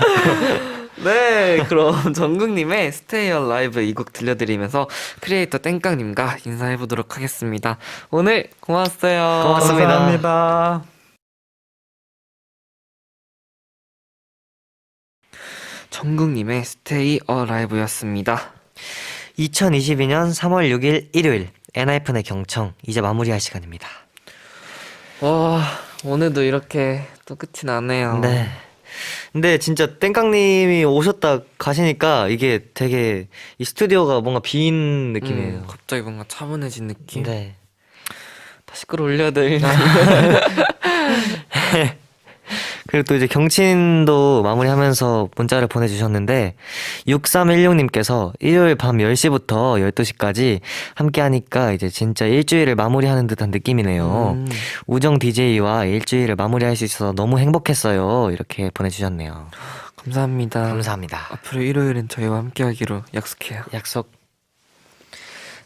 [SPEAKER 2] 네, 그럼 정국님의 Stay Alive 이 곡 들려드리면서 크리에이터 땡깡님과 인사해보도록 하겠습니다. 오늘 고맙어요.
[SPEAKER 1] 고맙습니다.
[SPEAKER 5] 감사합니다.
[SPEAKER 2] 정국님의 Stay Alive였습니다.
[SPEAKER 1] 2022년 3월 6일 일요일 엔하이픈의 경청 이제 마무리할 시간입니다.
[SPEAKER 2] 와, 오늘도 이렇게 또 끝이 나네요.
[SPEAKER 1] 네. 근데 진짜 땡깡님이 오셨다 가시니까 이게 되게 이 스튜디오가 뭔가 빈 느낌이에요.
[SPEAKER 2] 갑자기 뭔가 차분해진 느낌.
[SPEAKER 1] 네.
[SPEAKER 2] 다시 끌어올려야 될.
[SPEAKER 1] 그리고 또 이제 경친도 마무리하면서 문자를 보내주셨는데 6316님께서 일요일 밤 10시부터 12시까지 함께 하니까 이제 진짜 일주일을 마무리하는 듯한 느낌이네요. 우정 DJ와 일주일을 마무리할 수 있어서 너무 행복했어요. 이렇게 보내주셨네요.
[SPEAKER 2] 감사합니다.
[SPEAKER 1] 감사합니다.
[SPEAKER 2] 앞으로 일요일은 저희와 함께하기로 약속해요.
[SPEAKER 1] 약속.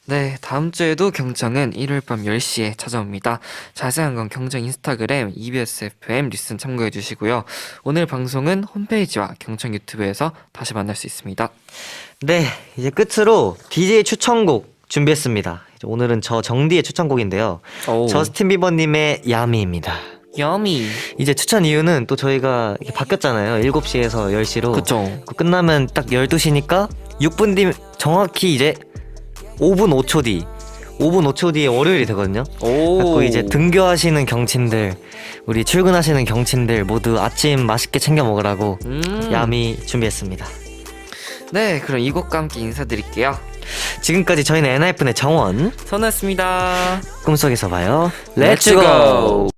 [SPEAKER 2] 네, 다음 주에도 경청은 일요일 밤 10시에 찾아옵니다. 자세한 건 경청 인스타그램 EBS FM 리슨 참고해 주시고요. 오늘 방송은 홈페이지와 경청 유튜브에서 다시 만날 수 있습니다.
[SPEAKER 1] 네, 이제 끝으로 DJ 추천곡 준비했습니다. 이제 오늘은 저 정디의 추천곡인데요.
[SPEAKER 2] 오.
[SPEAKER 1] 저스틴 비버님의 야미입니다.
[SPEAKER 2] 야미.
[SPEAKER 1] 이제 추천 이유는 또 저희가 이렇게 바뀌었잖아요. 7시에서 10시로.
[SPEAKER 2] 그쵸.
[SPEAKER 1] 끝나면 딱 12시니까 6분 뒤 정확히 이제 5분 5초 뒤 5분 5초 뒤에 월요일이 되거든요.
[SPEAKER 2] 오.
[SPEAKER 1] 그래서 이제 등교하시는 경친들, 우리 출근하시는 경친들 모두 아침 맛있게 챙겨 먹으라고 야미 준비했습니다.
[SPEAKER 2] 네, 그럼 이 곡과 함께 인사드릴게요.
[SPEAKER 1] 지금까지 저희는 엔하이픈의 정원
[SPEAKER 2] 선우였습니다.
[SPEAKER 1] 꿈속에서 봐요.
[SPEAKER 2] Let's go.